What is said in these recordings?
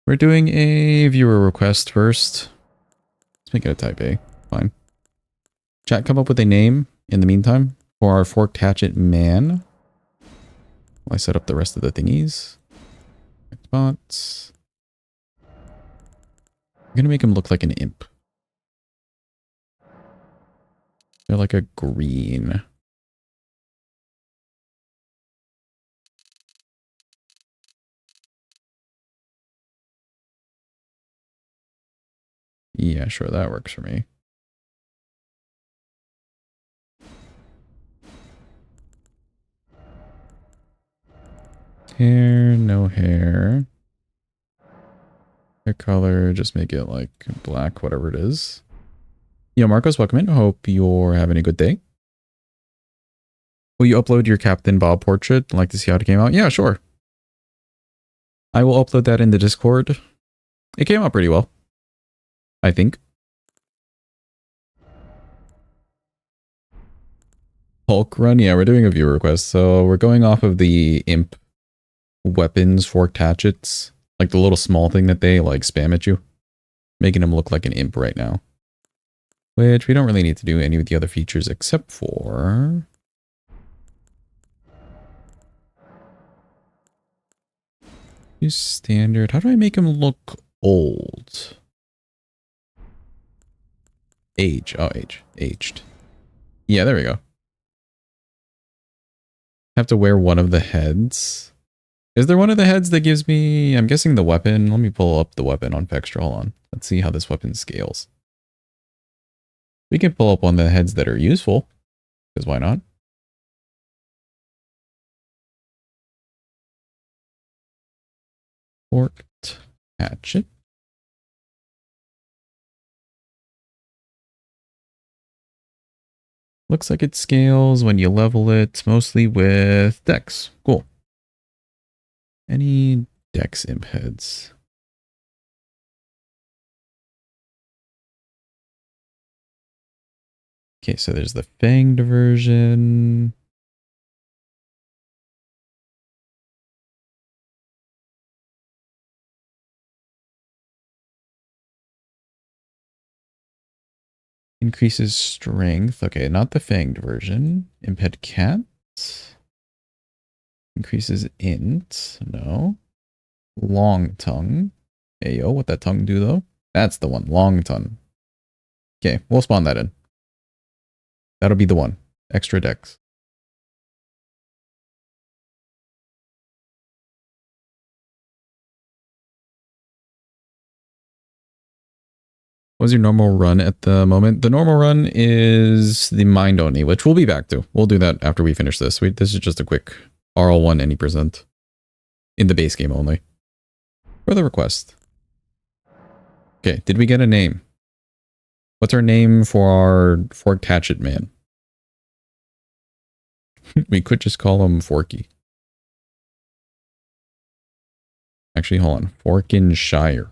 We're doing a viewer request first. Let's make it a type A. Fine. Chat, come up with a name in the meantime for our Forked Hatchet man. While I set up the rest of the thingies. Spots. I'm gonna make him look like an imp. They're like a green. Yeah, sure, that works for me. Hair, no hair. Hair color, just make it like black, whatever it is. Yo, Marcos, welcome in. Hope you're having a good day. Will you upload your Captain Bob portrait? I'd like to see how it came out. Yeah, sure. I will upload that in the Discord. It came out pretty well, I think. Hulk run? Yeah, we're doing a viewer request. So we're going off of the imp weapons, forked hatchets. Like the little small thing that they like spam at you. Making him look like an imp right now. Which we don't really need to do any of the other features except for... use standard. How do I make him look old? Age. Oh, age. Aged. Yeah, there we go. Have to wear one of the heads. Is there one of the heads that gives me... I'm guessing the weapon. Let me pull up the weapon on Pextra. Hold on. Let's see how this weapon scales. We can pull up one of the heads that are useful. Because why not? Forked Hatchet. Looks like it scales when you level it, mostly with Dex. Cool. Any Dex imp heads? Okay, so there's the fanged version. Increases strength. Okay, not the fanged version. Imp head cat. Increases int. No. Long tongue. Ayo, what that tongue do though? That's the one. Long tongue. Okay, we'll spawn that in. That'll be the one. Extra Dex. What's your normal run at the moment? The normal run is the mind only, which we'll be back to. We'll do that after we finish this. This is just a quick RL1 any percent in the base game only. For the request. Okay, did we get a name? What's our name for our Forked Hatchet man? We could just call him Forky. Actually, hold on. Forkinshire.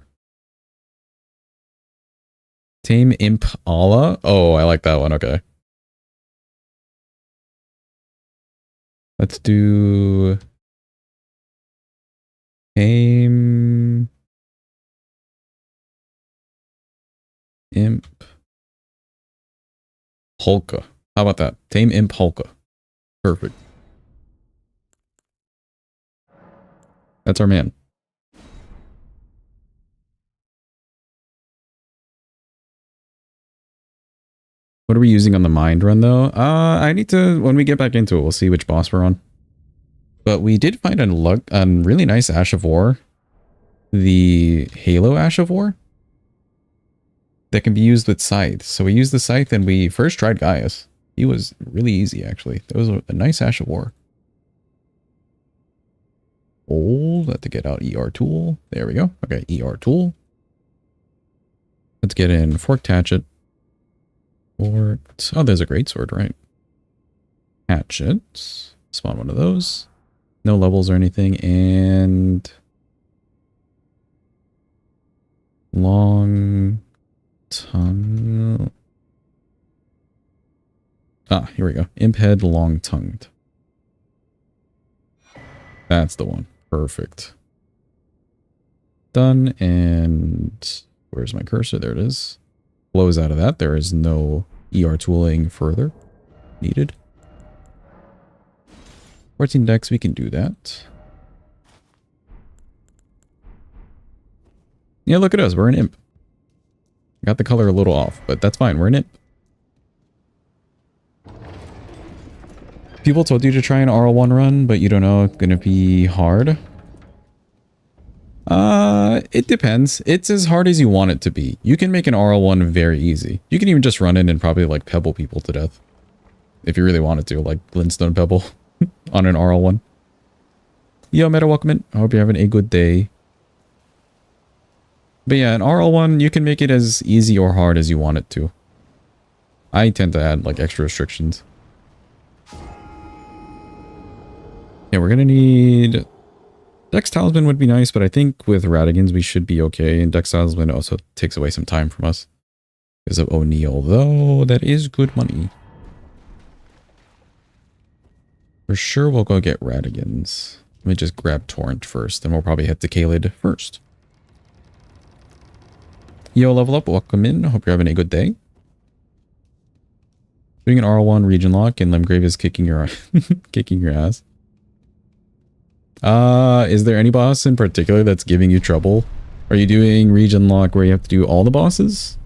Tame Imp Allah? Oh, I like that one. Okay. Let's do... Tame... Imp... Polka. How about that? Tame Imp Polka. Perfect. That's our man. What are we using on the mind run though? I need to, when we get back into it, we'll see which boss we're on. But we did find a really nice Ash of War. The Halo Ash of War. That can be used with Scythe. So we used the Scythe and we first tried Gaius. He was really easy actually. That was a nice Ash of War. Old, have to get out ER tool. There we go. Okay, ER tool. Let's get in Forked Hatchet. Oh, there's a greatsword, right? Hatchets. Spawn one of those. No levels or anything. And... long tongue. Ah, here we go. Imp head, long tongued. That's the one. Perfect. done. And where's my cursor? There it is. Flows out of that. There is no ER tooling further needed. 14 decks, we can do that. Yeah, look at us. We're an imp. Got the color a little off, but that's fine. We're an imp. People told you to try an RL1 run, but you don't know it's going to be hard. It depends. It's as hard as you want it to be. You can make an RL1 very easy. You can even just run in and probably like pebble people to death. If you really wanted to, like Glintstone Pebble on an RL1. Yo, Meta, welcome in. I hope you're having a good day. But yeah, an RL1, you can make it as easy or hard as you want it to. I tend to add like extra restrictions. Yeah, we're gonna need... Dex Talisman would be nice, but I think with Radigans we should be okay. And Dex Talisman also takes away some time from us. Because of O'Neal, though that is good money. For sure we'll go get Radigans. Let me just grab Torrent first, and we'll probably head to Kaled first. Yo, level up, welcome in. Hope you're having a good day. Doing an RL1 region lock and Limgrave is kicking your kicking your ass. Is there any boss in particular that's giving you trouble? Are you doing region lock where you have to do all the bosses?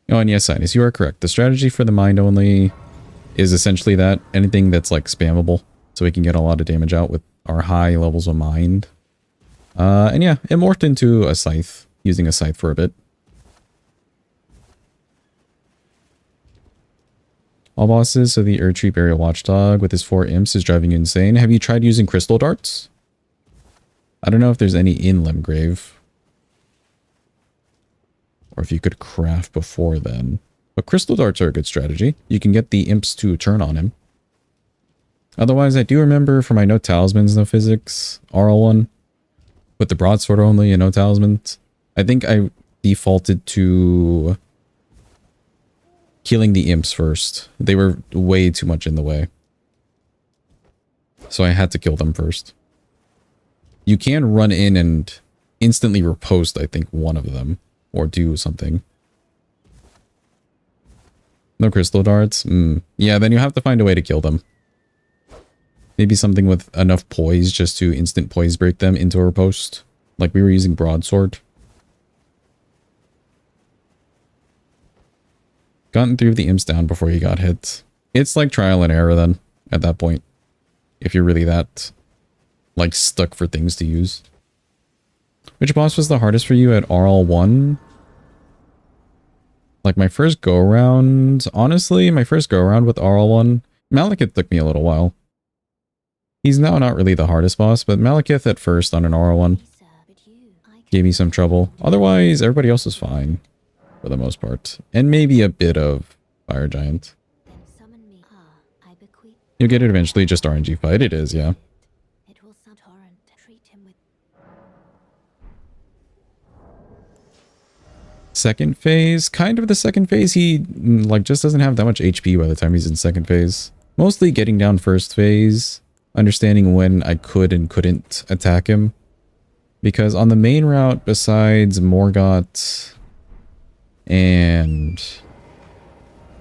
Oh, and yes, Sinus, you are correct. The strategy for the mind only is essentially that. Anything that's like spammable, so we can get a lot of damage out with our high levels of mind. And yeah, it morphed into a scythe, using a scythe for a bit. All bosses, so the Erdtree Burial Watchdog with his 4 imps is driving you insane. Have you tried using crystal darts? I don't know if there's any in Limgrave. Or if you could craft before then. But crystal darts are a good strategy. You can get the imps to turn on him. Otherwise, I do remember for my no talismans, no physics, RL1. With the broadsword only and no talismans. I think I defaulted to killing the imps first. They were way too much in the way. So I had to kill them first. You can run in and instantly riposte, I think, one of them. Or do something. No crystal darts? Yeah, then you have to find a way to kill them. Maybe something with enough poise just to instant poise break them into a riposte. Like we were using broadsword. Gotten through the imps down before you got hit. It's like trial and error then, at that point. If you're really that, like, stuck for things to use. Which boss was the hardest for you at RL1? Like my first go-around, honestly, my first go-around with RL1, Malekith took me a little while. He's now not really the hardest boss, but Malekith at first on an RL1 gave me some trouble. Otherwise, everybody else is fine, for the most part. And maybe a bit of Fire Giant. You'll get it eventually, just RNG fight, it is, yeah. Second phase, kind of the second phase. He like just doesn't have that much HP by the time he's in second phase. Mostly getting down first phase, understanding when I could and couldn't attack him. Because on the main route, besides Morgott and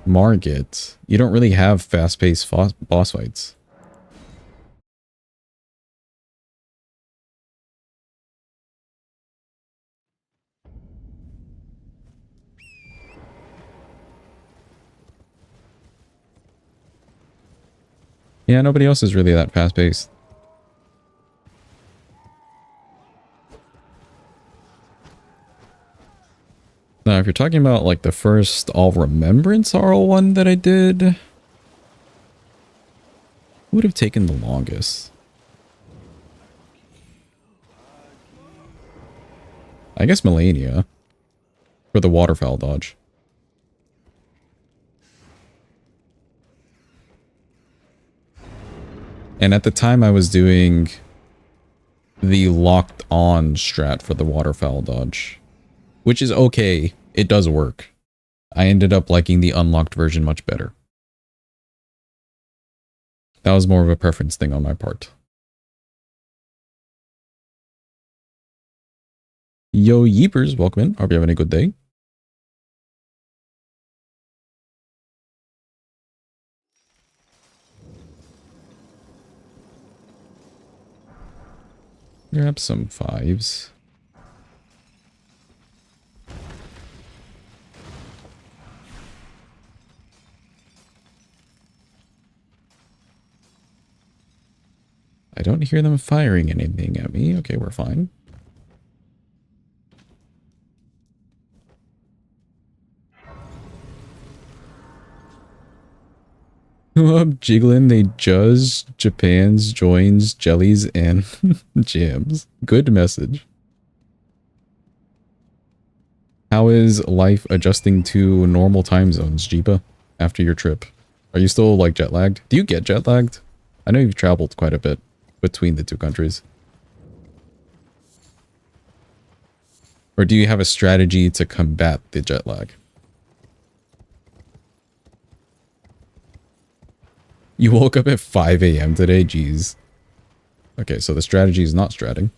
Margit, you don't really have fast-paced boss fights. Yeah, nobody else is really that fast-paced. Now, if you're talking about like the first All Remembrance RL1 that I did, would have taken the longest. I guess Melania for the waterfowl dodge. And at the time I was doing the locked on strat for the waterfowl dodge, which is okay. It does work. I ended up liking the unlocked version much better. That was more of a preference thing on my part. Yo, Yeepers, welcome in. Hope you're having a good day. Grab some 5s. I don't hear them firing anything at me. Okay, we're fine. Up jiggling, they juzz Japan's joins jellies and jams. Good message. How is life adjusting to normal time zones, Jeepa, after your trip? Are you still like jet lagged? Do you get jet lagged? I know you've traveled quite a bit between the two countries. Or do you have a strategy to combat the jet lag? You woke up at 5 a.m. today? Jeez. Okay, so the strategy is not stratting.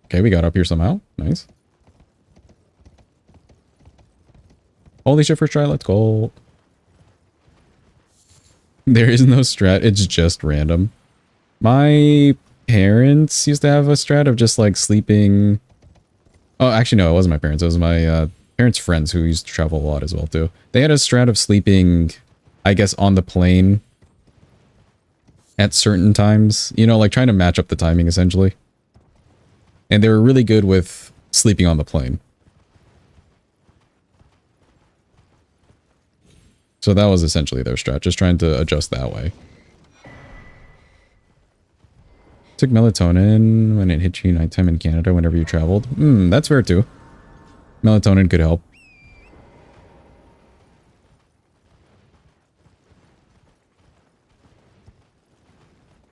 Okay, we got up here somehow. Nice. Holy shit, first try, let's go. There is no strat, it's just random. My parents used to have a strat of just like sleeping... Oh, actually no, it wasn't my parents, it was my parents' friends who used to travel a lot as well too. They had a strat of sleeping, I guess, on the plane at certain times. You know, like trying to match up the timing essentially. And they were really good with sleeping on the plane. So that was essentially their strat, just trying to adjust that way. Took melatonin when it hit you nighttime in Canada whenever you traveled. That's fair too. Melatonin could help.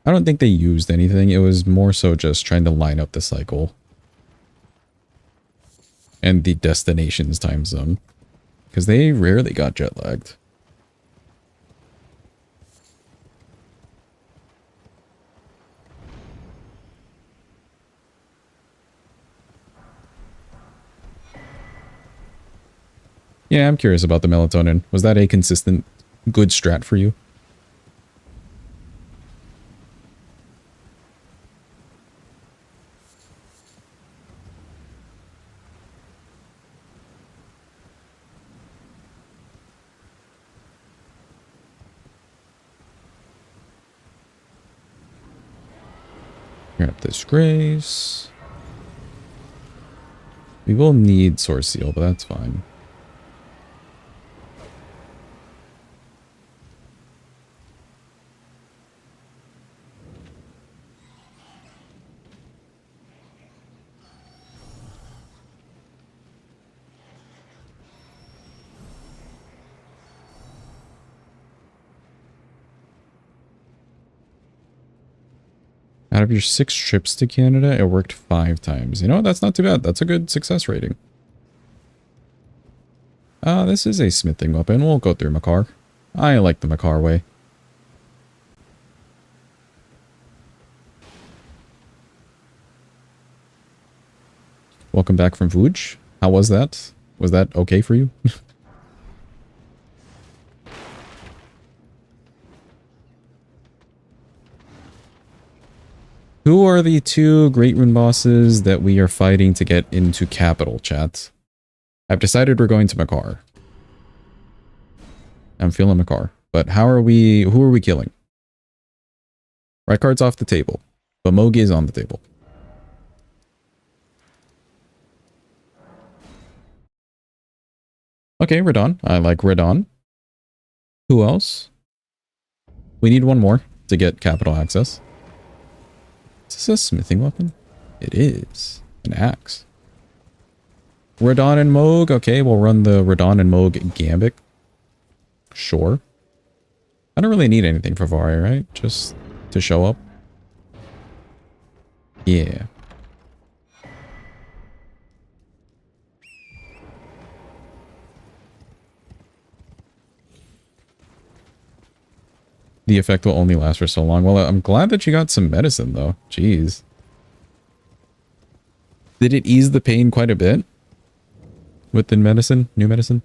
I don't think they used anything. It was more so just trying to line up the cycle. And the destination's time zone. Because they rarely got jet lagged. Yeah, I'm curious about the melatonin. Was that a consistent, good strat for you? Grab this grace. We will need source seal, but that's fine. Out of your 6 trips to Canada, it worked 5 times. You know, that's not too bad. That's a good success rating. This is a smithing weapon. We'll go through Makar. I like the Makar way. Welcome back from Fuj. How was that? Was that okay for you? Who are the 2 Great Rune bosses that we are fighting to get into capital, chat? I've decided we're going to Makar. I'm feeling Makar. But who are we killing? Right card's off the table. But Mogi is on the table. Okay, Radon. I like Radon. Who else? We need one more to get capital access. Is this a smithing weapon? It is. An axe. Radon and Moog. Okay, we'll run the Radon and Moog Gambit Sure. I don't really need anything for Vari, right? Just to show up. Yeah. The effect will only last for so long. Well, I'm glad that you got some medicine, though. Jeez. Did it ease the pain quite a bit? With the medicine? New medicine?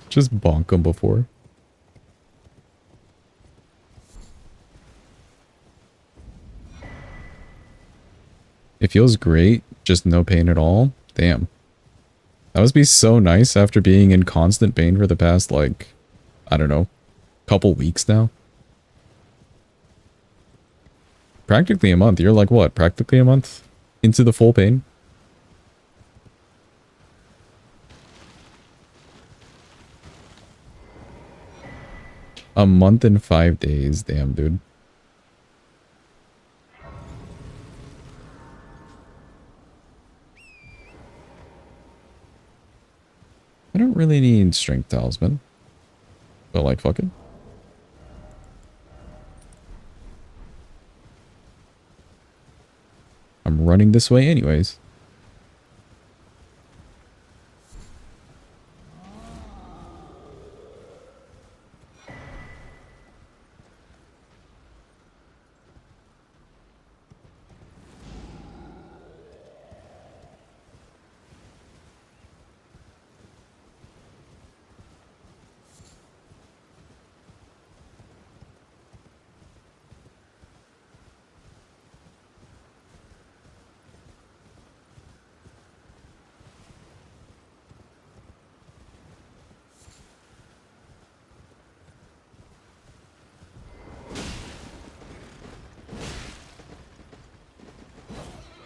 Just bonk them before. It feels great. Just no pain at all. Damn. That must be so nice after being in constant pain for the past, like, I don't know, couple weeks now. Practically a month. You're like, what? Practically a month into the full pain? A month and 5 days. Damn, dude. I don't really need strength talisman. But like, fuck it. I'm running this way anyways.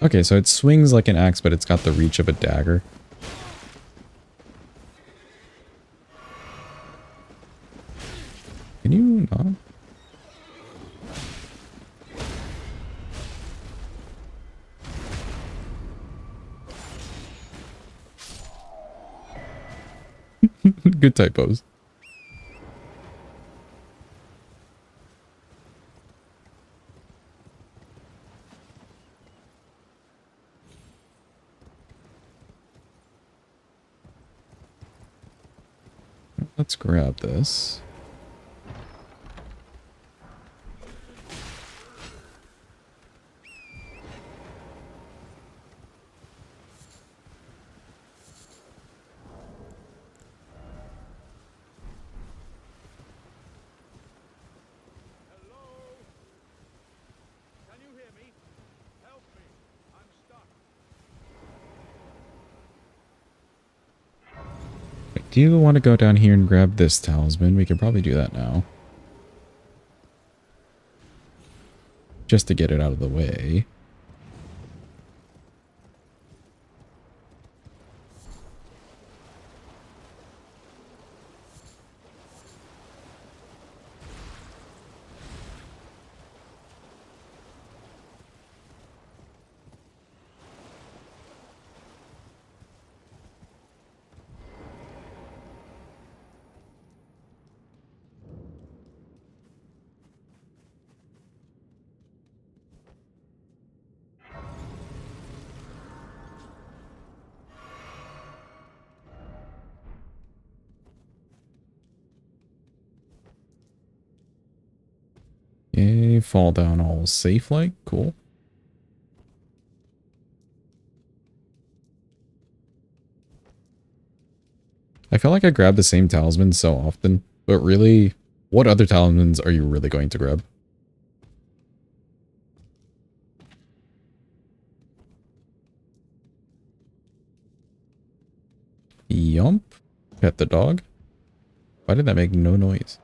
Okay, so it swings like an axe, but it's got the reach of a dagger. Can you not? Good typos. Let's grab this. Do you want to go down here and grab this talisman? We could probably do that now. Just to get it out of the way. Okay, fall down all safe like. Cool. I feel like I grab the same talisman so often, but really, what other talismans are you really going to grab? Yump. Pet the dog. Why did that make no noise?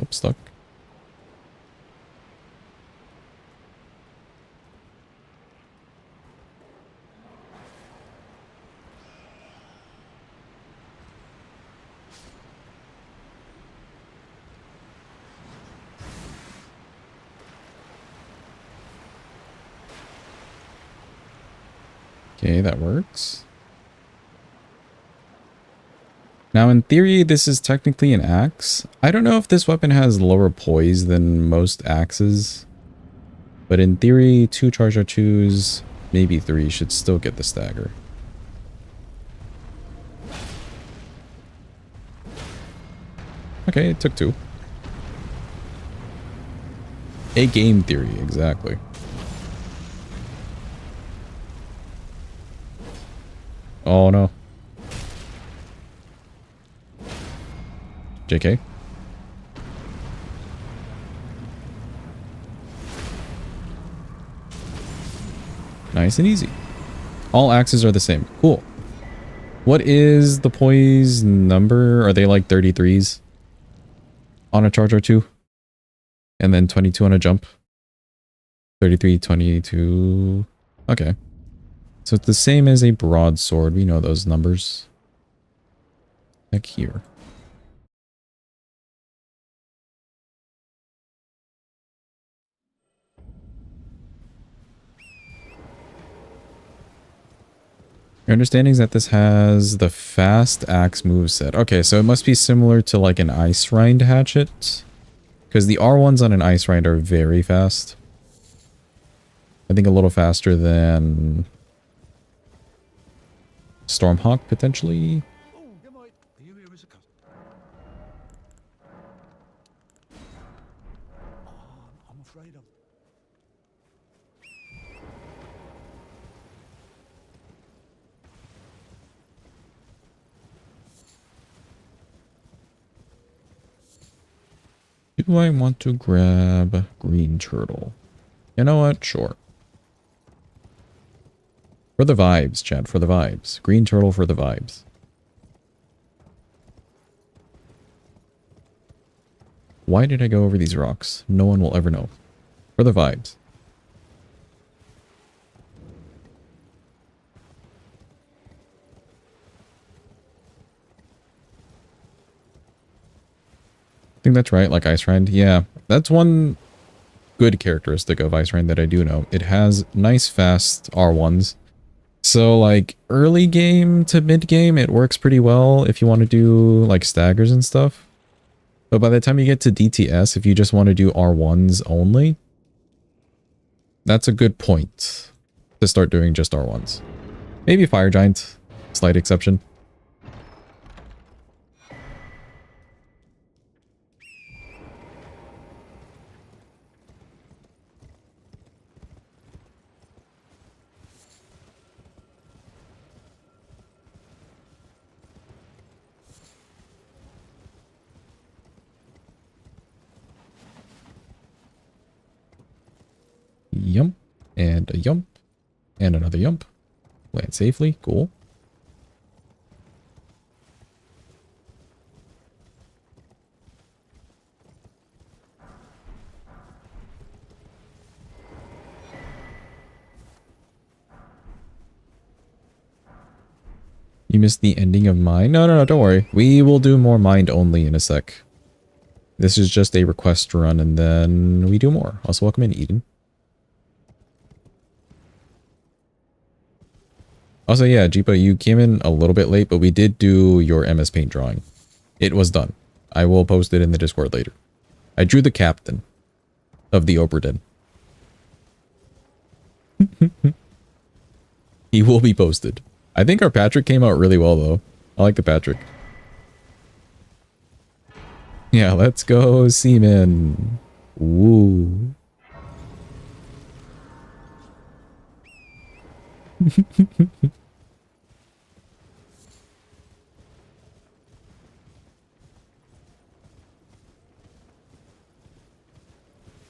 Oh, stuck. Okay, that works. Now, in theory, this is technically an axe. I don't know if this weapon has lower poise than most axes. But in theory, 2 charge R2s, maybe 3, should still get the stagger. Okay, it took 2. A game theory, exactly. Oh no. JK. Nice and easy. All axes are the same. Cool. What is the poise number? Are they like 33s on a charge R2? And then 22 on a jump? 33, 22. Okay. So it's the same as a broadsword. We know those numbers. Heck here. Your understanding is that this has the fast axe moveset. Okay, so it must be similar to like an ice rind hatchet. Because the R1s on an ice rind are very fast. I think a little faster than Stormhawk, potentially. I'm afraid of. Do I want to grab green turtle? You know what? Sure. For the vibes, Chad, for the vibes. Green turtle for the vibes. Why did I go over these rocks? No one will ever know. For the vibes. I think that's right, like Ice Rind. Yeah, that's one good characteristic of Ice Rind that I do know. It has nice fast R1s. So like early game to mid game, it works pretty well if you want to do like staggers and stuff. But by the time you get to DTS, if you just want to do R1s only, that's a good point to start doing just R1s. Maybe Fire Giant, slight exception. Yump. And a yump. And another yump. Land safely. Cool. You missed the ending of mine? No, don't worry. We will do more mind only in a sec. This is just a request run and then we do more. Also, welcome in, Eden. Also, yeah, Jeepa, you came in a little bit late, but we did do your MS Paint drawing. It was done. I will post it in the Discord later. I drew the captain of the Oberden. He will be posted. I think our Patrick came out really well, though. I like the Patrick. Yeah, let's go, Seaman. Woo.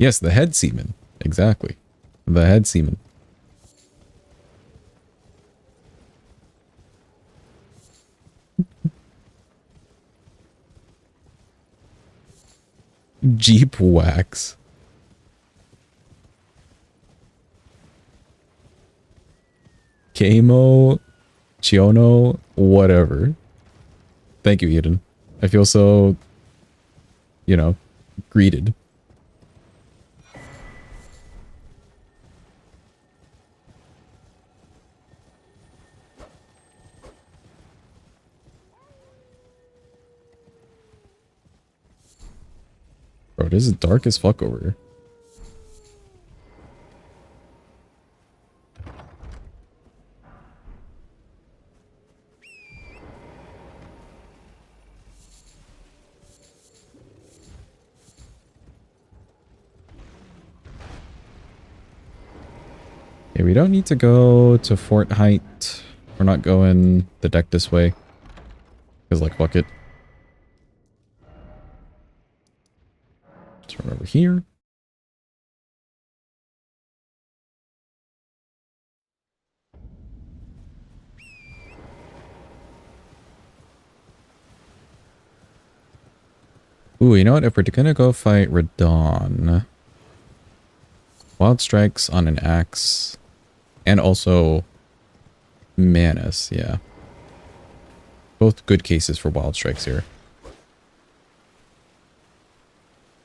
Yes, the head seaman. Exactly. The head seaman. Jeep wax. Kamo, Chiono, whatever. Thank you, Eden. I feel so, you know, greeted. Bro, this is dark as fuck over here. Okay, we don't need to go to Fort Height. We're not going the deck this way. Because, like, fuck it. Let's run over here. Ooh, you know what? If we're gonna go fight Radon, Wild Strikes on an Axe, and also Manus, yeah. Both good cases for Wild Strikes here.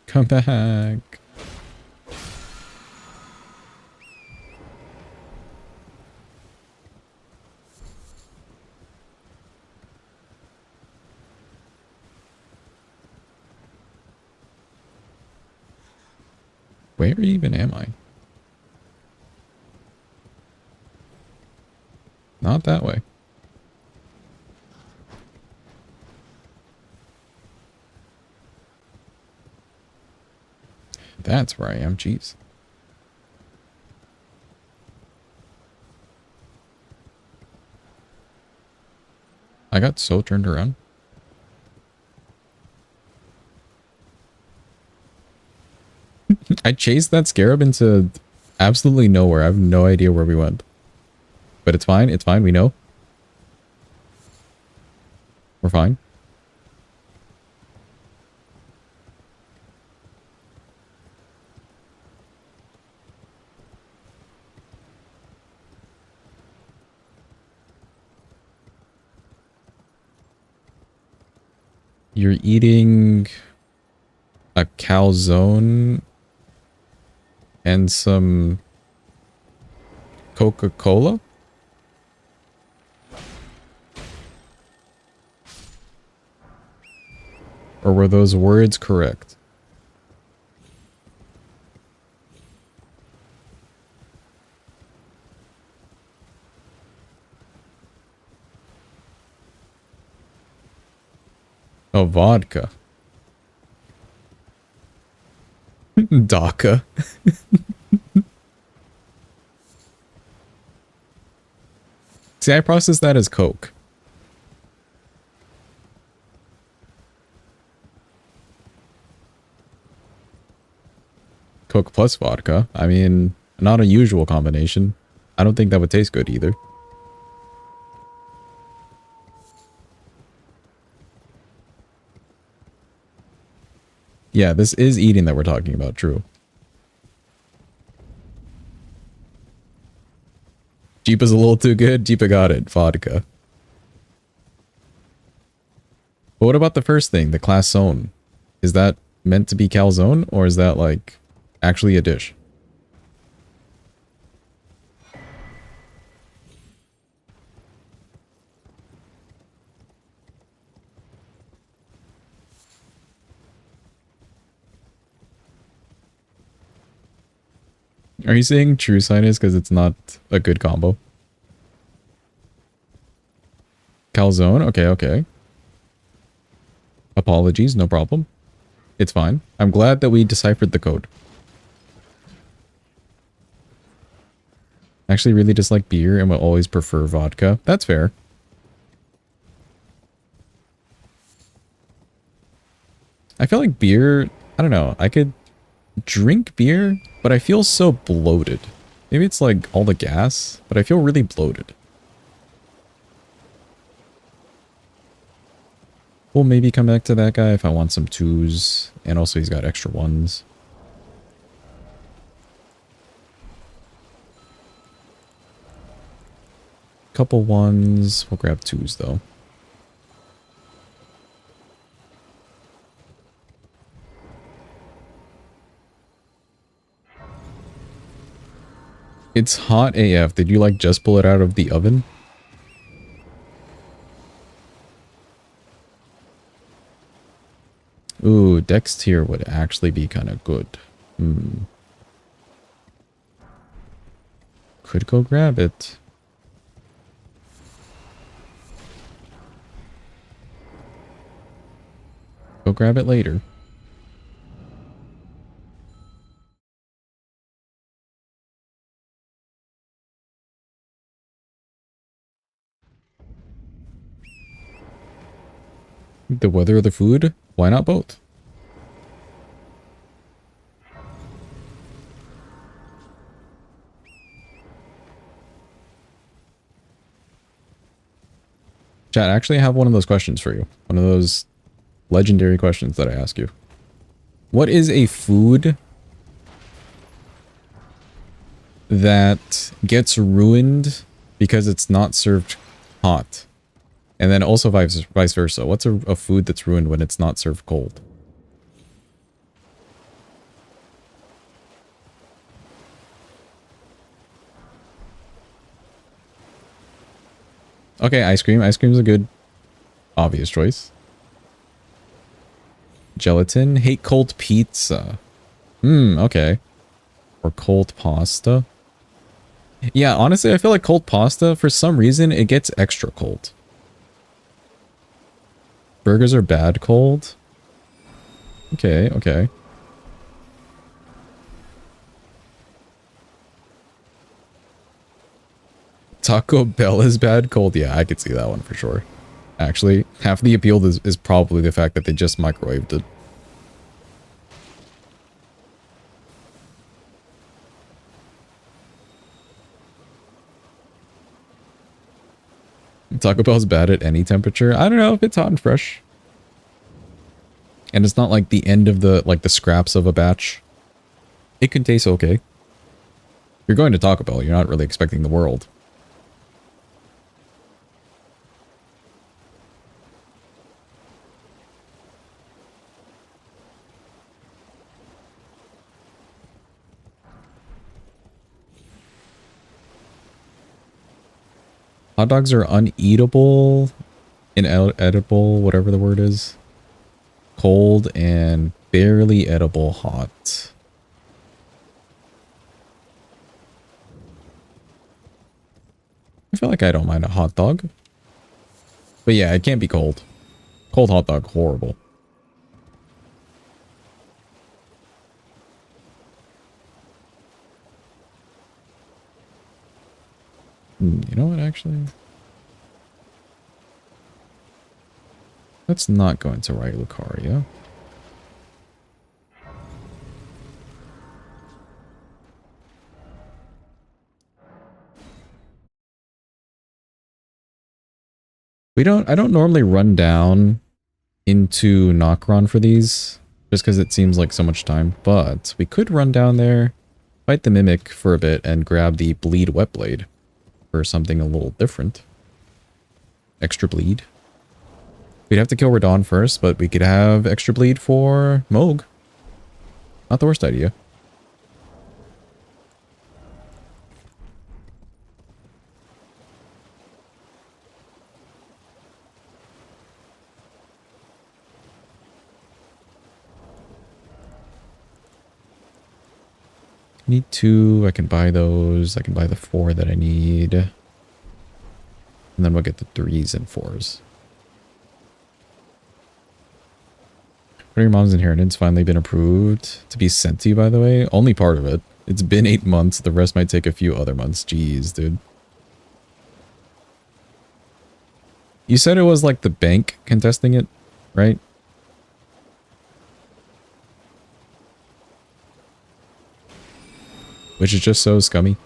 Come back. Where even am I? Not that way. That's where I am, jeez. I got so turned around. I chased that scarab into absolutely nowhere. I have no idea where we went. But it's fine. It's fine. We know. We're fine. You're eating a calzone and some Coca-Cola? Or were those words correct? Oh, vodka. DACA. See, I process that as Coke. Coke plus vodka. I mean, not a usual combination. I don't think that would taste good either. Yeah, this is eating that we're talking about, true. Jeep is a little too good. Jeepa got it. Vodka. But what about the first thing, the class zone? Is that meant to be calzone, or is that like actually a dish? Are you saying true sinus because it's not a good combo? Calzone? Okay, okay. Apologies, no problem. It's fine. I'm glad that we deciphered the code. I actually really dislike beer and will always prefer vodka. That's fair. I feel like beer, I don't know, I could drink beer, but I feel so bloated. Maybe it's like all the gas, but I feel really bloated. We'll maybe come back to that guy if I want some twos, and also he's got extra ones. Couple ones. We'll grab twos though. It's hot AF. Did you like just pull it out of the oven? Ooh, Dex tier would actually be kind of good. Hmm. Could go grab it. Go grab it later. The weather or the food? Why not both? Chat, I actually have one of those questions for you. One of those legendary questions that I ask you. What is a food that gets ruined because it's not served hot? And then also vice versa. What's a food that's ruined when it's not served cold? Okay, ice cream. Ice cream's a good, obvious choice. Gelatin. Hate cold pizza. Okay. Or cold pasta. Yeah, honestly, I feel like cold pasta, for some reason, it gets extra cold. Burgers are bad cold. Okay, okay. Taco Bell is bad cold. Yeah, I could see that one for sure. Actually, half the appeal is probably the fact that they just microwaved it. Taco Bell's bad at any temperature. I don't know if it's hot and fresh. And it's not like the end of the scraps of a batch. It can taste okay. You're going to Taco Bell, you're not really expecting the world. Hot dogs are uneatable, inedible, whatever the word is. Cold and barely edible hot. I feel like I don't mind a hot dog. But yeah, it can't be cold. Cold hot dog, horrible. You know what, actually? Let's not go into Right Lucaria. I don't normally run down into Nokron for these, just because it seems like so much time, but we could run down there, fight the Mimic for a bit, and grab the Bleed Wetblade for something a little different. Extra bleed. We'd have to kill Radon first, but we could have extra bleed for Moog. Not the worst idea. Need 2. I can buy those. I can buy the 4 that I need. And then we'll get the 3s and 4s. What are your mom's inheritance finally been approved to be sent to you, by the way? Only part of it. It's been 8 months. The rest might take a few other months. Jeez, dude. You said it was like the bank contesting it, right? Which is just so scummy.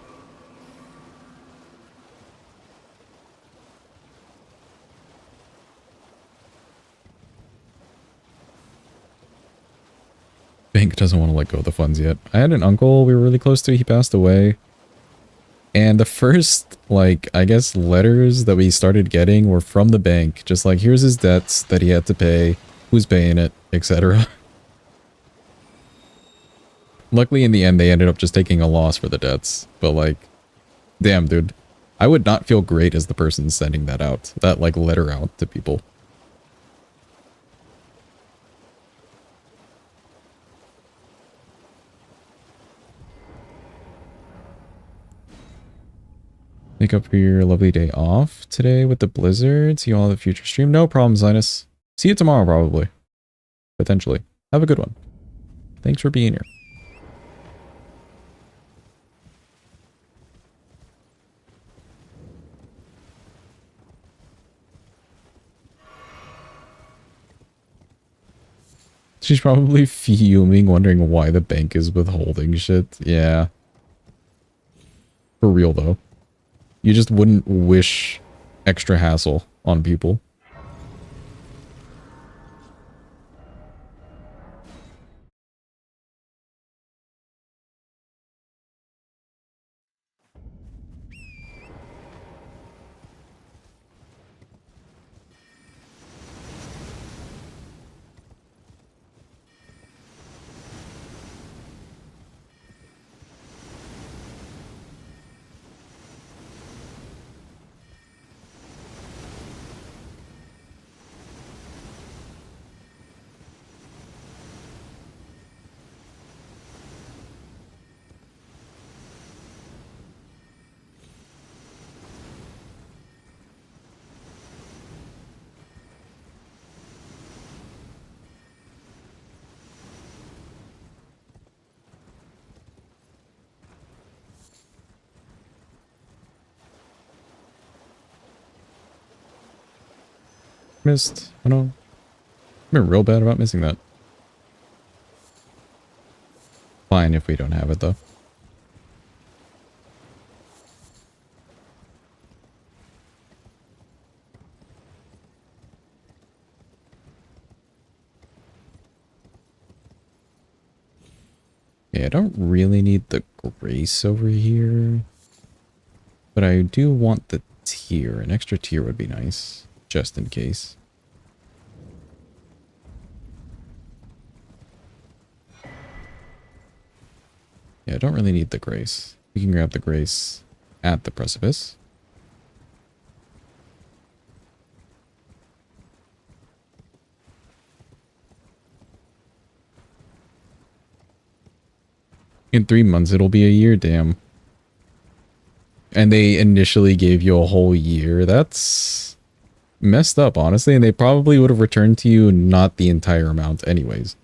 Bank doesn't want to let go of the funds yet. I had an uncle we were really close to. He passed away. And the first, like, I guess letters that we started getting were from the bank. Just like, here's his debts that he had to pay, who's paying it, etc. Luckily, in the end, they ended up just taking a loss for the debts. But, like, damn, dude. I would not feel great as the person sending that out. That, like, letter out to people. Make up for your lovely day off today with the blizzard. See you all in the future stream. No problem, Linus. See you tomorrow, probably. Potentially. Have a good one. Thanks for being here. She's probably fuming, wondering why the bank is withholding shit. Yeah. For real, though. You just wouldn't wish extra hassle on people. Missed. I know. I'm real bad about missing that. Fine if we don't have it, though. Yeah, I don't really need the grace over here. But I do want the tier. An extra tier would be nice. Just in case. Yeah, I don't really need the grace. We can grab the grace at the precipice. In 3 months, it'll be a year, damn. And they initially gave you a whole year. That's messed up, honestly. And they probably would have returned to you not the entire amount anyways.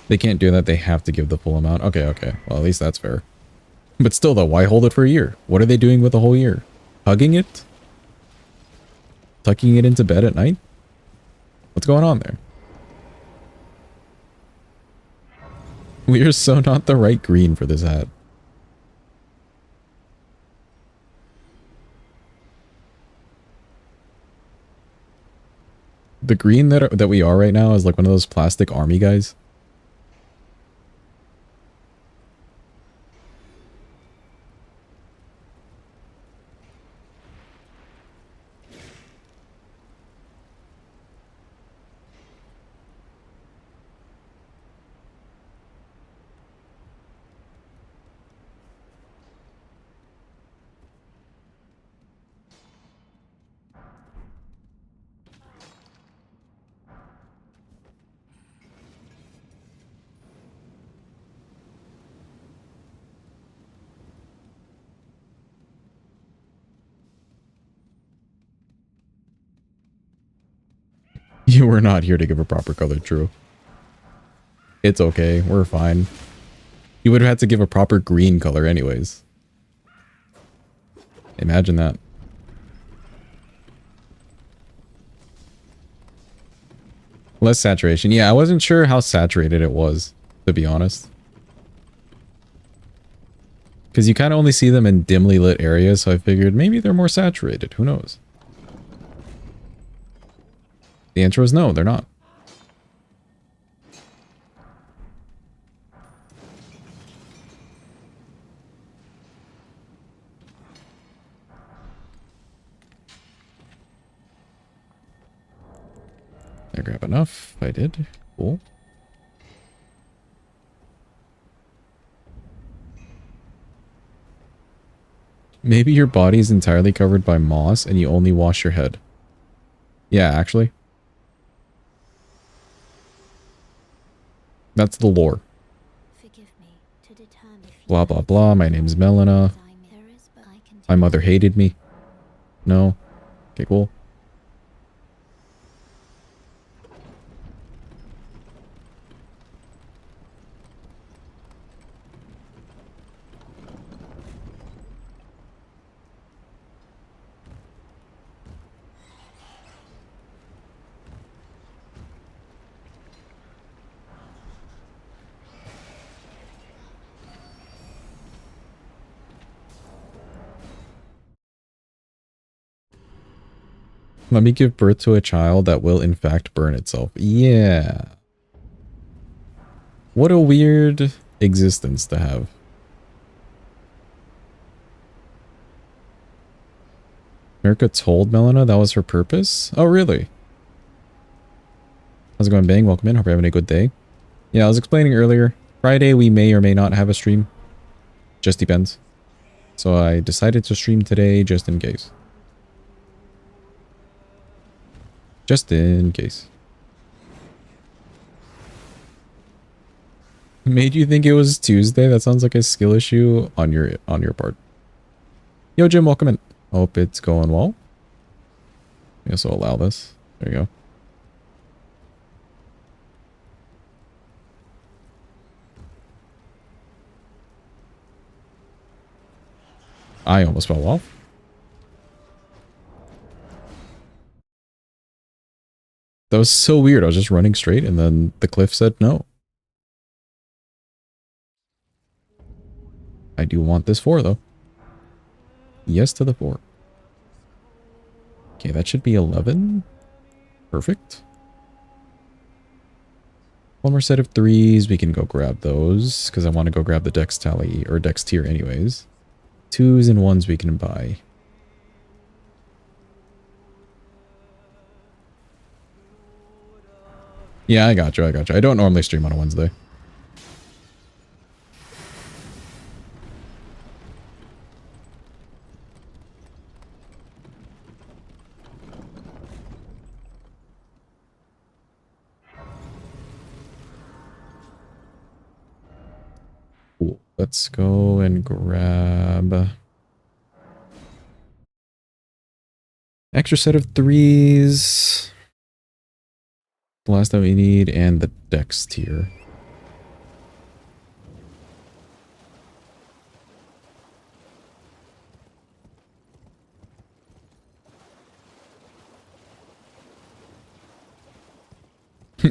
They can't do that. They have to give the full amount. Okay, okay. Well, at least that's fair. But still, though, why hold it for a year? What are they doing with the whole year? Hugging it? Tucking it into bed at night? What's going on there? We are so not the right green for this hat. The green that we are right now is like one of those plastic army guys. You were not here to give a proper color, true. It's okay, we're fine. You would have had to give a proper green color anyways. Imagine that. Less saturation. Yeah, I wasn't sure how saturated it was, to be honest. Because you kind of only see them in dimly lit areas, so I figured maybe they're more saturated. Who knows? The answer was no, they're not. I grab enough. I did. Cool. Maybe your body is entirely covered by moss and you only wash your head. Yeah, actually. That's the lore. Blah, blah, blah. My name's Melina. My mother hated me. No. Okay, cool. Let me give birth to a child that will in fact burn itself. Yeah. What a weird existence to have. Mirka told Melina that was her purpose? Oh, really? How's it going, Bang? Welcome in. Hope you're having a good day. Yeah, I was explaining earlier. Friday, we may or may not have a stream. Just depends. So I decided to stream today just in case. Just in case. Made you think it was Tuesday? That sounds like a skill issue on your part. Yo, Jim, welcome in. Hope it's going well. I guess I'll allow this. There you go. I almost fell off. That was so weird. I was just running straight and then the cliff said no. I do want this 4 though. Yes to the 4. Okay, that should be 11. Perfect. One more set of 3s. We can go grab those because I want to go grab the dex tally or dex tier anyways. 2s and 1s we can buy. Yeah, I got you. I got you. I don't normally stream on a Wednesday. Cool. Let's go and grab extra set of 3s. The last that we need and the dex tier.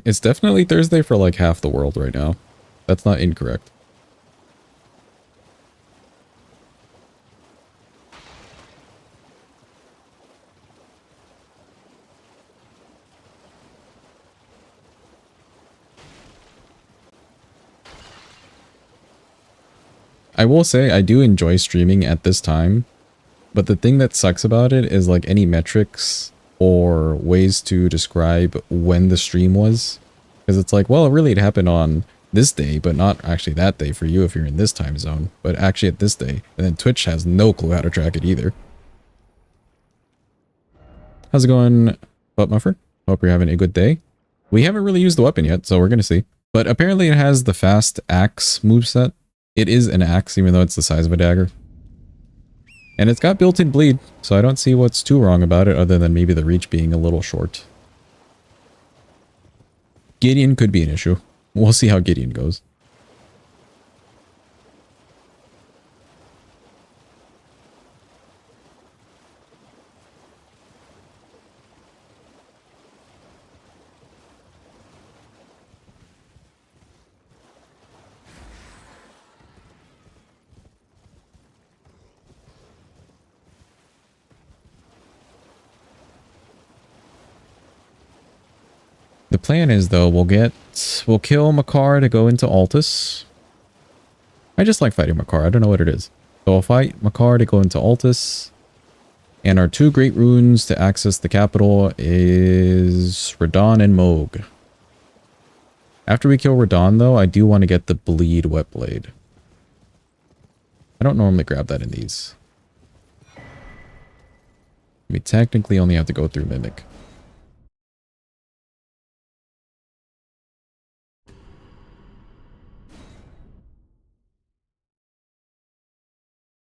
It's definitely Thursday for like half the world right now. That's not incorrect. I will say I do enjoy streaming at this time, but the thing that sucks about it is like any metrics or ways to describe when the stream was. Because it's like, well, really it happened on this day, but not actually that day for you if you're in this time zone, but actually at this day. And then Twitch has no clue how to track it either. How's it going, Butt Muffer? Hope you're having a good day. We haven't really used the weapon yet, so we're going to see. But apparently it has the fast axe moveset. It is an axe, even though it's the size of a dagger. And it's got built-in bleed, so I don't see what's too wrong about it other than maybe the reach being a little short. Gideon could be an issue. We'll see how Gideon goes. The plan is, though, we'll kill Makar to go into Altus. I just like fighting Makar. I don't know what it is. So I'll fight Makar to go into Altus. And our two great runes to access the capital is Radon and Moog. After we kill Radon, though, I do want to get the Bleed Wet Blade. I don't normally grab that in these. We technically only have to go through Mimic.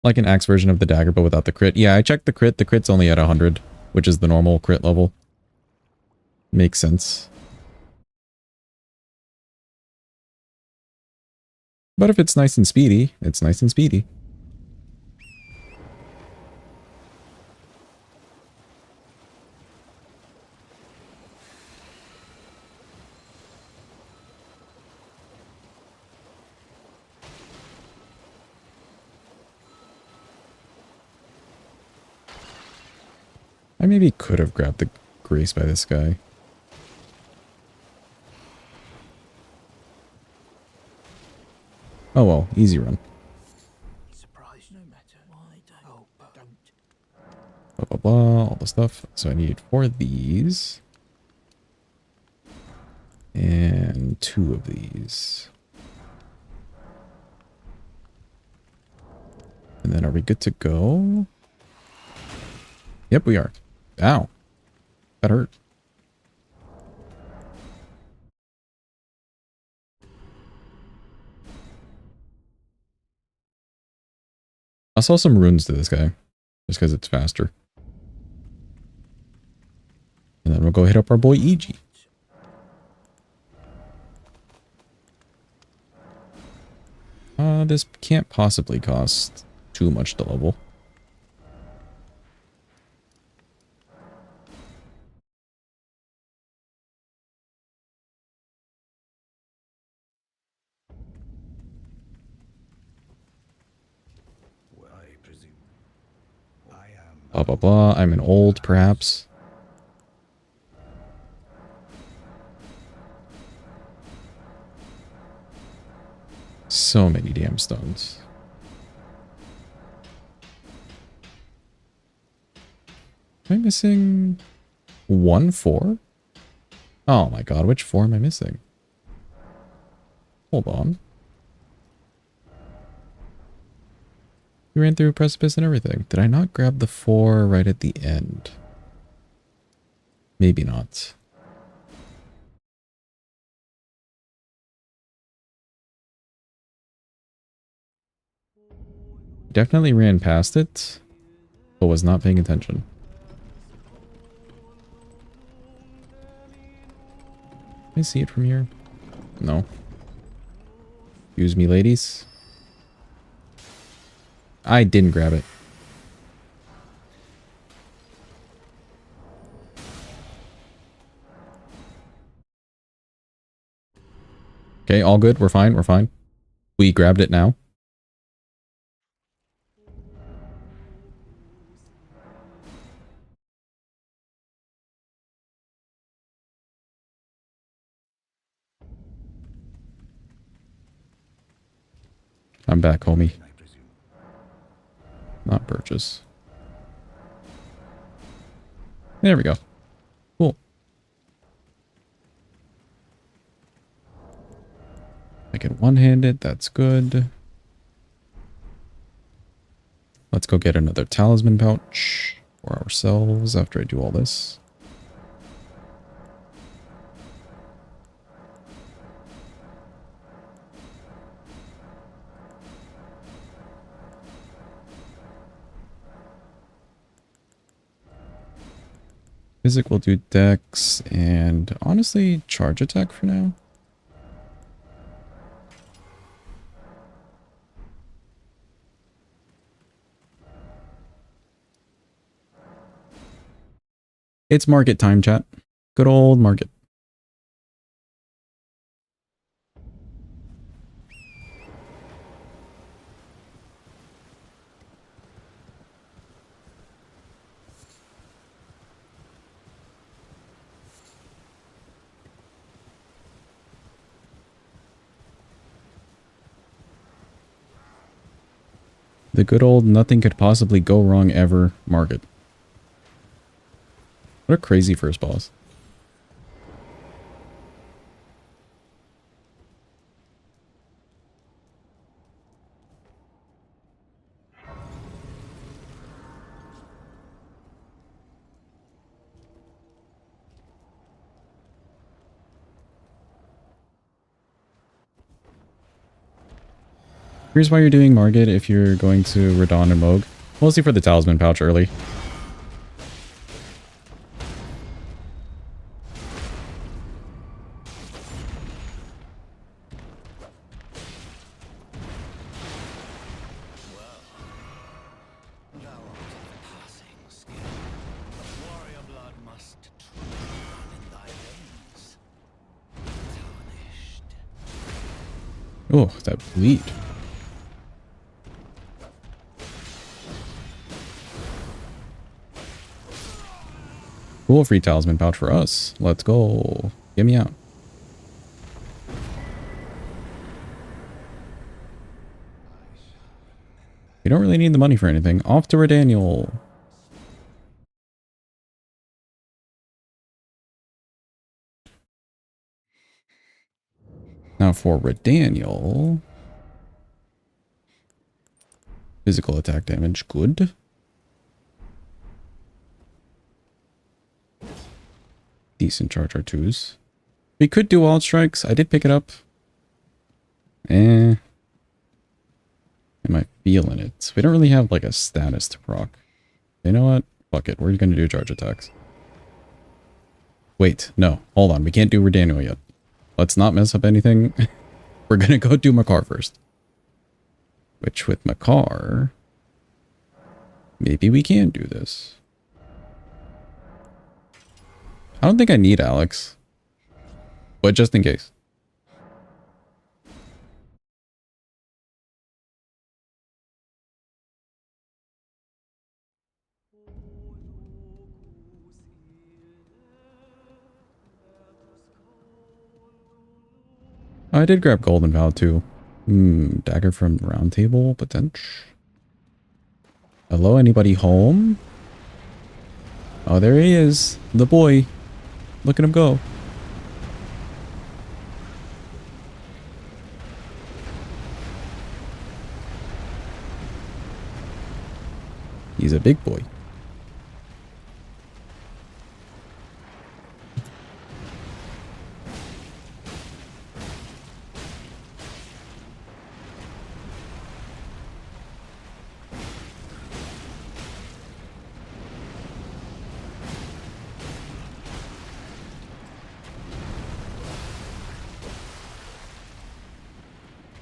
Like an axe version of the dagger, but without the crit. Yeah, I checked the crit. The crit's only at 100, which is the normal crit level. Makes sense. But if it's nice and speedy, it's nice and speedy. I maybe could have grabbed the grace by this guy. Oh well, easy run. Surprise no matter. Why don't? Oh, don't. Blah, blah, blah, all the stuff. So I need 4 of these. And 2 of these. And then are we good to go? Yep, we are. Ow. That hurt. I saw some runes to this guy. Just because it's faster. And then we'll go hit up our boy EG. This can't possibly cost too much to level. Well, I presume I am. Blah, blah, blah. I'm an old, perhaps. So many damn stones. Am I missing 1 4? Oh my god, which 4 am I missing? Hold on. We ran through a precipice and everything. Did I not grab the 4 right at the end? Maybe not. Definitely ran past it, but was not paying attention. Can I see it from here? No. Excuse me, ladies. I didn't grab it. Okay, all good. We're fine. We're fine. We grabbed it now. I'm back, homie. I presume. Not purchase. There we go. Cool. I can one-hand it. That's good. Let's go get another talisman pouch for ourselves after I do all this. Physic will do dex and honestly charge attack for now. It's market time, chat. Good old market. The good old nothing could possibly go wrong ever market. What a crazy first boss. Here's why you're doing Margit if you're going to Radon and Moog. Mostly for the talisman pouch early. Oh, that bleed. Cool, free talisman pouch for us. Let's go. Get me out. We don't really need the money for anything. Off to Redaniel. Now for Redaniel. Physical attack damage. Good. Decent charge R2s. We could do wild strikes. I did pick it up. Am I feeling it? We don't really have like a status to proc. You know what? Fuck it. We're going to do charge attacks. Wait, no. Hold on. We can't do Redaniel yet. Let's not mess up anything. We're going to go do Makar first. Which with Makar, maybe we can do this. I don't think I need Alex. But just in case. I did grab Golden Vow too. Dagger from the round table, potential. Hello, anybody home? Oh, there he is. The boy. Look at him go. He's a big boy.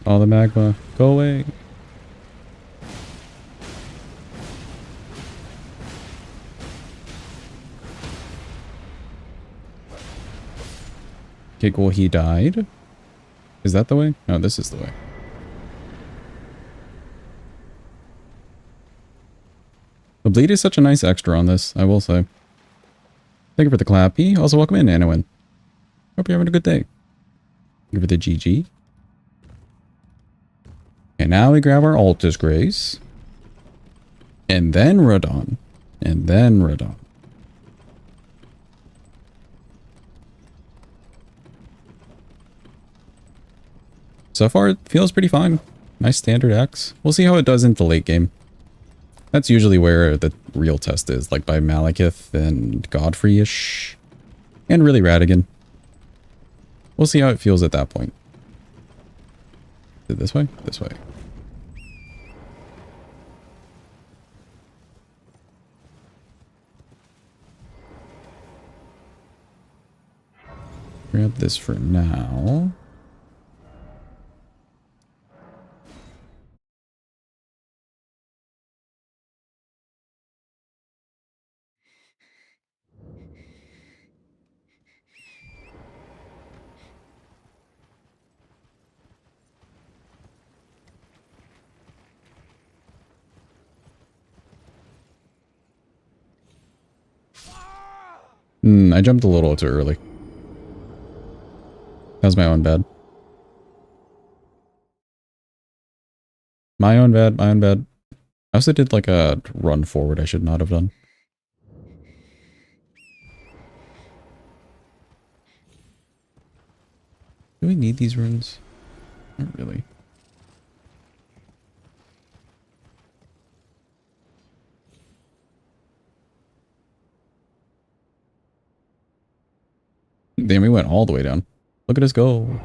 All the magma. Go away. Okay, cool. He died. Is that the way? No, this is the way. The bleed is such a nice extra on this, I will say. Thank you for the clappy. Also, welcome in, Anowin. Hope you're having a good day. Thank you for the GG. And now we grab our Altus Grace. And then Radon. And then Radon. So far, it feels pretty fine. Nice standard X. We'll see how it does into the late game. That's usually where the real test is, like by Malekith and Godfrey-ish. And really Radigan. We'll see how it feels at that point. Is it this way? This way. Grab this for now. I jumped a little too early. That was my own bad. My own bad, my own bad. I also did like a run forward I should not have done. Do we need these runes? Not really. Damn, we went all the way down. Look at us go.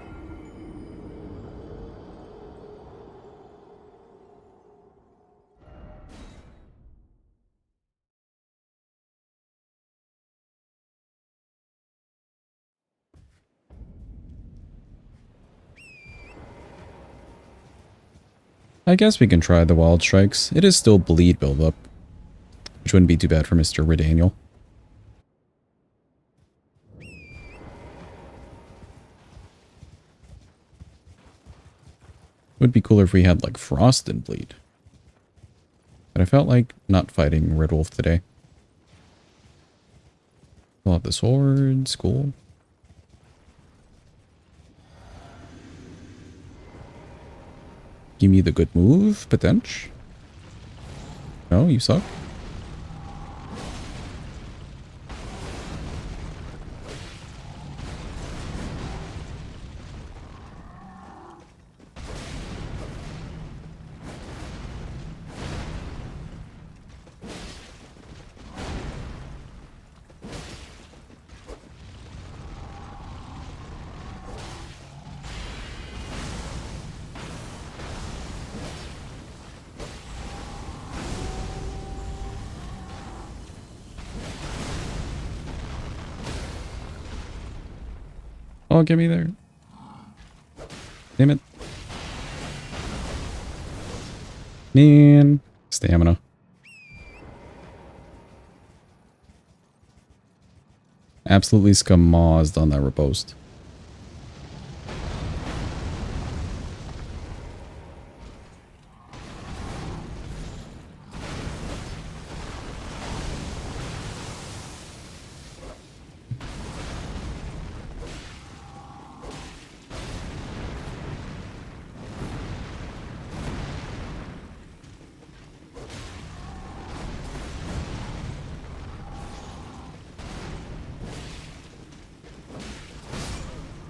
I guess we can try the wild strikes. It is still bleed buildup, which wouldn't be too bad for Mr. Redaniel. Would be cooler if we had like frost and bleed. But I felt like not fighting Red Wolf today. Pull out the swords, cool. Give me the good move, potential. No, you suck. Oh, get me there. Damn it. Man. Stamina. Absolutely scammozed on that riposte.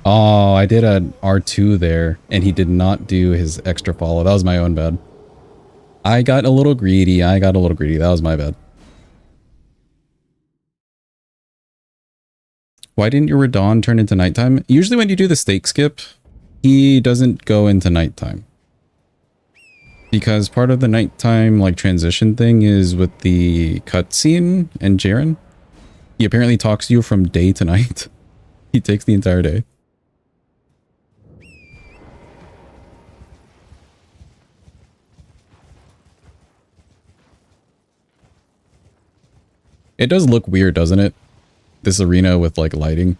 Oh, I did an R2 there, and he did not do his extra follow. That was my own bad. I got a little greedy. That was my bad. Why didn't your Radon turn into nighttime? Usually when you do the stake skip, he doesn't go into nighttime. Because part of the nighttime like transition thing is with the cutscene and Jaren. He apparently talks to you from day to night. He takes the entire day. It does look weird, doesn't it? This arena with like lighting.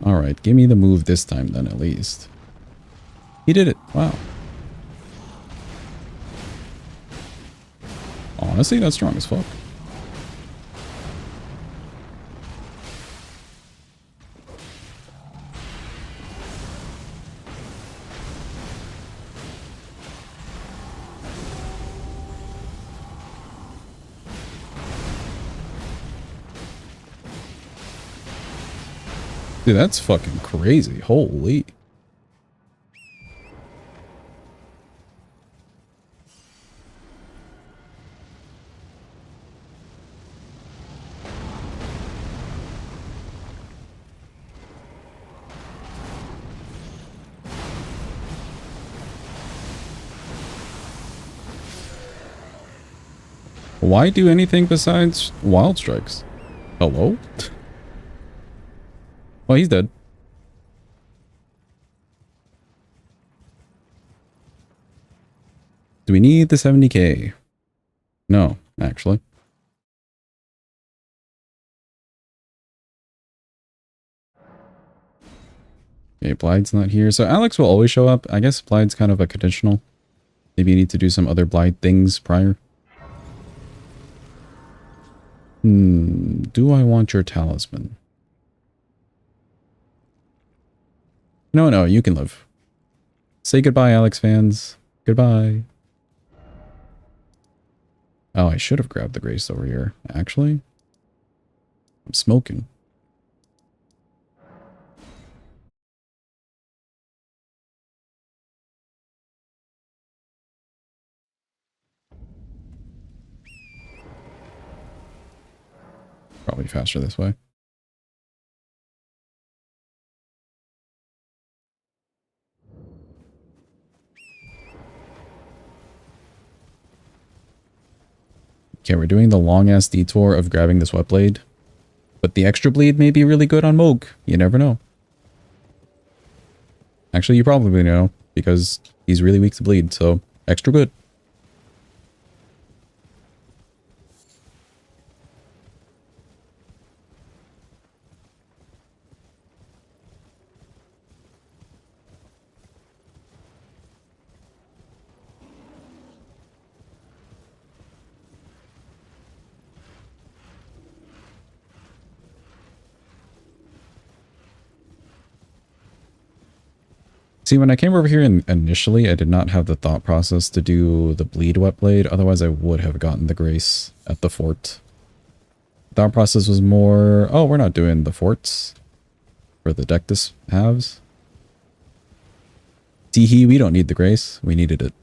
Alright, give me the move this time then at least. He did it. Wow. Honestly, that's strong as fuck. Dude, that's fucking crazy. Holy. Why do anything besides wild strikes? Hello? Well, he's dead. Do we need the 70k? No, actually. Okay, Blide's not here. So Alex will always show up. I guess Blide's kind of a conditional. Maybe you need to do some other Blide things prior. Do I want your talisman? No, you can live. Say goodbye, Alex fans. Goodbye. Oh, I should have grabbed the Grace over here. Actually, I'm smoking. Probably faster this way. Okay, we're doing the long-ass detour of grabbing this wet blade. But the extra bleed may be really good on Moog. You never know. Actually, you probably know, because he's really weak to bleed, so extra good. See, when I came over here initially, I did not have the thought process to do the bleed wet blade. Otherwise, I would have gotten the Grace at the fort. Thought process was more, oh, we're not doing the forts for the Dectus halves. Teehee, we don't need the Grace. We needed it.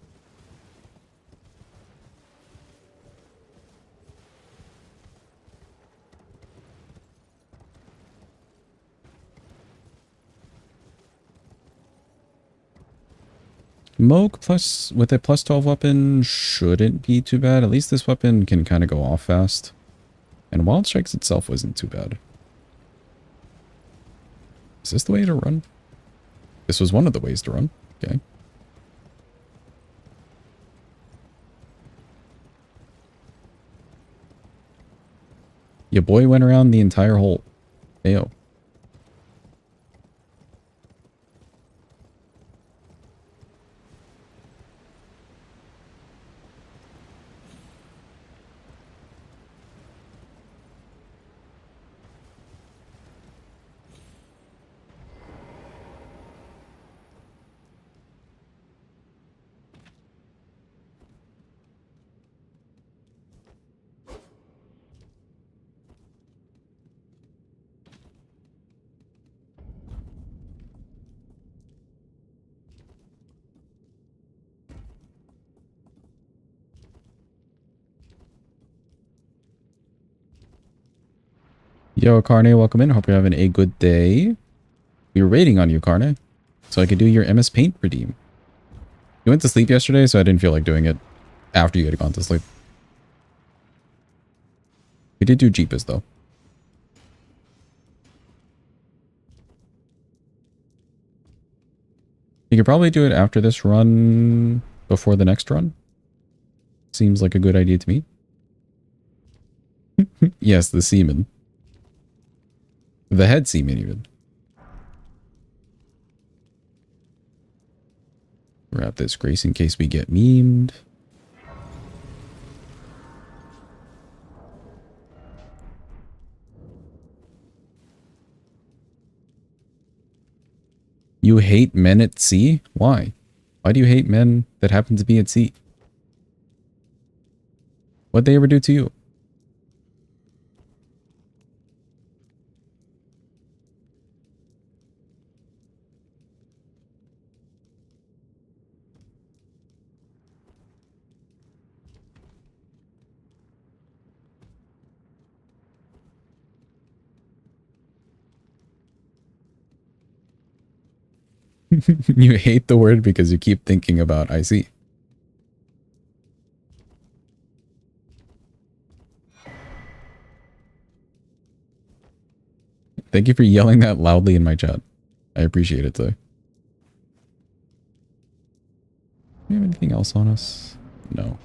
Moog plus, with a plus 12 weapon shouldn't be too bad. At least this weapon can kind of go off fast. And Wild Strikes itself wasn't too bad. Is this the way to run? This was one of the ways to run. Okay. Your boy went around the entire hole. Ayo. Yo, Carne, welcome in. Hope you're having a good day. We were waiting on you, Carne, so I could do your MS Paint redeem. You went to sleep yesterday, so I didn't feel like doing it after you had gone to sleep. We did do Jeepers, though. You could probably do it after this run, before the next run. Seems like a good idea to me. Yes, the seaman. The head seaman, even. Grab this Grace in case we get memed. You hate men at sea? Why? Why do you hate men that happen to be at sea? What'd they ever do to you? You hate the word because you keep thinking about I see. Thank you for yelling that loudly in my chat. I appreciate it, though. Do we have anything else on us? No.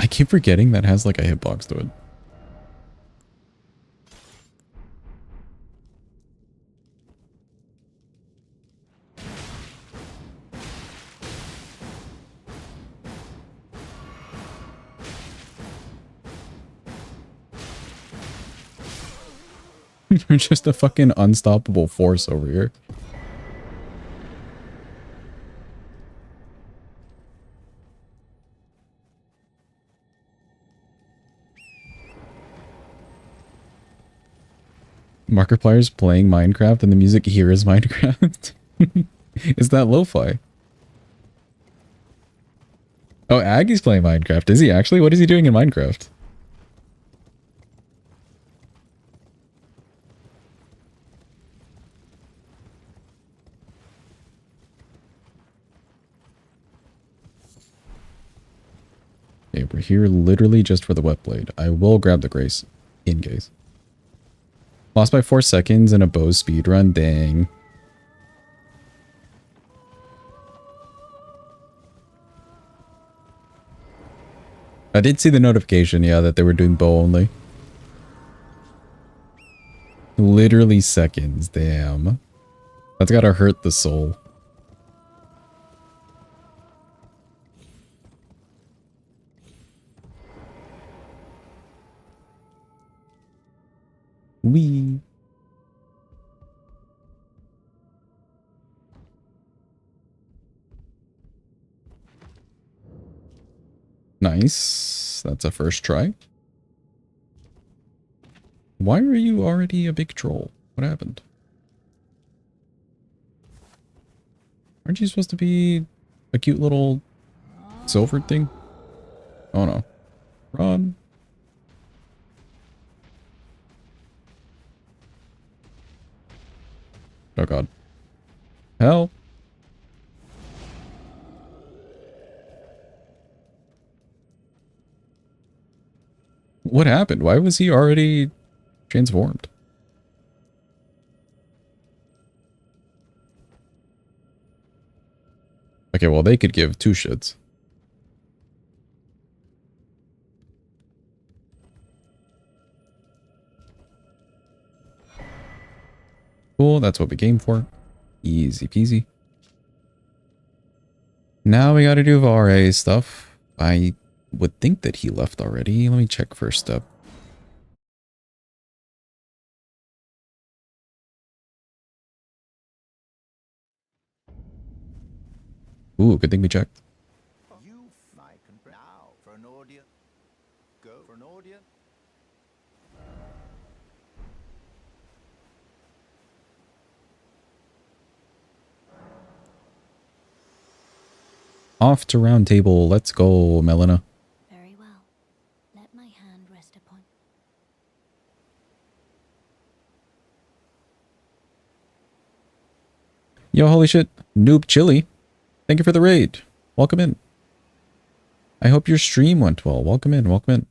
I keep forgetting that has like a hitbox to it. You're just a fucking unstoppable force over here. Markiplier's playing Minecraft and the music here is Minecraft. Is that lo-fi? Oh, Aggie's playing Minecraft. Is he actually? What is he doing in Minecraft? Okay, we're here literally just for the wet blade. I will grab the grace in case. Lost by 4 seconds in a bow speedrun. Dang. I did see the notification, yeah, that they were doing bow only. Literally seconds, damn. That's gotta hurt the soul. Wee. Nice. That's a first try. Why are you already a big troll? What happened? Aren't you supposed to be a cute little silver thing? Oh no. Run. Oh god. Help. What happened? Why was he already transformed? Okay, well, they could give two shits. Cool, that's what we came for. Easy peasy. Now we gotta do Vare stuff. I would think that he left already. Let me check first step. Ooh, good thing we checked. You now for an audience. Go for an audience. Off to round table. Let's go, Melina. Very well. Let my hand rest upon. Yo, holy shit. Noob Chili. Thank you for the raid. Welcome in. I hope your stream went well. Welcome in, welcome in.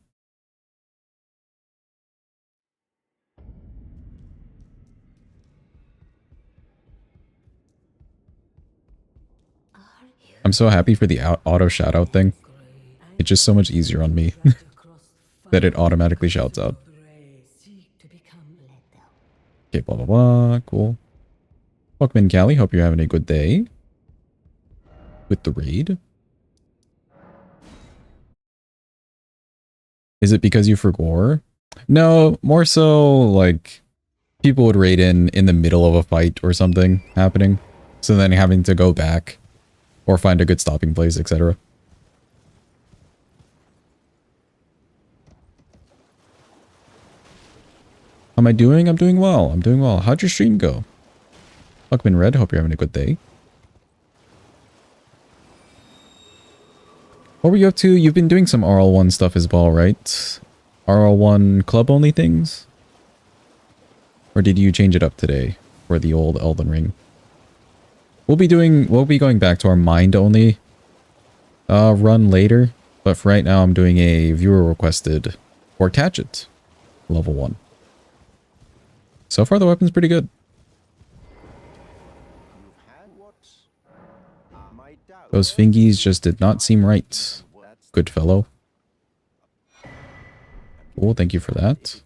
I'm so happy for the auto shout out thing. It's just so much easier on me that it automatically shouts out. Okay, blah, blah, blah. Cool. Welcome in, Callie. Hope you're having a good day with the raid. Is it because you forgot? No, more so like people would raid in the middle of a fight or something happening. So then having to go back or find a good stopping place, etc. How am I doing? I'm doing well. I'm doing well. How'd your stream go? Welcome in, Red. Hope you're having a good day. What were you up to? You've been doing some RL1 stuff as well, right? RL1 club only things? Or did you change it up today for the old Elden Ring? We'll be going back to our mind only run later, but for right now I'm doing a viewer requested Forked Hatchet level 1. So far the weapon's pretty good. Those fingies just did not seem right. Good fellow. Cool, thank you for that.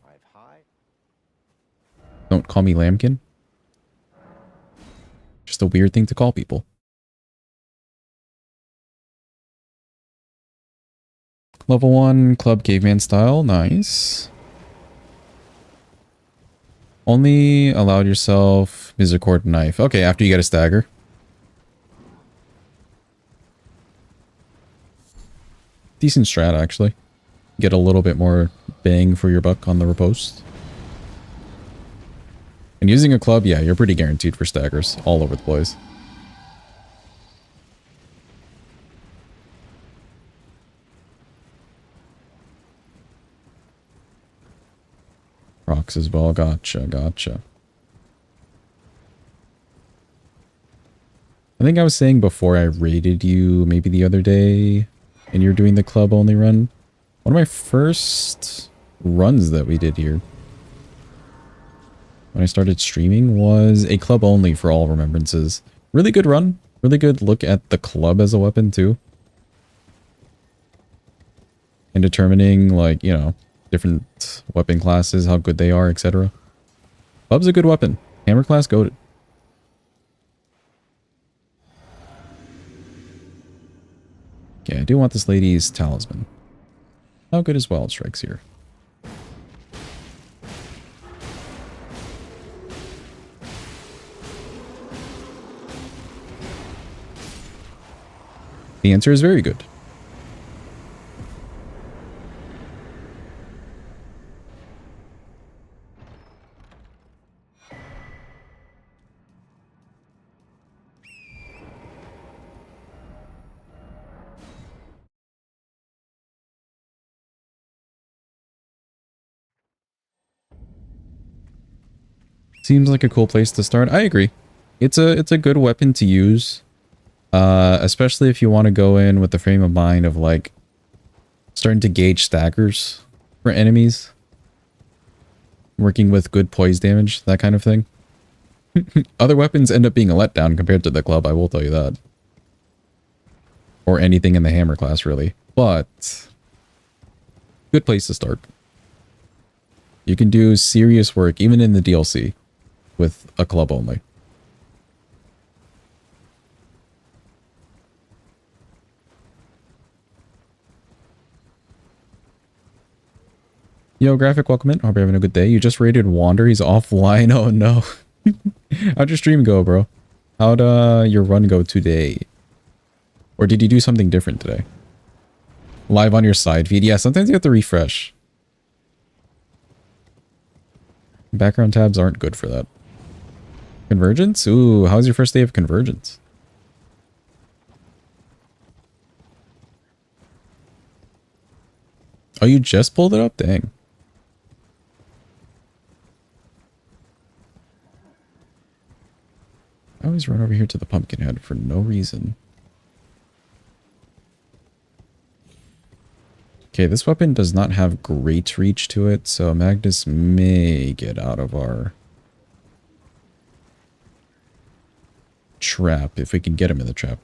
Don't call me Lambkin. Just a weird thing to call people. Level 1 club caveman style, nice. Only allowed yourself misericord knife. Okay, after you get a stagger. Decent strat, actually. Get a little bit more bang for your buck on the riposte. And using a club, yeah, you're pretty guaranteed for staggers all over the place. Rocks as well. Gotcha, gotcha. I think I was saying before I raided you maybe the other day and you're doing the club only run. One of my first runs that we did here when I started streaming was a club only for all remembrances. Really good run. Really good look at the club as a weapon too. And determining like, you know, different weapon classes, how good they are, etc. Club's a good weapon. Hammer class goated. Okay, I do want this lady's talisman. How good is Wild Strikes here? The answer is very good. Seems like a cool place to start. I agree. It's a good weapon to use. Especially if you want to go in with the frame of mind of like starting to gauge staggers for enemies. Working with good poise damage, that kind of thing. Other weapons end up being a letdown compared to the club, I will tell you that. Or anything in the hammer class, really. But good place to start. You can do serious work, even in the DLC, with a club only. Yo, Graphic, welcome in. Hope you're having a good day. You just raided Wander. He's offline. Oh, no. How'd your stream go, bro? How'd your run go today? Or did you do something different today? Live on your side feed? Yeah, sometimes you have to refresh. Background tabs aren't good for that. Convergence? Ooh, how's your first day of Convergence? Oh, you just pulled it up? Dang. I always run over here to the Pumpkinhead for no reason. Okay, this weapon does not have great reach to it, so Magnus may get out of our trap if we can get him in the trap.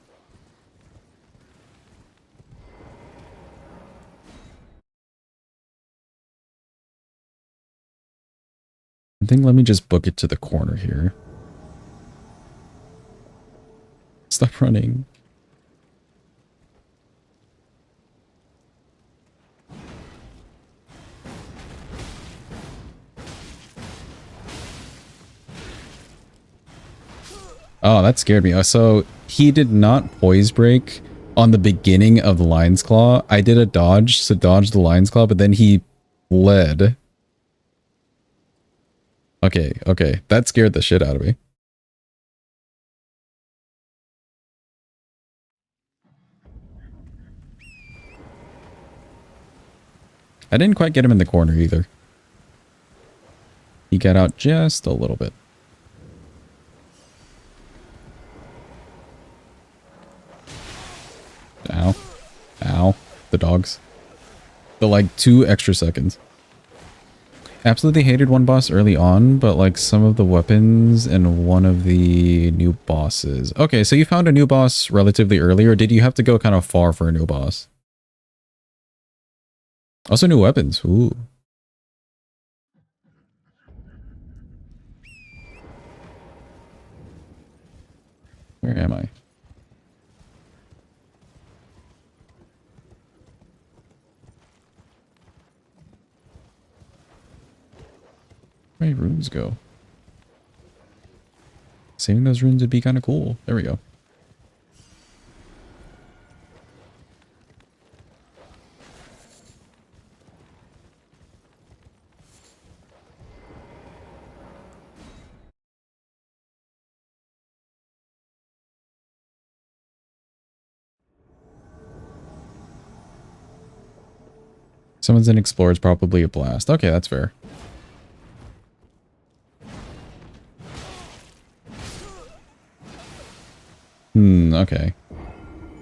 I think let me just book it to the corner here. Stop running. Oh, that scared me. So he did not poise break on the beginning of the Lion's Claw. I did a dodge to dodge the Lion's Claw, but then he bled. Okay, okay. That scared the shit out of me. I didn't quite get him in the corner either. He got out just a little bit. Ow. Ow. The dogs. The like 2 extra seconds. Absolutely hated one boss early on, but like some of the weapons and one of the new bosses. Okay, so you found a new boss relatively early, or did you have to go kind of far for a new boss? Also new weapons. Ooh. Where am I? Where did runes go? Saving those runes would be kind of cool. There we go. Someone's an explorer, it's probably a blast. Okay, that's fair. Okay.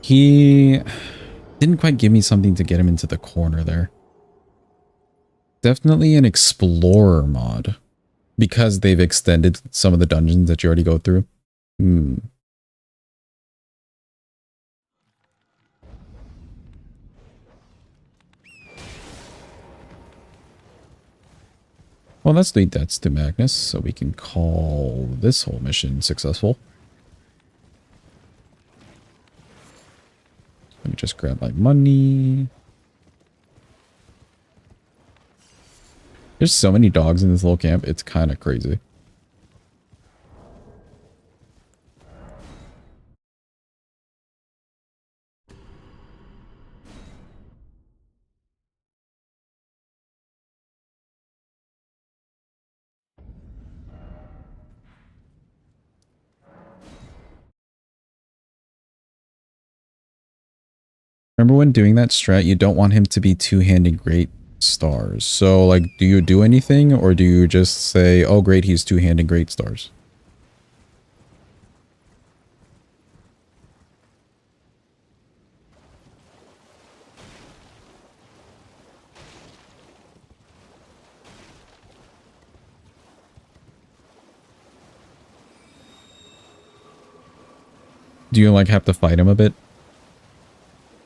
He didn't quite give me something to get him into the corner there. Definitely an explorer mod. Because they've extended some of the dungeons that you already go through. Well, let's lead that to Magnus, so we can call this whole mission successful. Let me just grab my money. There's so many dogs in this little camp, it's kind of crazy. Remember when doing that strat, you don't want him to be two-handed great stars. So, like, do you do anything, or do you just say, oh great, he's two-handed great stars? Do you, like, have to fight him a bit?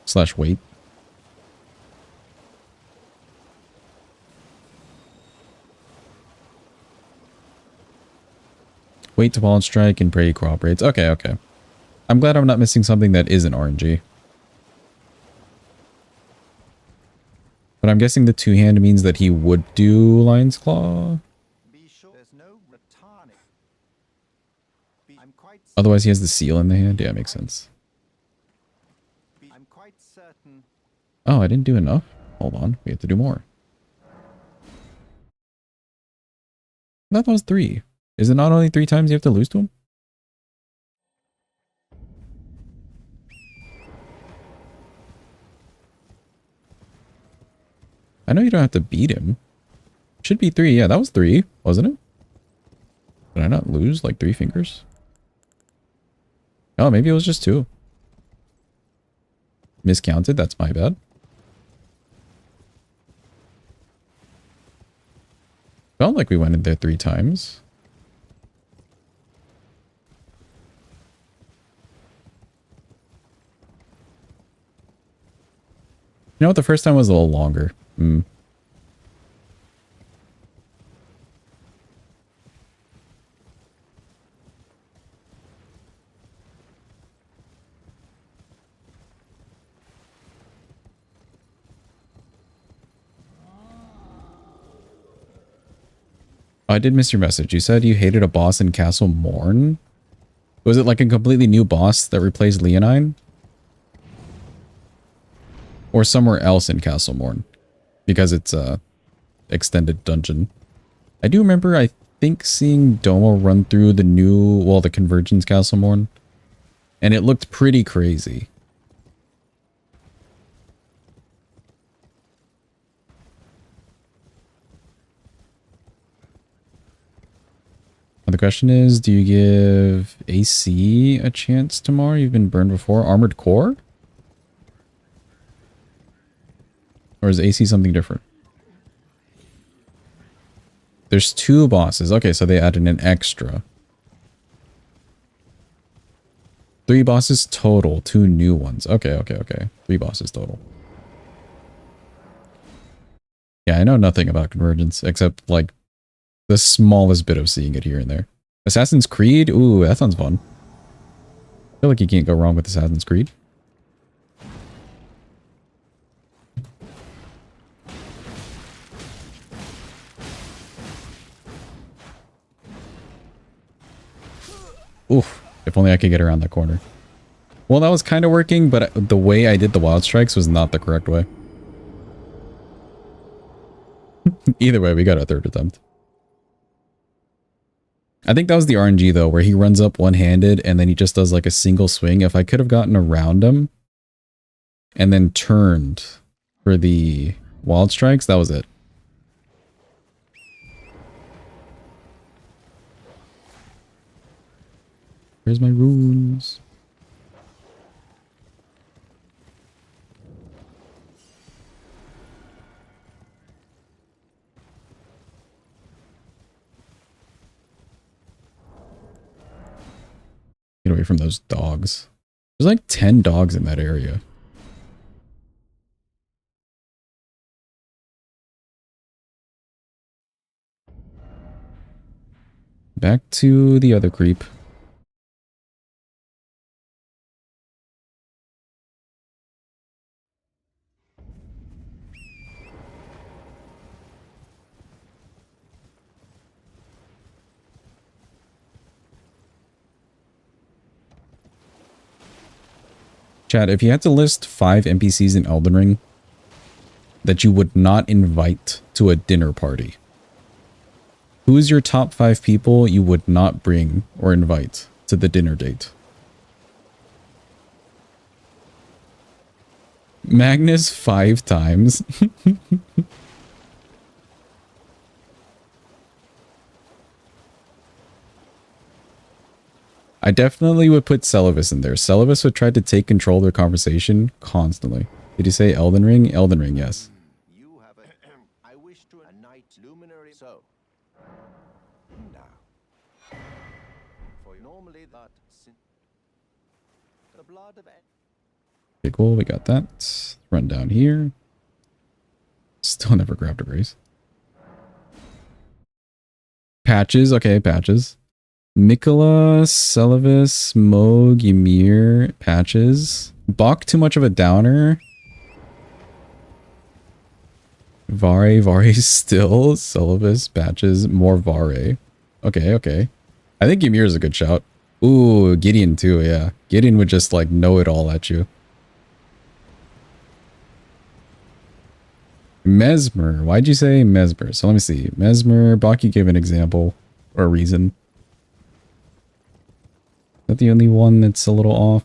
Slash wait? Wait to ball and strike and pray he cooperates. Okay, okay. I'm glad I'm not missing something that isn't RNG. But I'm guessing the two-hand means that he would do Lion's Claw? Be sure there's no returning. I'm quite Otherwise he has the seal in the hand? Yeah, makes sense. I'm quite certain. Oh, I didn't do enough? Hold on, we have to do more. That was 3. Is it not only 3 times you have to lose to him? I know you don't have to beat him. Should be 3. Yeah, that was 3, wasn't it? Did I not lose like 3 fingers? Oh, maybe it was just 2. Miscounted, that's my bad. Felt like we went in there 3 times. You know what? The first time was a little longer. I did miss your message. You said you hated a boss in Castle Morn? Was it like a completely new boss that replaced Leonine? Or somewhere else in Castle Morn? Because it's a extended dungeon. I do remember, I think, seeing Domo run through the new, well, the Convergence Castle Morn. And it looked pretty crazy. The question is, do you give AC a chance tomorrow? You've been burned before. Armored Core? Or is AC something different? There's 2 bosses. Okay, so they added an extra. 3 bosses total. 2 new ones. Okay, okay, okay. 3 bosses total. Yeah, I know nothing about Convergence, except, like, the smallest bit of seeing it here and there. Assassin's Creed? Ooh, that sounds fun. I feel like you can't go wrong with Assassin's Creed. Oof, if only I could get around that corner. Well, that was kind of working, but the way I did the wild strikes was not the correct way. Either way, we got a 3rd attempt. I think that was the RNG though, where he runs up one-handed and then he just does like a single swing. If I could have gotten around him and then turned for the Wild strikes, that was it. Where's my runes? Get away from those dogs. There's like 10 dogs in that area. Back to the other creep. Chad, if you had to list 5 NPCs in Elden Ring that you would not invite to a dinner party, who is your top 5 people you would not bring or invite to the dinner date? Magnus 5 times. I definitely would put Celivis in there. Celivis would try to take control of their conversation constantly. Did you say Elden Ring? Elden Ring, yes. You have a I wish to a night luminary so. Now. For normally that the blood of Okay, cool. We got that. Run down here. Still never grabbed a brace. Patches. Okay, patches. Mikola, Celivis, Moog, Ymir, Patches. Bach, too much of a downer. Vare still. Celivis, Patches, more Vare. Okay, okay. I think Ymir is a good shout. Ooh, Gideon too, yeah. Gideon would just like know it all at you. Mesmer. Why'd you say Mesmer? So let me see. Mesmer, Bach, you gave an example or a reason. Is that the only one that's a little off?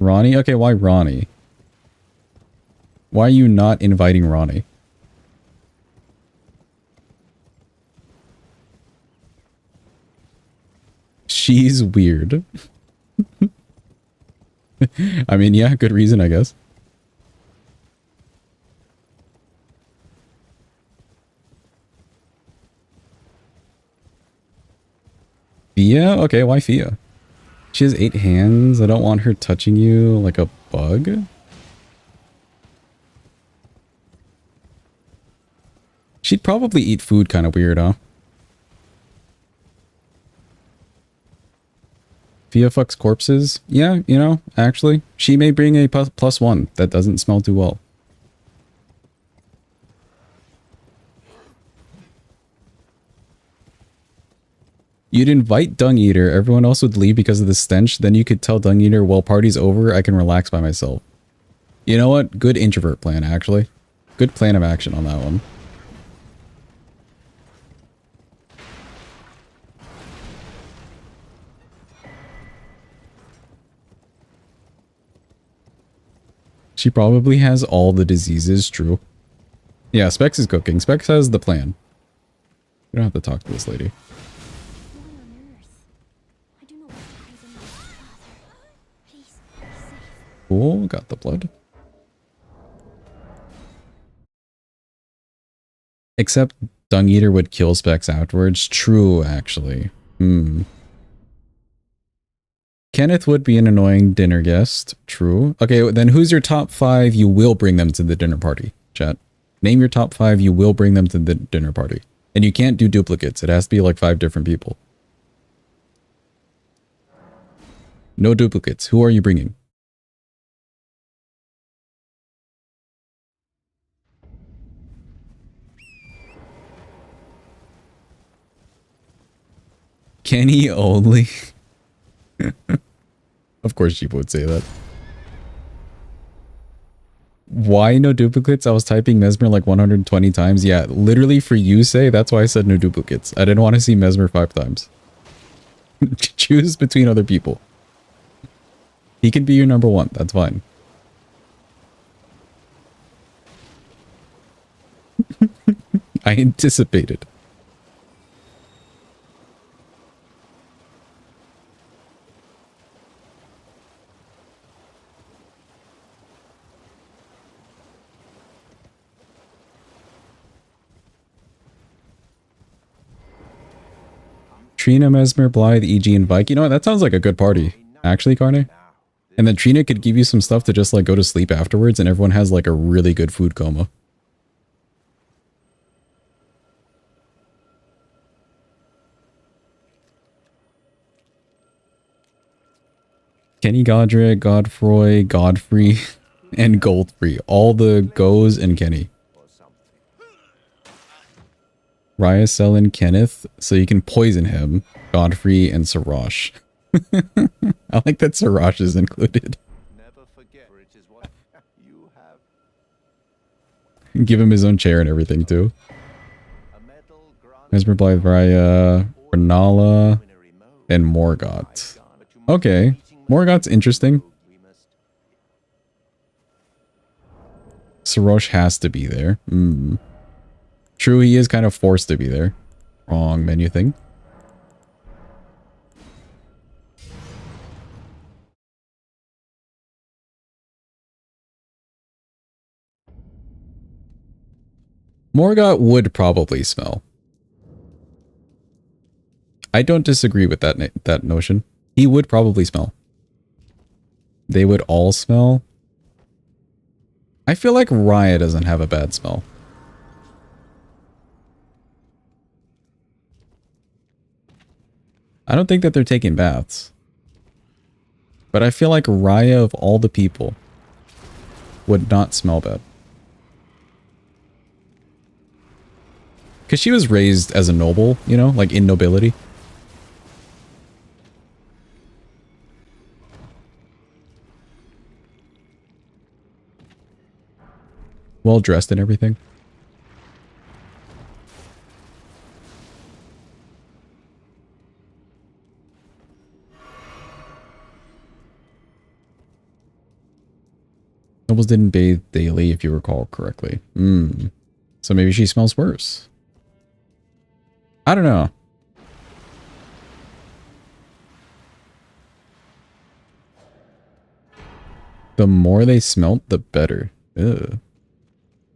Ronnie? Okay, why Ronnie? Why are you not inviting Ronnie? She's weird. I mean, yeah, good reason, I guess. Fia? Okay, why Fia? She has 8 hands. I don't want her touching you like a bug. She'd probably eat food kind of weird, huh? Fia fucks corpses? Yeah, you know, actually. She may bring a +1 that doesn't smell too well. You'd invite Dung Eater, everyone else would leave because of the stench, then you could tell Dung Eater, well, party's over, I can relax by myself. You know what? Good introvert plan, actually. Good plan of action on that one. She probably has all the diseases, true. Yeah, Specs is cooking. Specs has the plan. You don't have to talk to this lady. Cool, got the blood. Except Dung Eater would kill Specs afterwards. True, actually. Kenneth would be an annoying dinner guest. True. Okay, then who's your top 5 you will bring them to the dinner party? Chat. Name your top 5 you will bring them to the dinner party. And you can't do duplicates. It has to be like 5 different people. No duplicates. Who are you bringing? Kenny only. Of course Jeep would say that. Why no duplicates? I was typing Mesmer like 120 times. Yeah, literally for you say, that's why I said no duplicates. I didn't want to see Mesmer 5 times. Choose between other people. He can be your number 1. That's fine. I anticipated. Trina, Mesmer, Blythe, EG, and Bike. You know what? That sounds like a good party. Actually, Carne. And then Trina could give you some stuff to just like go to sleep afterwards and everyone has like a really good food coma. Kenny, Godric, Godfroy, Godfrey, and Goldfrey. All the Goes and Kenny. Raya, Selin, Kenneth, so you can poison him. Godfrey and Sarash. I like that Sarash is included. Never forget, for it is what you have. Give him his own chair and everything too. A medal granted Mesmer, Blythe, Raya, Renala, and Morgott. Okay, Morgott's interesting. Sorosh has to be there. True, he is kind of forced to be there. Wrong menu thing. Morgott would probably smell. I don't disagree with that notion. He would probably smell. They would all smell. I feel like Raya doesn't have a bad smell. I don't think that they're taking baths. But I feel like Raya of all the people would not smell bad. Because she was raised as a noble, you know, like in nobility. Well dressed and everything. Nobles didn't bathe daily, if you recall correctly. So maybe she smells worse. I don't know. The more they smelt, the better. Ugh.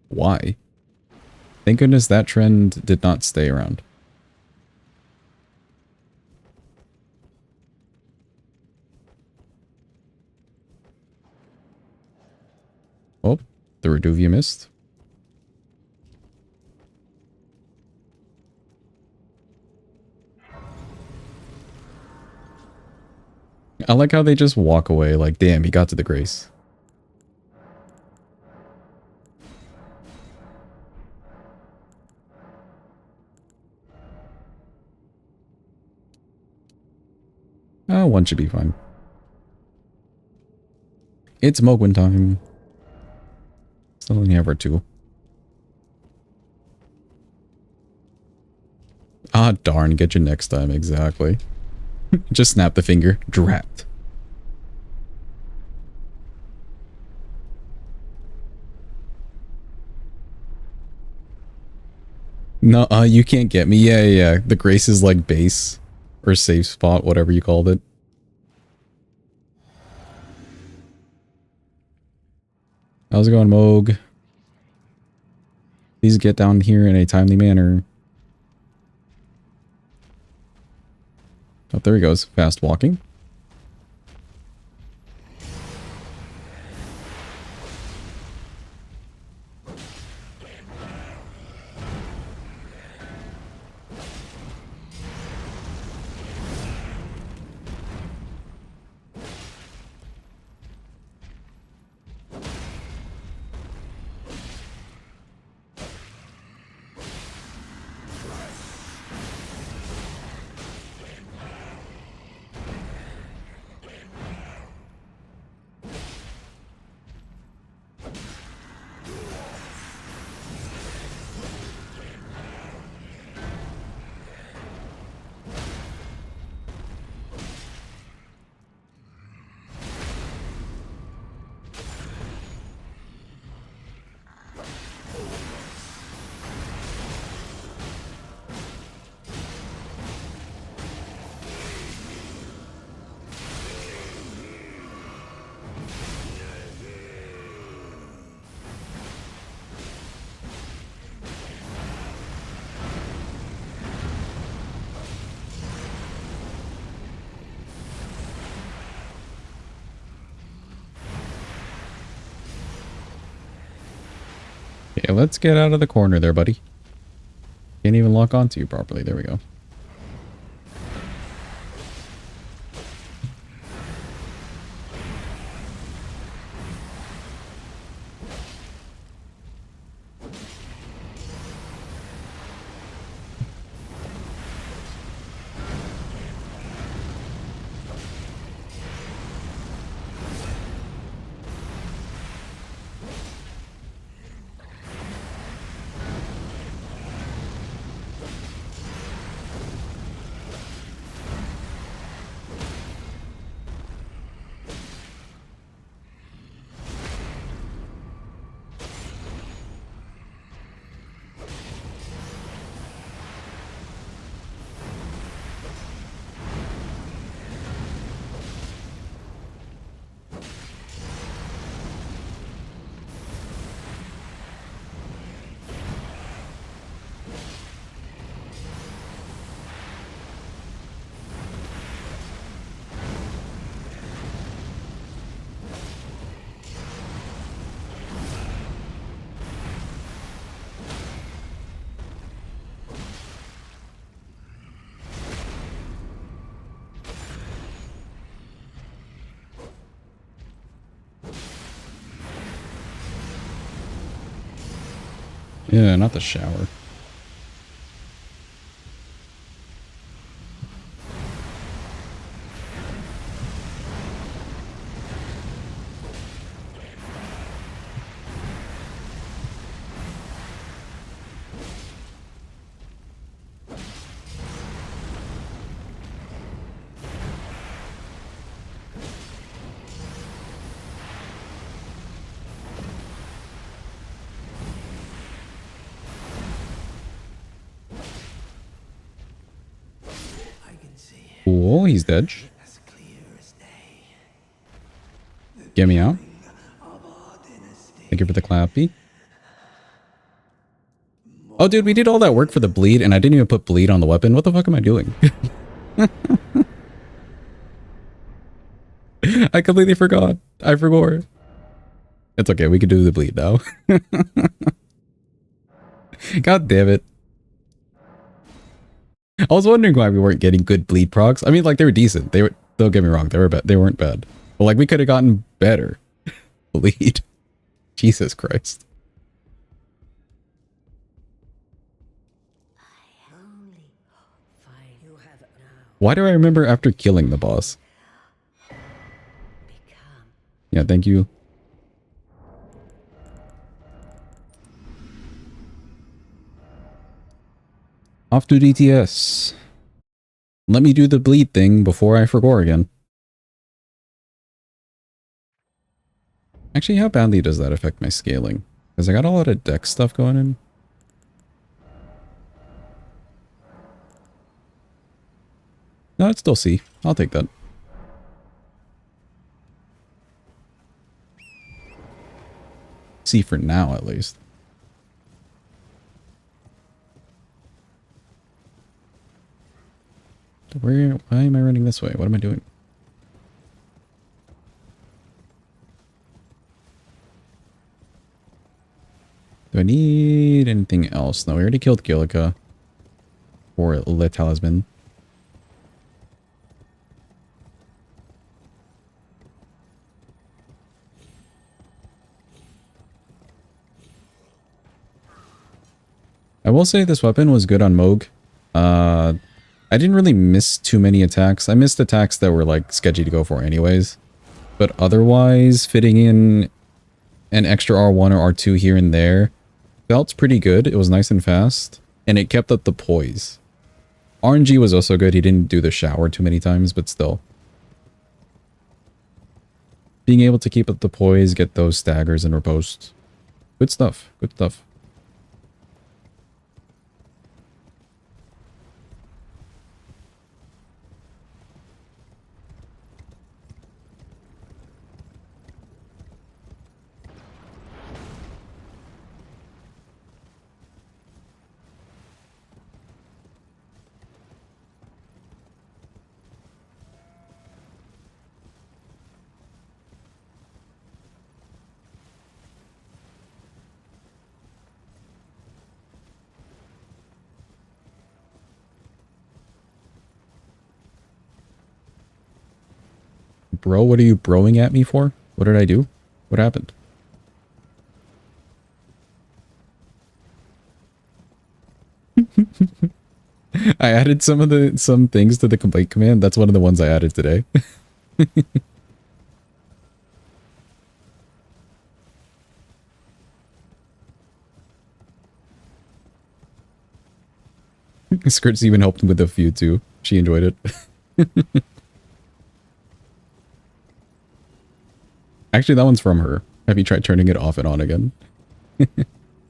Why? Thank goodness that trend did not stay around. Oh, the Reduvia missed. I like how they just walk away like, damn, he got to the grace. One should be fine. It's Mogwin time. Still only have our two. Ah, darn, get you next time, exactly. Just snap the finger. Drat. No, you can't get me. Yeah. The grace is like base or safe spot, whatever you called it. How's it going, Moog? Please get down here in a timely manner. Oh, there he goes. Fast walking. Okay, let's get out of the corner there, buddy. Can't even lock onto you properly. There we go. Yeah, not the shower. I can see it Cool, he's dead. as clear as day. Get me out. Of our dynasty. Thank you for the clappy. Oh, dude, we did all that work for the bleed, and I didn't even put bleed on the weapon. What the fuck am I doing? I completely forgot. I forgot. It's okay. We can do the bleed now. God damn it. I was wondering why we weren't getting good bleed procs. I mean, like, they were decent. They were, don't get me wrong, they were bad. They weren't bad. But like, we could have gotten better bleed. Jesus Christ. Only find you have now Why do I remember after killing the boss? become. Yeah, thank you. Off to DTS. Let me do the bleed thing before I forgot again. Actually, how badly does that affect my scaling? Because I got a lot of deck stuff going in. No, it's still C. I'll take that. C for now, at least. Why am I running this way? What am I doing? Do I need anything else? No, we already killed Gillica. Or Le Talisman. I will say this weapon was good on Moog. I didn't really miss too many attacks. I missed attacks that were like sketchy to go for anyways. But otherwise, fitting in an extra R1 or R2 here and there felt pretty good. It was nice and fast. And it kept up the poise. RNG was also good. He didn't do the shower too many times, but still. Being able to keep up the poise, get those staggers and riposte. Good stuff. Good stuff. Bro, what are you broing at me for? What did I do? What happened? I added some things to the complaint command. That's one of the ones I added today. Skirts even helped with a few too. She enjoyed it. Actually, that one's from her. Have you tried turning it off and on again?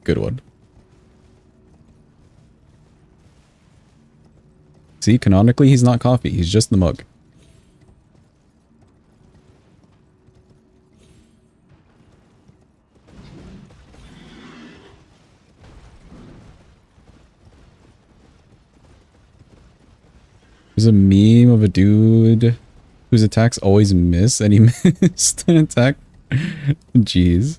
Good one. See, canonically, he's not coffee. He's just the mug. There's a meme of a dude whose attacks always miss, and he missed an attack. Jeez.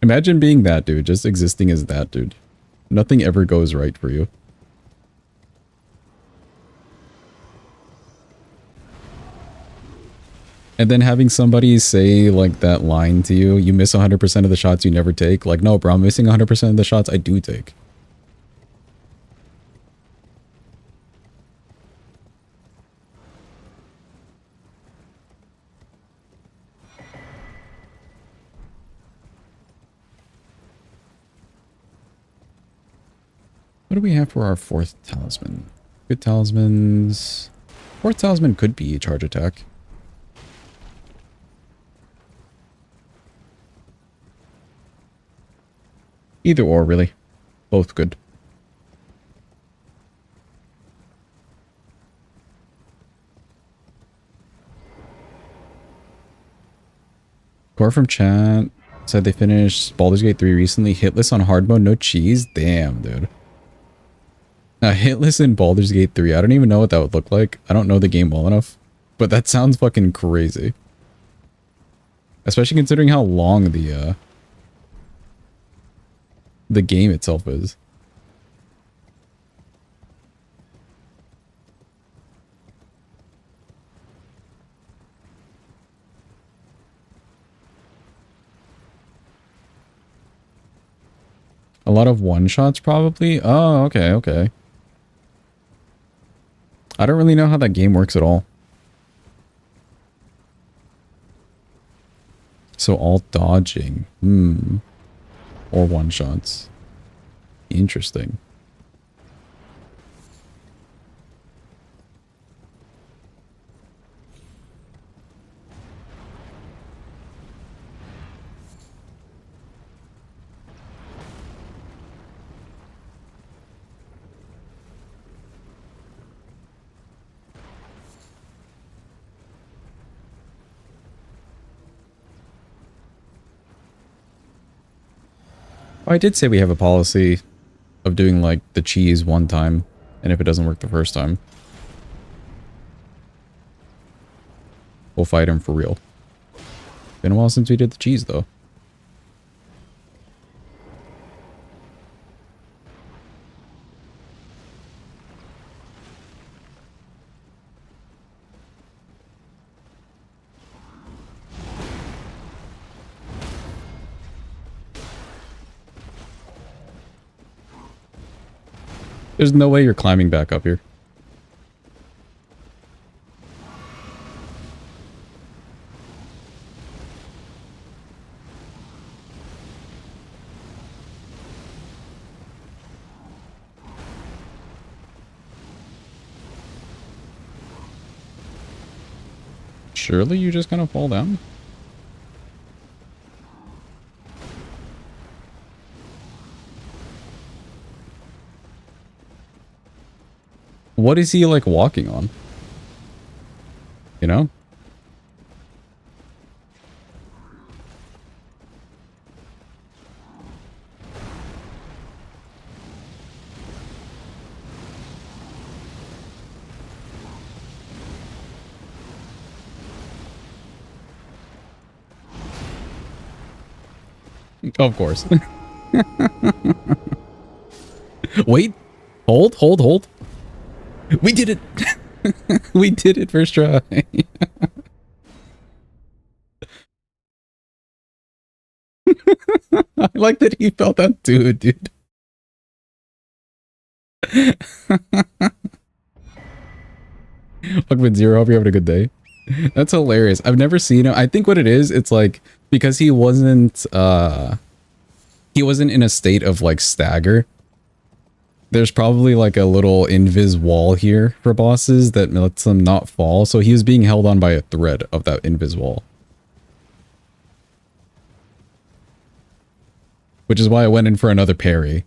Imagine being that dude, just existing as that dude. Nothing ever goes right for you. And then having somebody say, like, that line to you, you miss 100% of the shots you never take. Like, no, bro, I'm missing 100% of the shots I do take. What do we have for our fourth talisman? Good talismans. Fourth talisman could be charge attack. Either or, really. Both good. Core from chat said they finished Baldur's Gate 3 recently. Hitless on hard mode, no cheese? Damn, dude. Now, hitless in Baldur's Gate 3. I don't even know what that would look like. I don't know the game well enough. But that sounds fucking crazy. Especially considering how long the game itself is. A lot of one-shots, probably? Oh, okay, okay. I don't really know how that game works at all. So all dodging. Or one-shots. Interesting. Oh, I did say we have a policy of doing, like, the cheese one time, and if it doesn't work the first time, we'll fight him for real. Been a while since we did the cheese, though. There's no way you're climbing back up here. Surely you just kind of fall down? What is he, like, walking on? You know? Of course. Wait. Hold. We did it. We did it first try. I like that he felt that too, dude. Fuckman Zero, hope you're having a good day. That's hilarious. I've never seen him. I think what it is, it's like because he wasn't in a state of like stagger. There's probably like a little invis wall here for bosses that lets them not fall. So he was being held on by a thread of that invis wall. Which is why I went in for another parry.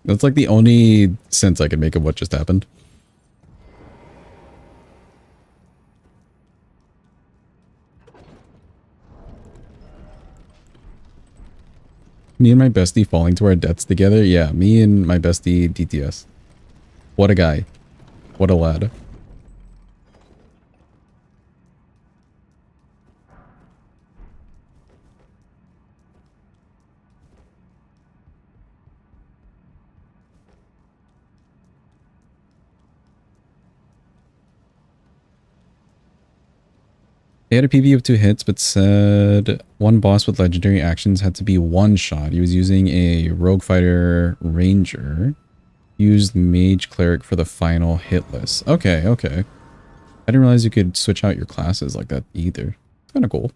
That's like the only sense I can make of what just happened. Me and my bestie falling to our deaths together? Yeah, me and my bestie DTS. What a guy. What a lad. They had a PV of 2 hits, but said one boss with legendary actions had to be one shot. He was using a rogue fighter ranger. Used mage cleric for the final hit list. Okay. I didn't realize you could switch out your classes like that either. It's kind of cool.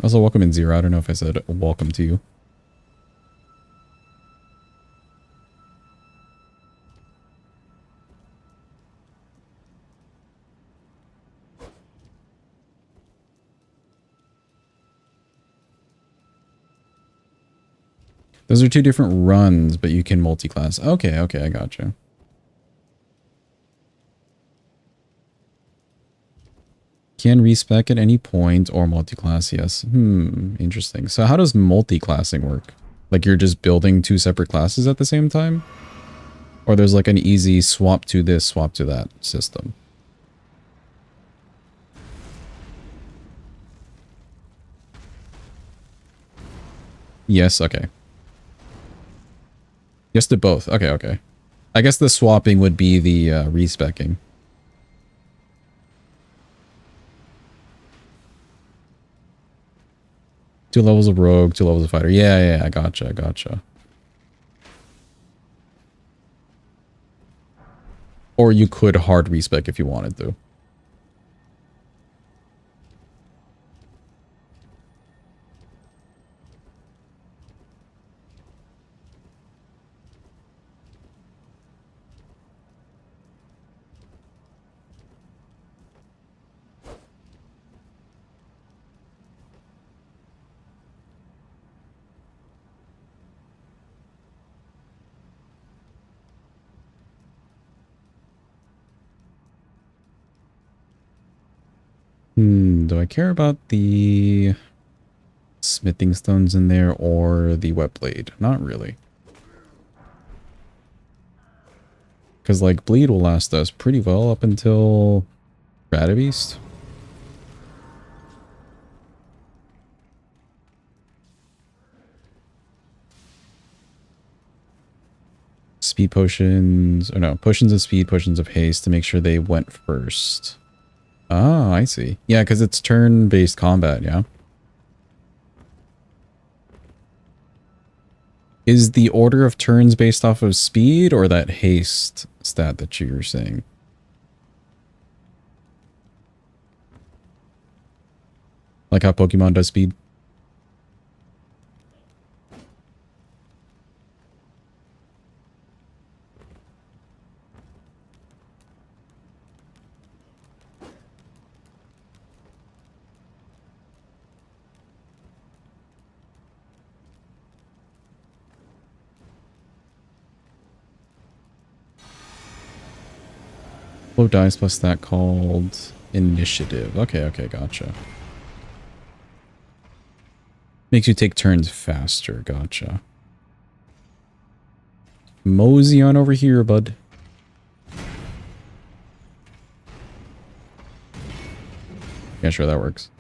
Also, welcome in Zero. I don't know if I said welcome to you. Those are 2 different runs, but you can multi-class. Okay, I gotcha. Can respec at any point or multi-class, yes. Interesting. So how does multi-classing work? Like you're just building 2 separate classes at the same time? Or there's like an easy swap to this, swap to that system? Yes, okay. Yes to both. Okay. I guess the swapping would be the respecking. Two levels of rogue, 2 levels of fighter. Yeah, I gotcha. Or you could hard respec if you wanted to. Do I care about the smithing stones in there or the wet blade? Not really. Because like bleed will last us pretty well up until Beast. Speed potions, or no, potions of speed, potions of haste to make sure they went first. Ah, I see. Yeah, because it's turn-based combat, yeah? Is the order of turns based off of speed or that haste stat that you were saying? Like how Pokemon does speed? Low dice plus that called initiative. Okay, gotcha. Makes you take turns faster. Gotcha. Mosey on over here, bud. Yeah, sure, that works.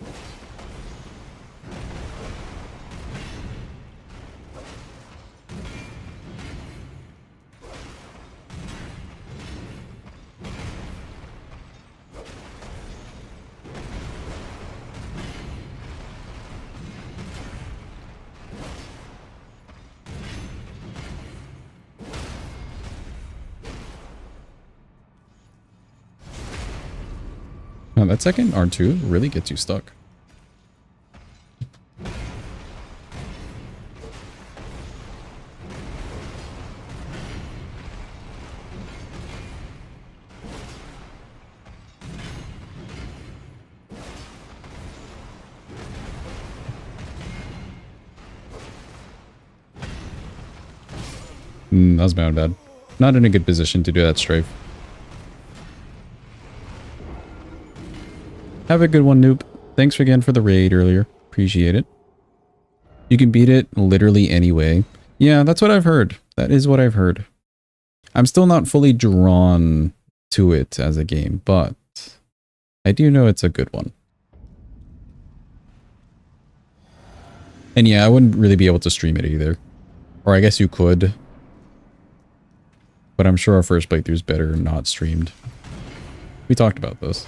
Oh, that second R2 really gets you stuck. That was bad. Not in a good position to do that strafe. Have a good one, noob. Thanks again for the raid earlier. Appreciate it. You can beat it literally any way. Yeah, that's what I've heard. That is what I've heard. I'm still not fully drawn to it as a game, but I do know it's a good one. And yeah, I wouldn't really be able to stream it either. Or I guess you could. But I'm sure our first playthrough is better not streamed. We talked about this.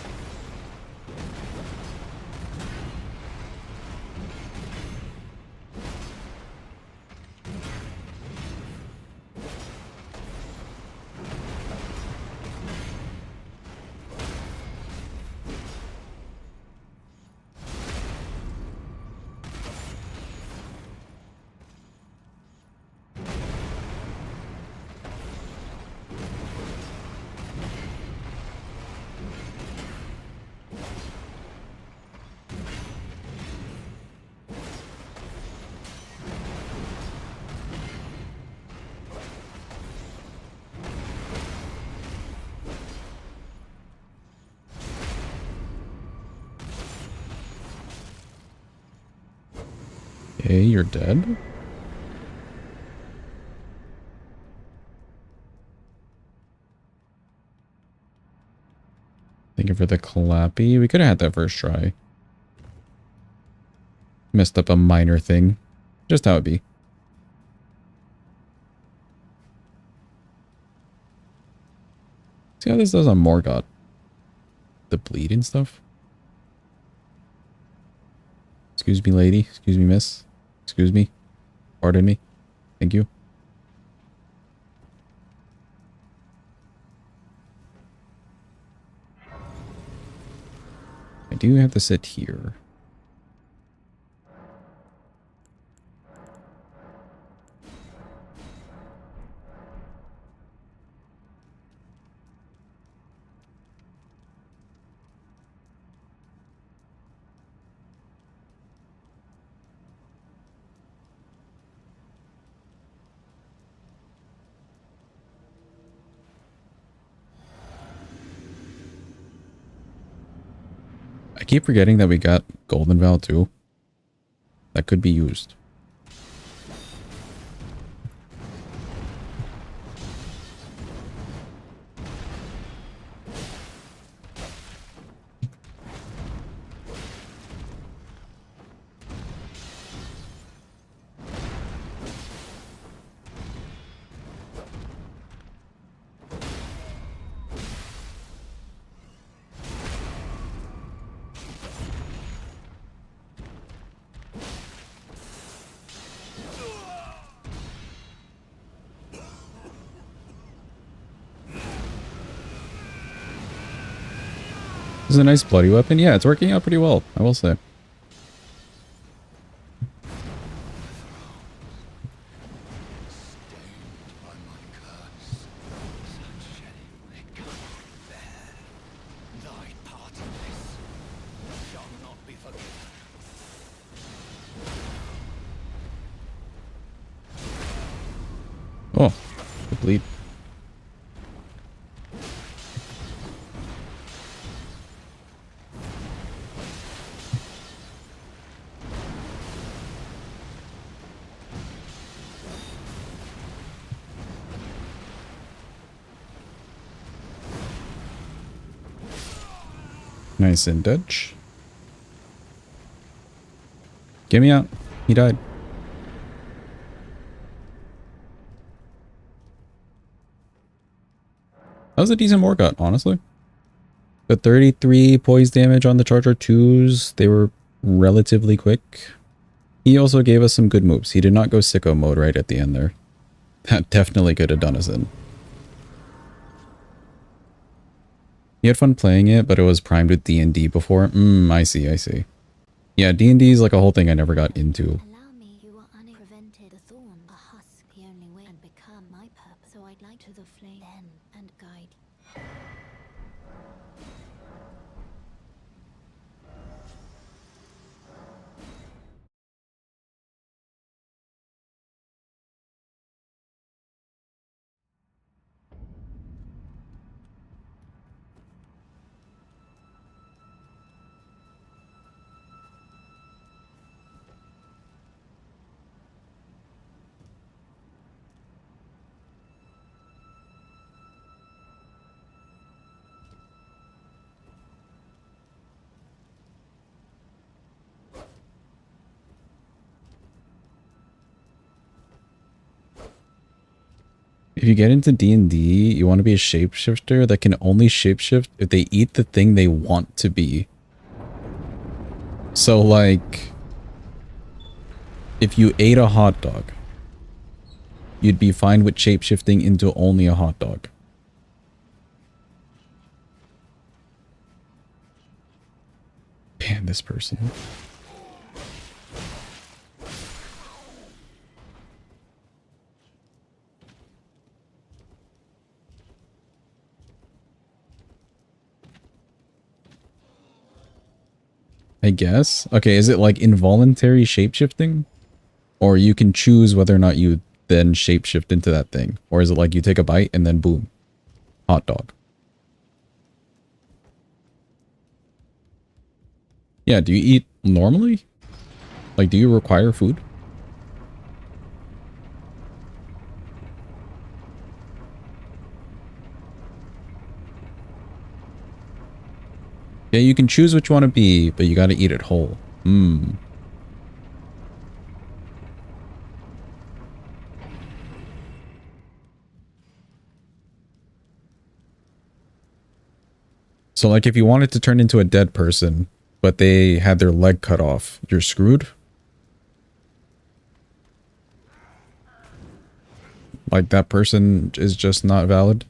Okay, you're dead. Thank you for the clappy. We could have had that first try. Messed up a minor thing. Just how it be. See how this does on Morgott. The bleed and stuff. Excuse me, lady. Excuse me, miss. Excuse me. Pardon me. Thank you. I do have to sit here. I keep forgetting that we got Golden Val too. That could be used. This is a nice bloody weapon. Yeah, it's working out pretty well, I will say. Oh, the bleed. Nice and Dutch. Get me out. He died. That was a decent Morgott, honestly. The 33 poise damage on the Charger 2s, they were relatively quick. He also gave us some good moves. He did not go sicko mode right at the end there. That definitely could have done us in. He had fun playing it, but it was primed with D&D before. I see, I see. Yeah, D&D is like a whole thing I never got into. Allow me, you are unprevented. The thorn, a husk, the only way and become my purpose. So I'd like to the flame then and guide. If you get into D&D, you want to be a shapeshifter that can only shapeshift if they eat the thing they want to be. So, like, if you ate a hot dog, you'd be fine with shapeshifting into only a hot dog. Man, this person. I guess. Okay, is it like involuntary shapeshifting? Or you can choose whether or not you then shapeshift into that thing? Or is it like you take a bite and then boom, hot dog? Yeah, do you eat normally? Like, do you require food? Yeah, you can choose what you want to be, but you gotta eat it whole. So, like, if you wanted to turn into a dead person, but they had their leg cut off, you're screwed? Like, that person is just not valid?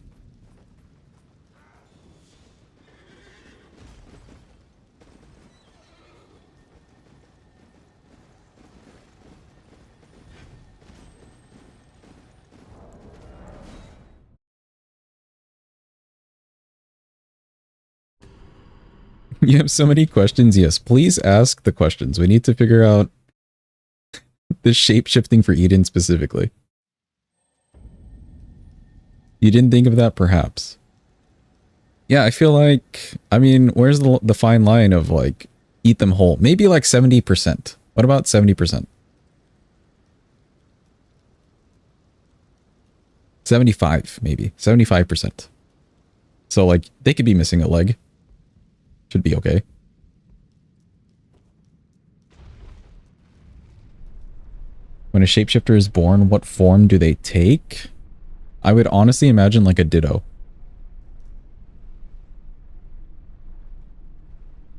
You have so many questions. Yes, please ask the questions. We need to figure out the shape-shifting for Eden specifically. You didn't think of that, perhaps? Yeah, I feel like, I mean, where's the fine line of, like, eat them whole? Maybe like 70%. What about 70%? 75, maybe. 75%. So, like, they could be missing a leg. Should be okay. When a shapeshifter is born, what form do they take? I would honestly imagine like a ditto.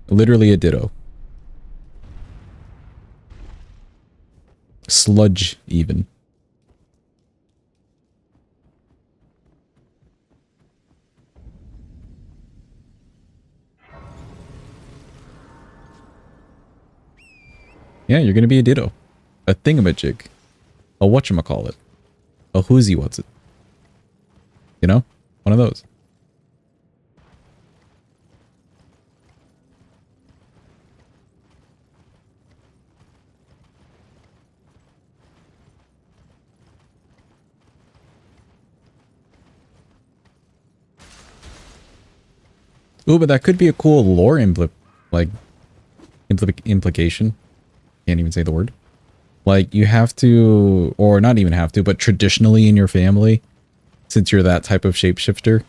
Literally a ditto. Sludge, even. Yeah, you're gonna be a ditto. A thingamajig. A whatchamacallit. A whoozy what's it. You know? One of those. Ooh, but that could be a cool lore implication. Can't even say the word. Like, you have to, or not even have to, but traditionally in your family, since you're that type of shapeshifter,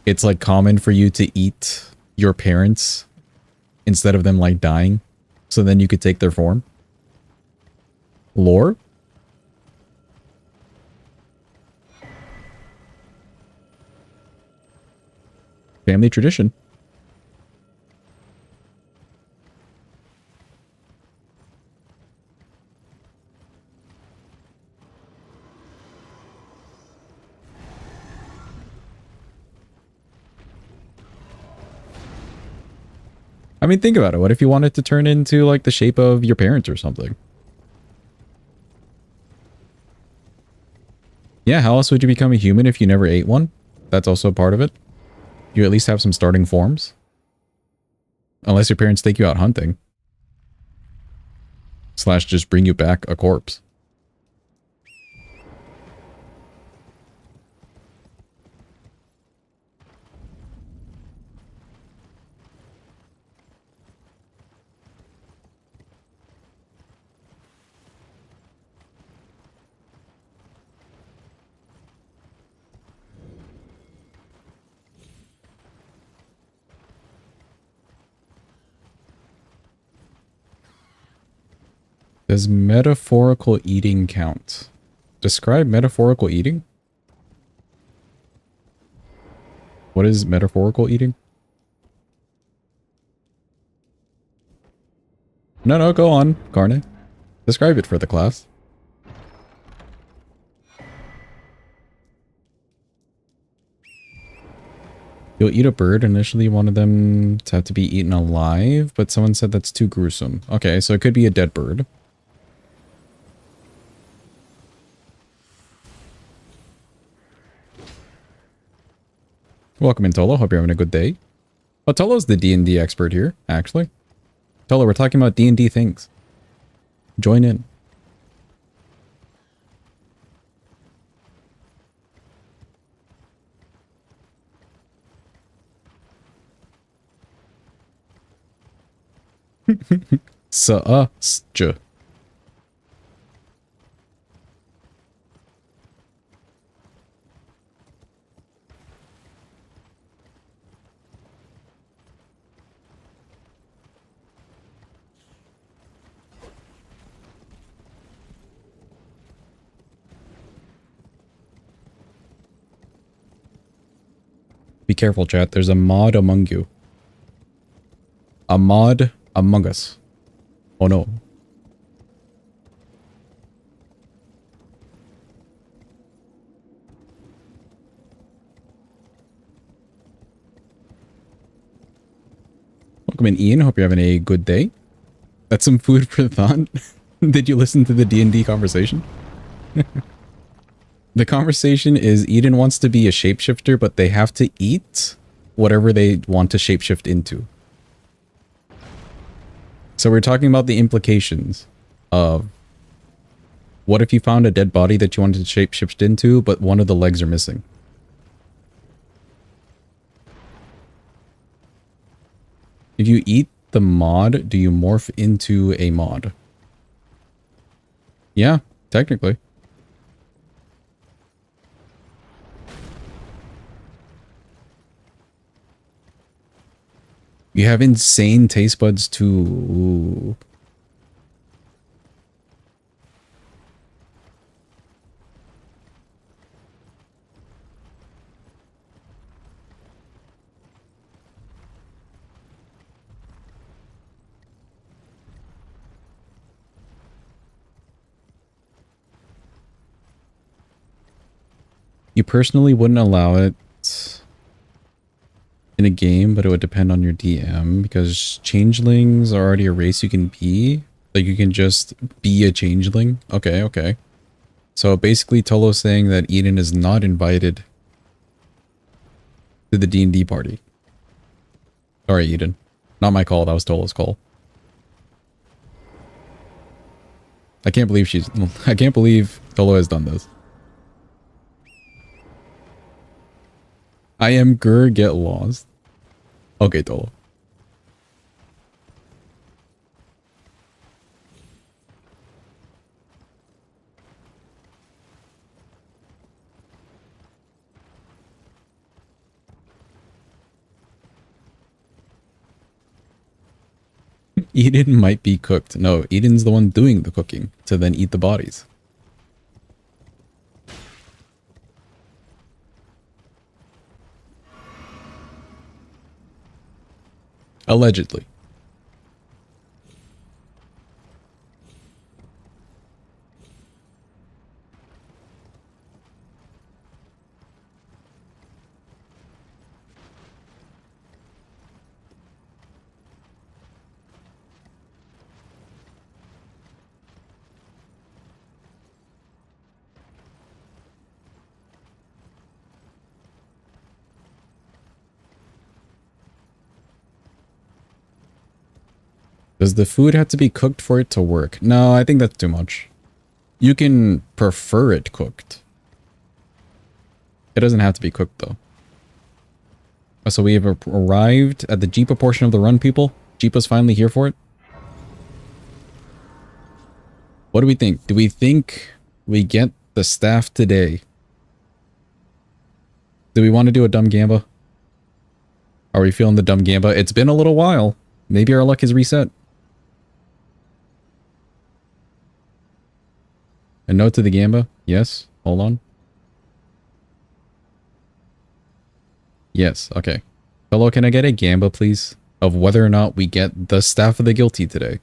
it's like common for you to eat your parents instead of them like dying, so then you could take their form? Lore? Family tradition. I mean, think about it. What if you wanted to turn into like the shape of your parents or something? Yeah, how else would you become a human if you never ate one? That's also part of it. You at least have some starting forms. Unless your parents take you out hunting. Slash just bring you back a corpse. Does metaphorical eating count? Describe metaphorical eating? What is metaphorical eating? No, go on, Carne. Describe it for the class. You'll eat a bird. Initially, you wanted them to have to be eaten alive, but someone said that's too gruesome. Okay, so it could be a dead bird. Welcome in, Tolo. Hope you're having a good day. Oh, Tolo's the D&D expert here, actually. Tolo, we're talking about D&D things. Join in. Sa-j. Be careful, chat. There's a mod among you. A mod among us. Oh no. Welcome in, Ian. Hope you're having a good day. That's some food for thought. Did you listen to the D&D conversation? The conversation is Eden wants to be a shapeshifter, but they have to eat whatever they want to shapeshift into. So we're talking about the implications of what if you found a dead body that you wanted to shapeshift into, but one of the legs are missing? If you eat the mod, do you morph into a mod? Yeah, technically. You have insane taste buds too. Ooh. You personally wouldn't allow it in a game, but it would depend on your DM, because changelings are already a race you can be. Like, you can just be a changeling. Okay, okay. So basically Tolo's saying that Eden is not invited to the D&D party. Sorry, Eden. Not my call, that was Tolo's call. I can't believe Tolo has done this. I am Gur, get lost. Okay, Tolo. Eden might be cooked. No, Eden's the one doing the cooking to then eat the bodies. Allegedly. Does the food have to be cooked for it to work? No, I think that's too much. You can prefer it cooked. It doesn't have to be cooked, though. So we have arrived at the Jeepa portion of the run, people. Jeepa's finally here for it. What do we think? Do we think we get the staff today? Do we want to do a dumb gamba? Are we feeling the dumb gamba? It's been a little while. Maybe our luck is reset. A note to the gamba? Yes. Hold on. Yes. Okay. Fellow, can I get a gamba, please? Of whether or not we get the staff of the guilty today.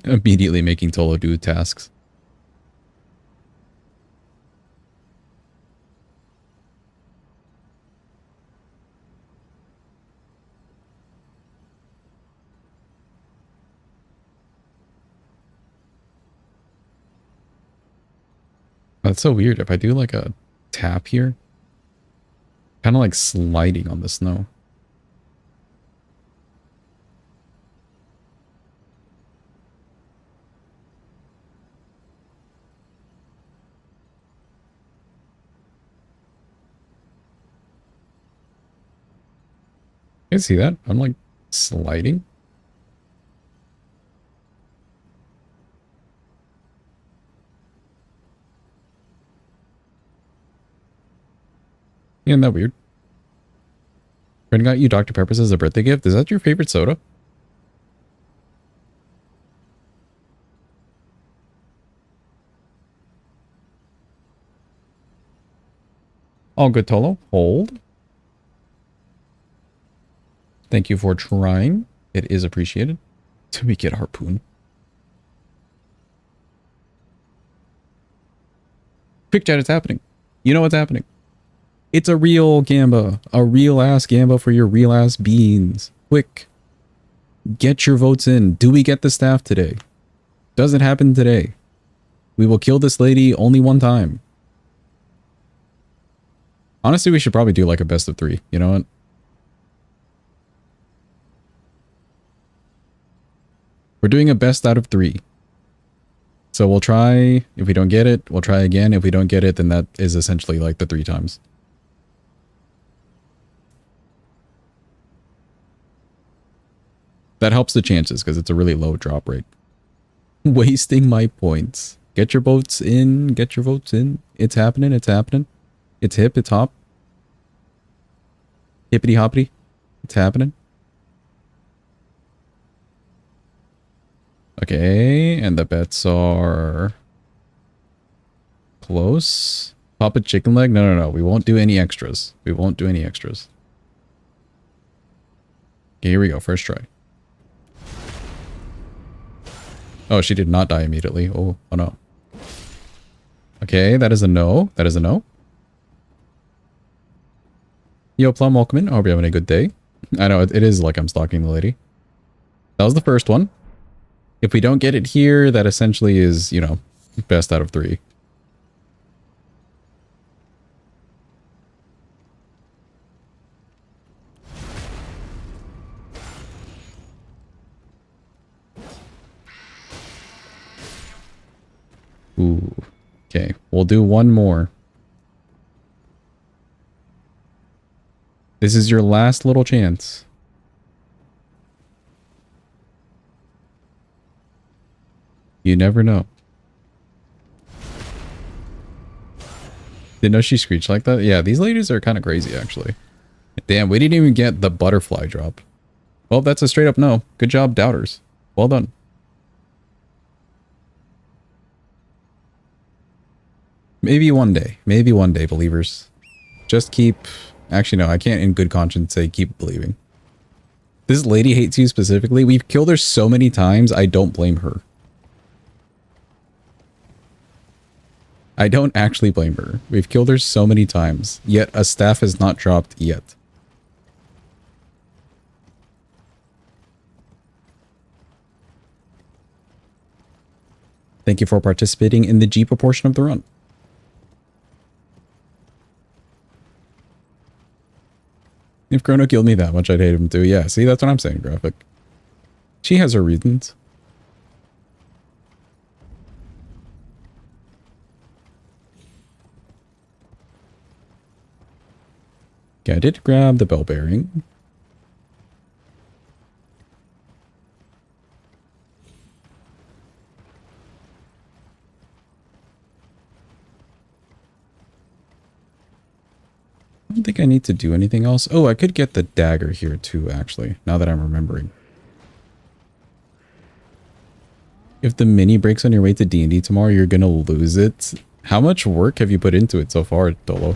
Immediately making Tolo do tasks. That's so weird. If I do like a tap here, kind of like sliding on the snow. You can see that? I'm like sliding. Isn't that weird? Friend got you Dr. Pepper's as a birthday gift. Is that your favorite soda? All good, Tolo. Hold. Thank you for trying. It is appreciated. So we get harpoon. Quick chat, it's happening. You know what's happening. It's a real gamba. A real ass gamba for your real ass beans. Quick. Get your votes in. Do we get the staff today? Does it happen today? We will kill this lady only one time. Honestly, we should probably do like a best of 3. You know what? We're doing a best out of 3. So we'll try. If we don't get it, we'll try again. If we don't get it, then that is essentially like the 3 times. That helps the chances because it's a really low drop rate. Wasting my points. Get your votes in. Get your votes in. It's happening. It's happening. It's hip. It's hop. Hippity hoppity. It's happening. Okay. And the bets are close. Pop a chicken leg. No, no, no. We won't do any extras. We won't do any extras. Okay, here we go. First try. Oh, she did not die immediately. Oh, oh no. Okay, that is a no. That is a no. Yo, Plum, welcome in. I hope you're having a good day. I know, it is like I'm stalking the lady. That was the first one. If we don't get it here, that essentially is, you know, best out of 3. Ooh. Okay, we'll do one more. This is your last little chance. You never know. Didn't know she screeched like that. Yeah, these ladies are kind of crazy, actually. Damn, we didn't even get the butterfly drop. Well, that's a straight up no. Good job, doubters. Well done. Maybe one day. Maybe one day, believers. Just keep... Actually, no, I can't in good conscience say keep believing. This lady hates you specifically. We've killed her so many times, I don't blame her. I don't actually blame her. We've killed her so many times, yet a staff has not dropped yet. Thank you for participating in the Jeep portion of the run. If Chrono killed me that much, I'd hate him too. Yeah, see, that's what I'm saying, Graphic. She has her reasons. Okay, I did grab the bell bearing. I don't think I need to do anything else. Oh, I could get the dagger here too, actually, now that I'm remembering. If the mini breaks on your way to D&D tomorrow, you're gonna lose it. How much work have you put into it so far, Dolo?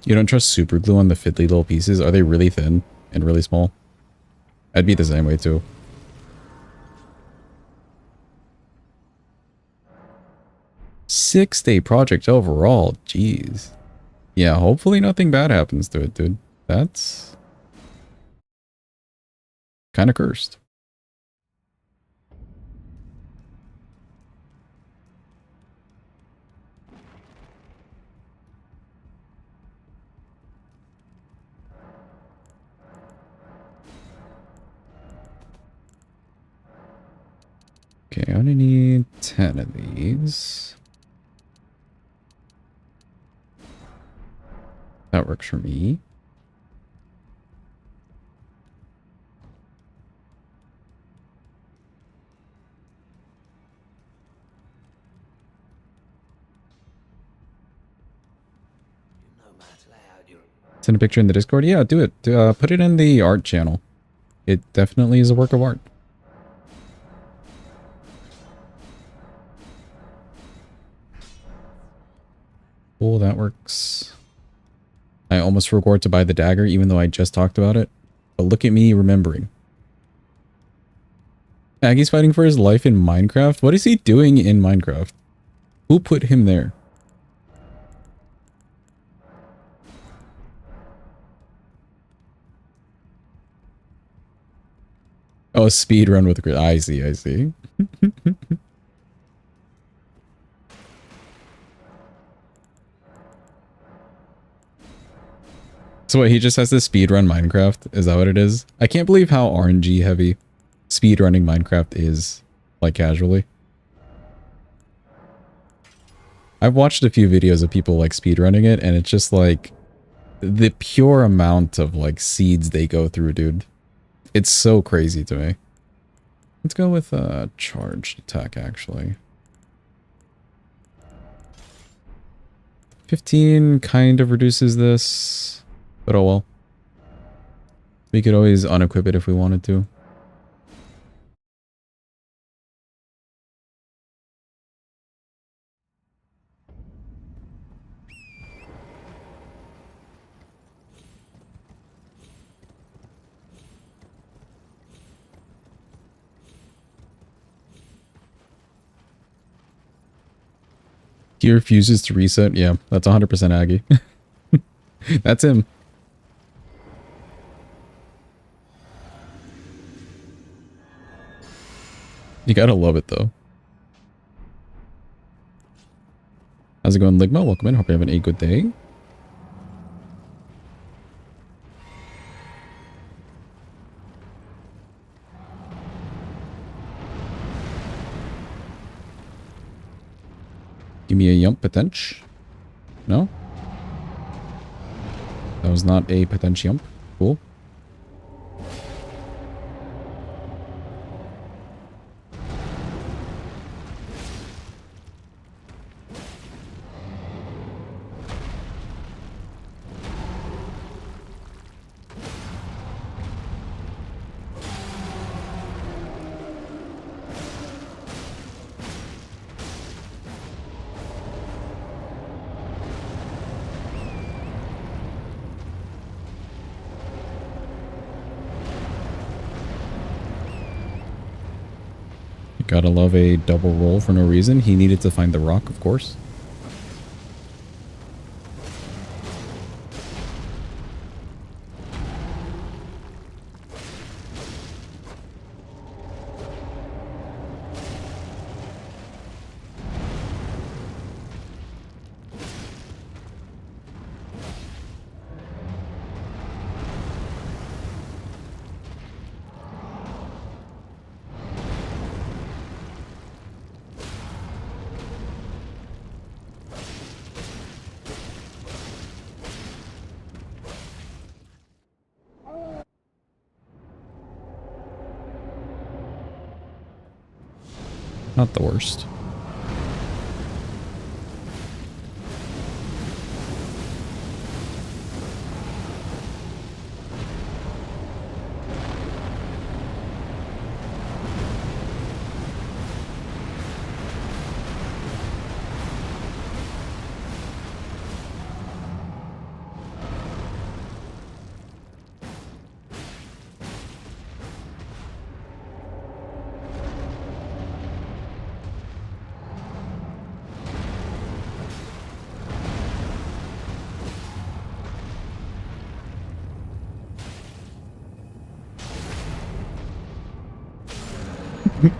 You don't trust super glue on the fiddly little pieces? Are they really thin and really small? I'd be the same way too. Six-day project overall. Jeez. Yeah, hopefully nothing bad happens to it, dude. That's kind of cursed. Okay, I only need 10 of these. That works for me. Send a picture in the Discord? Yeah, do it. Put it in the art channel. It definitely is a work of art. Cool, that works. I almost forgot to buy the dagger, even though I just talked about it. But look at me remembering. Aggie's fighting for his life in Minecraft? What is he doing in Minecraft? Who put him there? Oh, speed run with grid. I see, I see. So what, he just has to speed run Minecraft? Is that what it is? I can't believe how RNG heavy speed running Minecraft is, like, casually. I've watched a few videos of people like speed running it, and it's just like the pure amount of like seeds they go through, dude. It's so crazy to me. Let's go with charged attack, actually. 15 kind of reduces this. But oh well. We could always unequip it if we wanted to. He refuses to reset. Yeah, that's 100% Aggie. That's him. You gotta love it, though. How's it going, Ligma? Welcome in. Hope you're having a good day. Give me a yump potential. No? That was not a potential yump. Cool. Gotta love a double roll for no reason. He needed to find the rock, of course. Not the worst.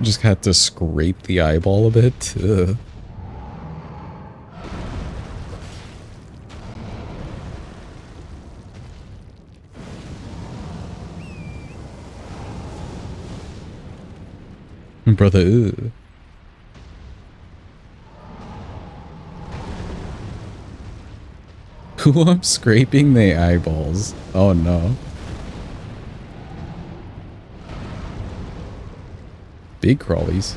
Just had to scrape the eyeball a bit. Ugh. Brother, ugh. Who I'm scraping the eyeballs? Oh no. Big crawlies.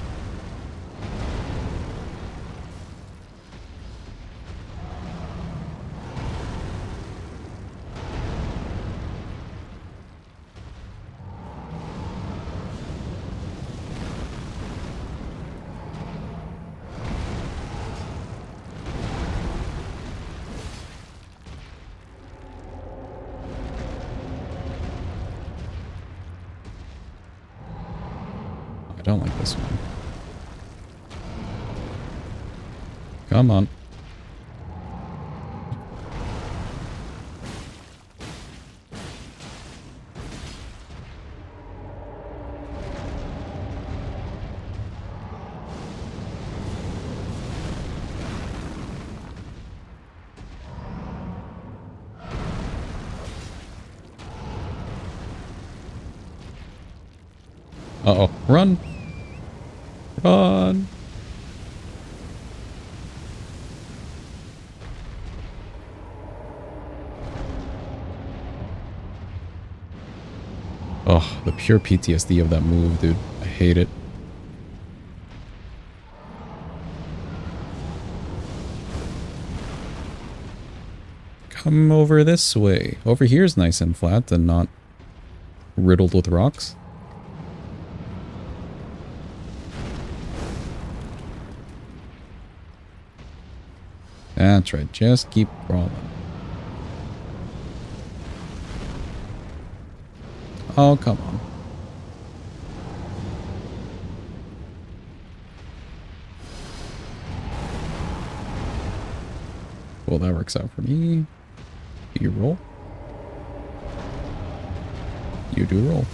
I don't like this one. Come on. Uh-oh. Run! Run! Oh, the pure PTSD of that move, dude. I hate it. Come over this way. Over here is nice and flat and not riddled with rocks. That's right. Just keep crawling. Oh, come on. Well, that works out for me. You roll. You do roll.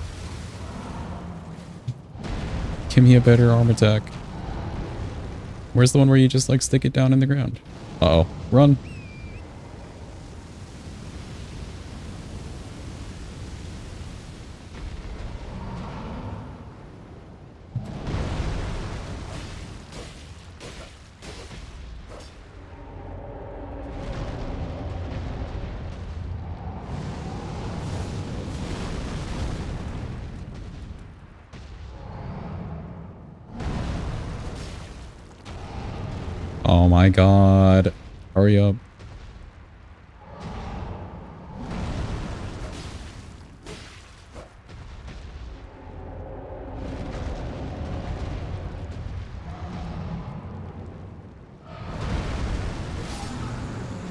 Give me a better arm attack. Where's the one where you just like stick it down in the ground? Uh-oh. Run. Oh my god. Hurry up.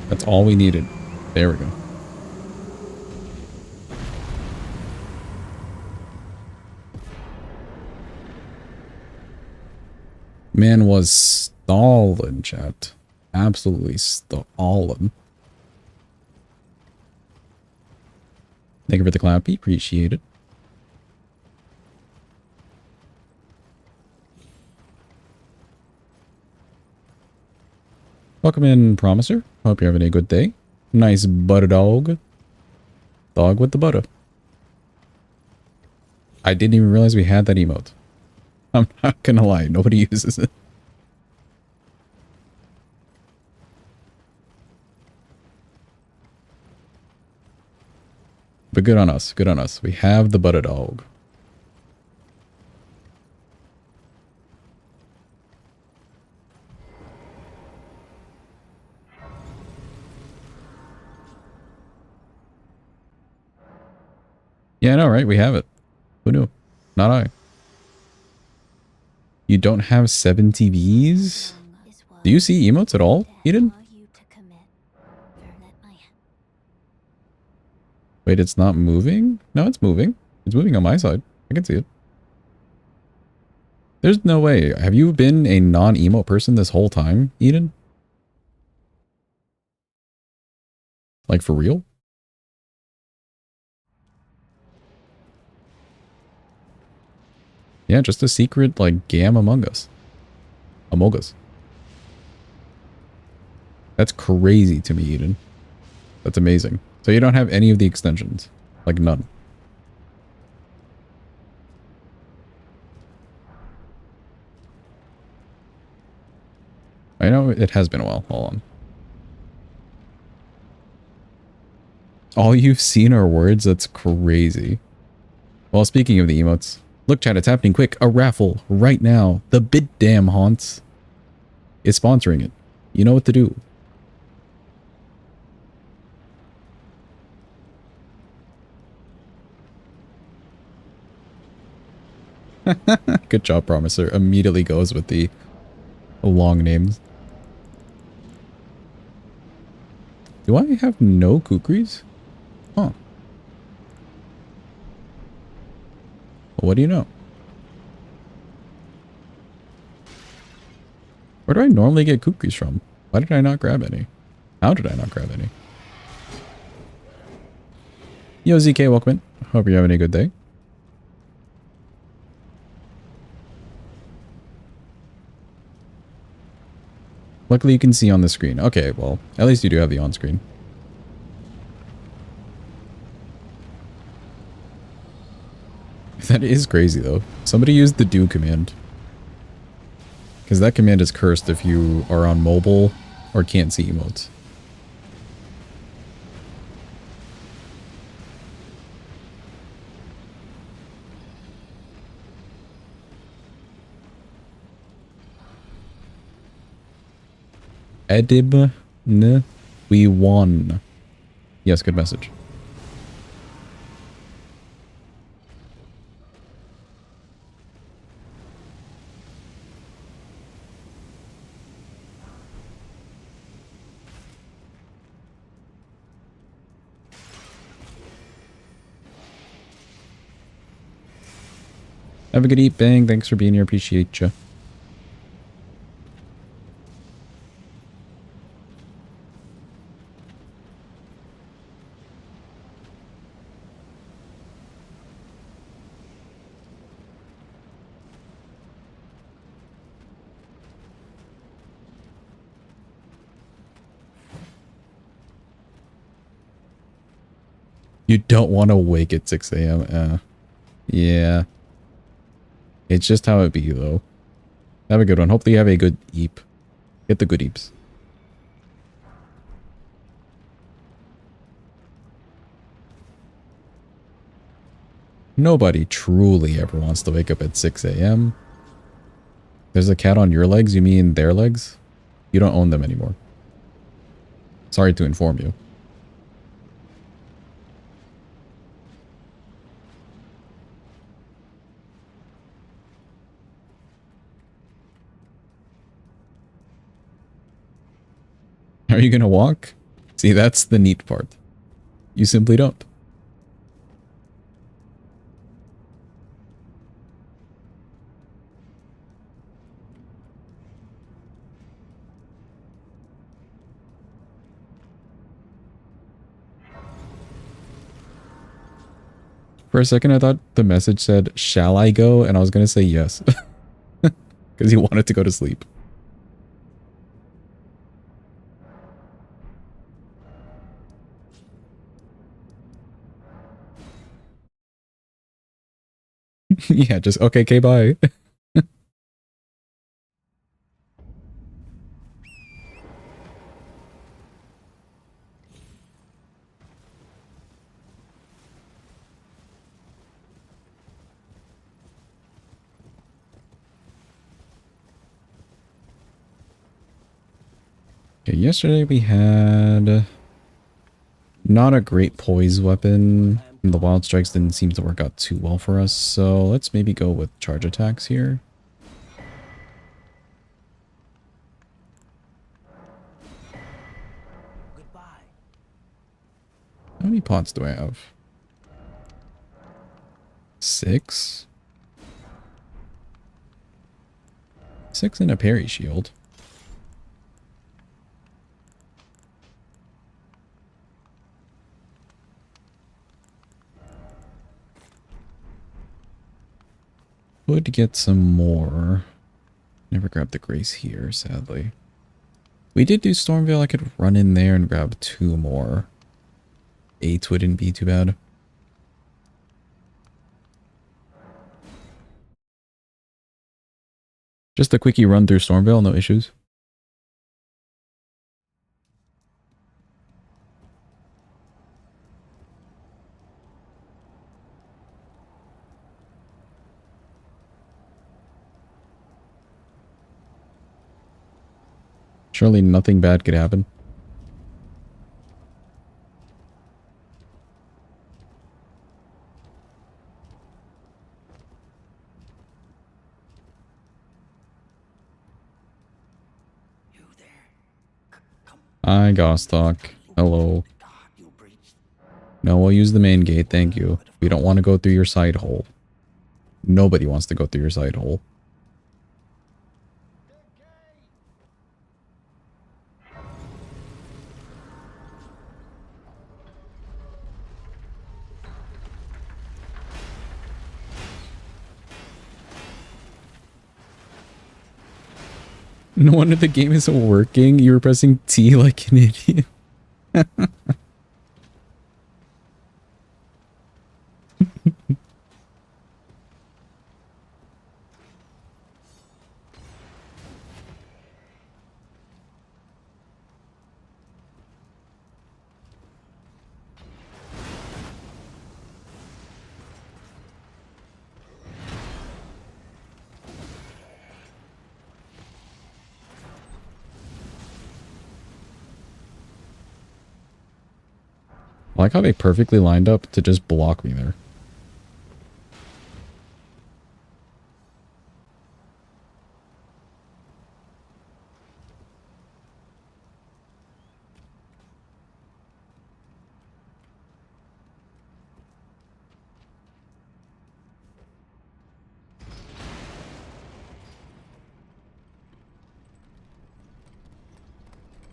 That's all we needed. There we go. Man was stalling, chat. Absolutely stalling. Thank you for the clappy. Appreciate it. Welcome in, Promiser. Hope you're having a good day. Nice butter dog. Dog with the butter. I didn't even realize we had that emote. I'm not gonna lie, nobody uses it. But good on us, good on us. We have the butter dog. Yeah, I know, right? We have it. Who knew? Not I. You don't have 7 TVs? Do you see emotes at all, Eden? Wait, it's not moving? No, it's moving. It's moving on my side. I can see it. There's no way. Have you been a non-emote person this whole time, Eden? Like, for real? Yeah, just a secret, like, gam among us. Among us. That's crazy to me, Eden. That's amazing. So you don't have any of the extensions? Like, none? I know it has been a while. Hold on. All you've seen are words? That's crazy. Well, speaking of the emotes, look, chat, it's happening quick. A raffle right now. The Bid Damn Haunts is sponsoring it. You know what to do. Good job, Promiser. Immediately goes with the long names. Do I have no kukris? Huh. Well, what do you know? Where do I normally get kukris from? Why did I not grab any? How did I not grab any? Yo, ZK, welcome in. Hope you're having a good day. Luckily, you can see on the screen. Okay, well, at least you do have the on-screen. That is crazy, though. Somebody used the do command. Because that command is cursed if you are on mobile or can't see emotes. Edib n we won. Yes, good message. Have a good eat, Bang. Thanks for being here. Appreciate you. You don't want to wake at 6 a.m. Yeah. It's just how it be, though. Have a good one. Hopefully you have a good eep. Get the good eeps. Nobody truly ever wants to wake up at 6 a.m. There's a cat on your legs? You mean their legs? You don't own them anymore. Sorry to inform you. Are you gonna walk? See, that's the neat part. You simply don't. For a second, I thought the message said, "Shall I go?" And I was going to say yes. Because he wanted to go to sleep. Yeah, just, okay, bye. Okay, yesterday we had not a great poise weapon. The wild strikes didn't seem to work out too well for us, so let's maybe go with charge attacks here. Goodbye. How many pots do I have? 6? 6 and a parry shield. Would get some more. Never grabbed the grace here, sadly. We did do Stormveil. I could run in there and grab 2 more. 8 wouldn't be too bad. Just a quickie run through Stormveil, no issues. Surely nothing bad could happen. You there? Come. Hi, Gostock. Hello. God, you breached. No, we'll use the main gate, thank you. We don't want to go through your side hole. Nobody wants to go through your side hole. No wonder the game isn't working. You were pressing T like an idiot. I like how they perfectly lined up to just block me there.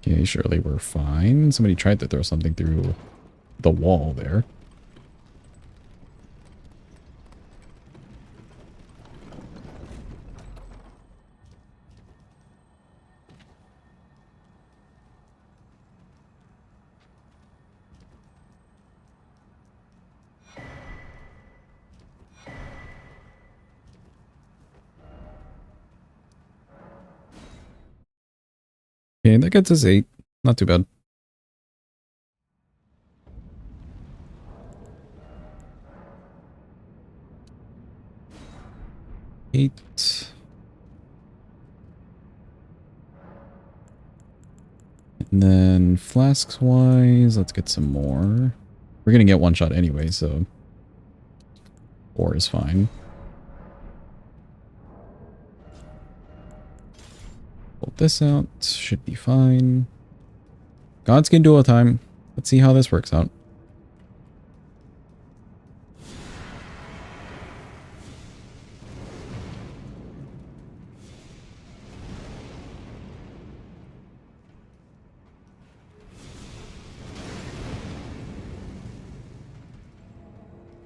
Okay, surely we're fine. Somebody tried to throw something through the wall there. Okay, that gets us 8. Not too bad. Eight. And then flasks wise, let's get some more. We're gonna get one shot anyway, so 4 is fine. Pull this out, should be fine. Godskin dual time. Let's see how this works out.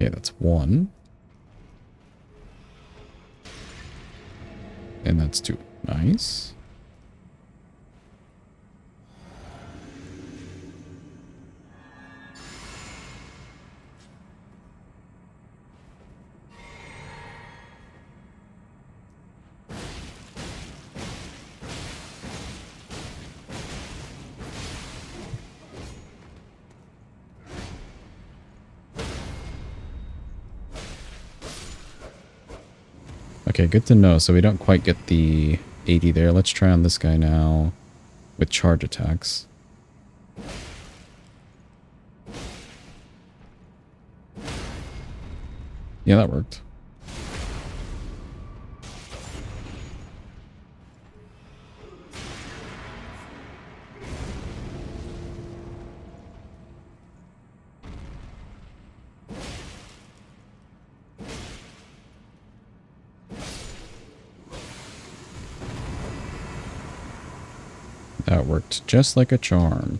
Okay, that's 1. And that's 2. Nice. Okay, good to know. So we don't quite get the 80 there. Let's try on this guy now with charge attacks. Yeah, that worked. That worked just like a charm.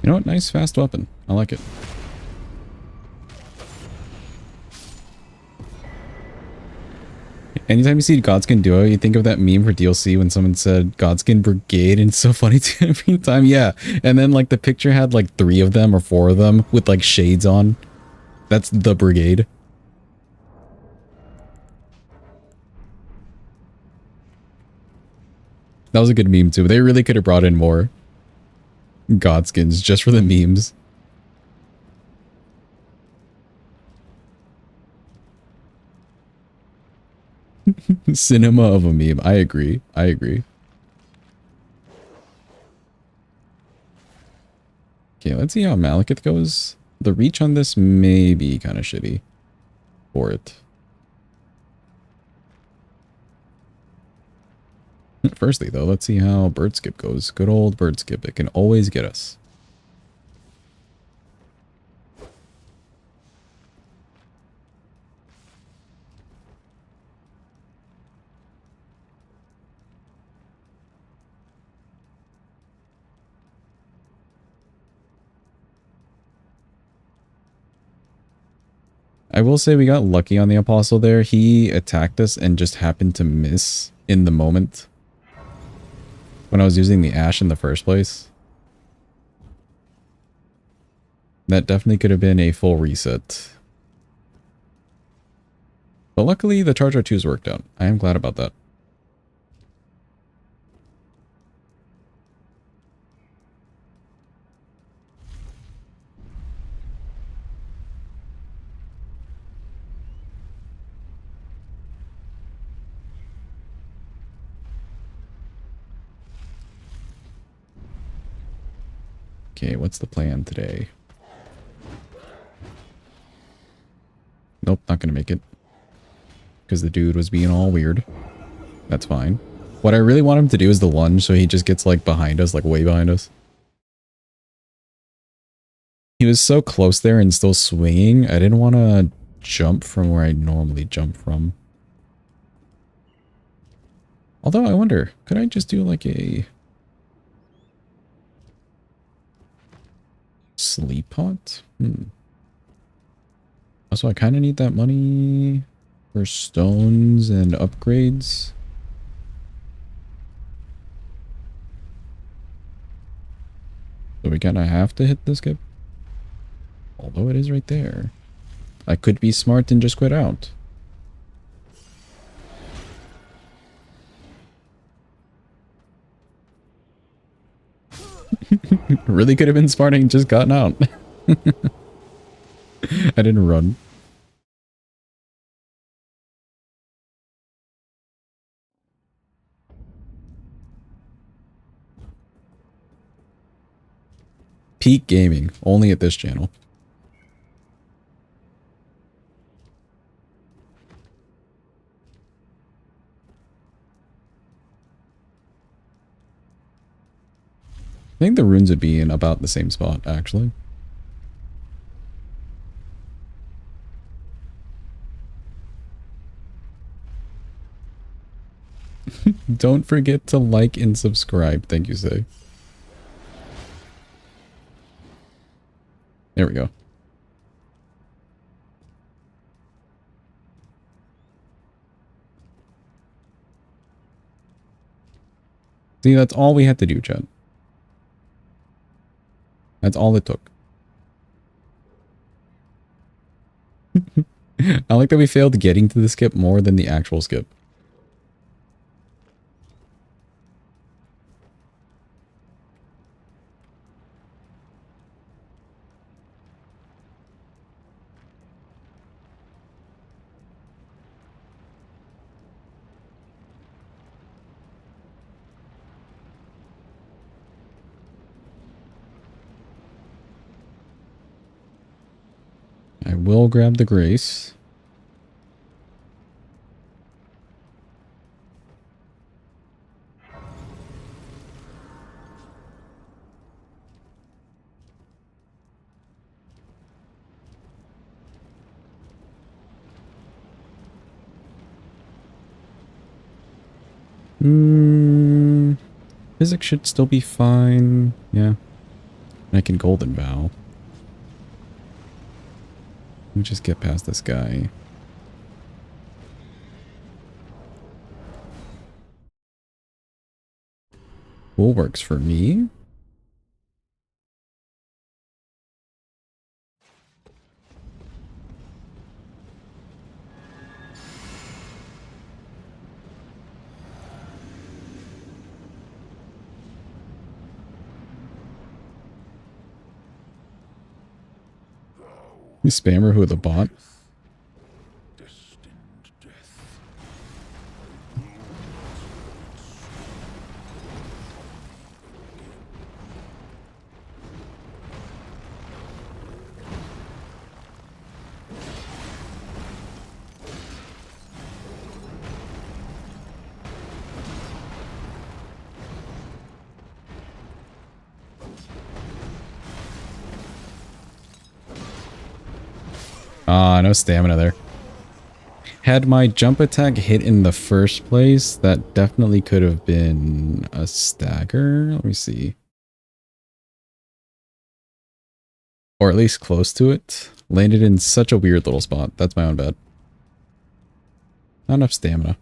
You know what? Nice fast weapon. I like it. Anytime you see Godskin Duo, you think of that meme for DLC when someone said Godskin Brigade, and it's so funny to every time. Yeah. And then like the picture had like 3 of them or 4 of them with like shades on. That's the brigade. That was a good meme too. They really could have brought in more Godskins just for the memes. Cinema of a meme. I agree. I agree. Okay, let's see how Malekith goes. The reach on this may be kind of shitty for it. Firstly, though, let's see how Bird Skip goes. Good old Bird Skip. It can always get us. I will say we got lucky on the Apostle there. He attacked us and just happened to miss in the moment when I was using the Ash in the first place. That definitely could have been a full reset. But luckily, the Charge R2's worked out. I am glad about that. Okay, what's the plan today? Nope, not gonna make it. Because the dude was being all weird. That's fine. What I really want him to do is the lunge, so he just gets like behind us, like way behind us. He was so close there and still swinging. I didn't want to jump from where I normally jump from. Although I wonder, could I just do like a sleep pot? Also, I kind of need that money for stones and upgrades. So we kind of have to hit the skip. Although it is right there. I could be smart and just quit out. Really could have been smart and just gotten out. I didn't run. Peak gaming, only at this channel. I think the runes would be in about the same spot, actually. Don't forget to like and subscribe. Thank you, Say. There we go. See, that's all we had to do, Chad. That's all it took. I like that we failed getting to the skip more than the actual skip. I will grab the grace. Physics should still be fine. Yeah. I can golden vow. Let me just get past this guy. Cool, works for me. You spammer who the bot? Ah, no stamina there. Had my jump attack hit in the first place, that definitely could have been a stagger. Let me see. Or at least close to it. Landed in such a weird little spot. That's my own bad. Not enough stamina.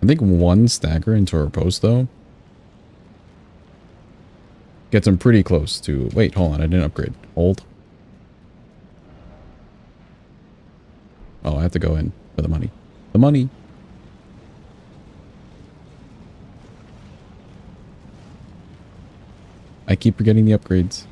I think one stagger into her post, though, gets him pretty close to... Wait, hold on. I didn't upgrade. Hold. Oh, I have to go in for the money. The money. I keep forgetting the upgrades.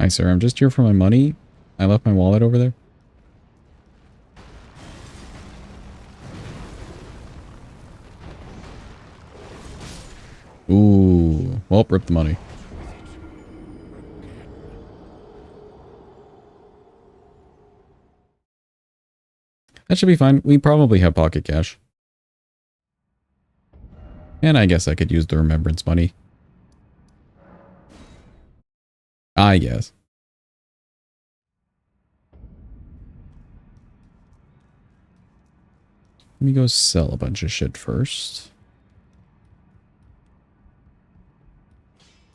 Hi, sir. I'm just here for my money. I left my wallet over there. Ooh. Well, rip the money. That should be fine. We probably have pocket cash. And I guess I could use the remembrance money. I guess. Let me go sell a bunch of shit first.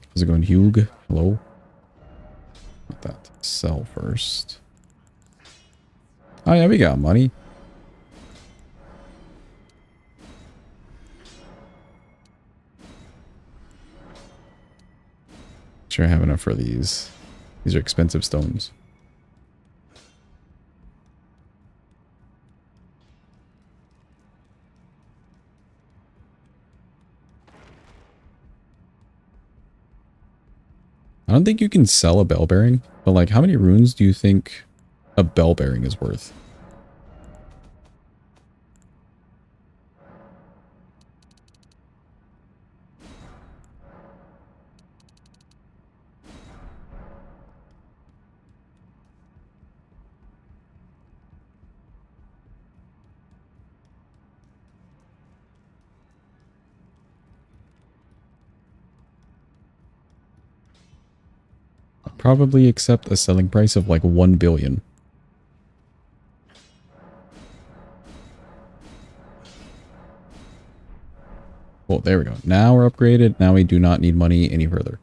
How's it going, Hugh? Hello? Not that. Sell first. Oh yeah, we got money. Sure, I have enough for these. These are expensive stones. I don't think you can sell a bell bearing, but like how many runes do you think a bell bearing is worth? I'll probably accept a selling price of like 1 billion. Well, there we go. Now we're upgraded. Now we do not need money any further.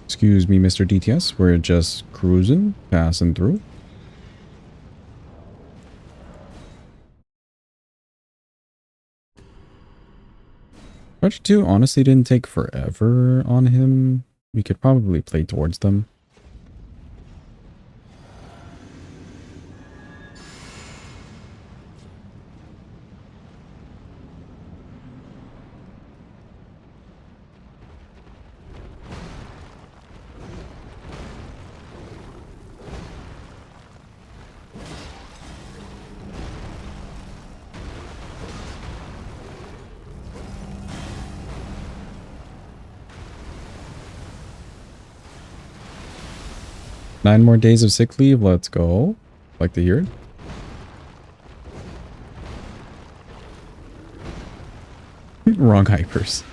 Excuse me, Mr. DTS. We're just cruising, passing through. Project 2 honestly didn't take forever on him. We could probably play towards them. Nine more days of sick leave. Let's go. Like to hear it. Wrong hypers.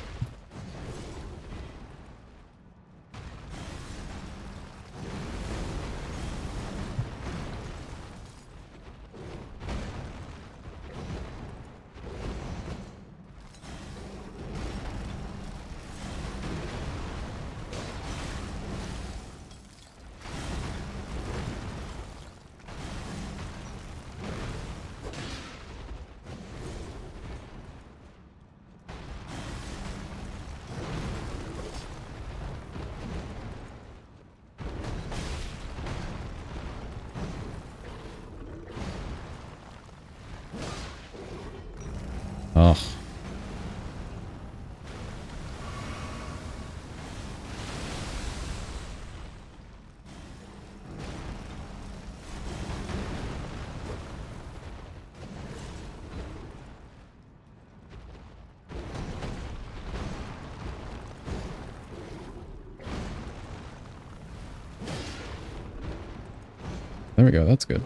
Ugh. There we go. That's good.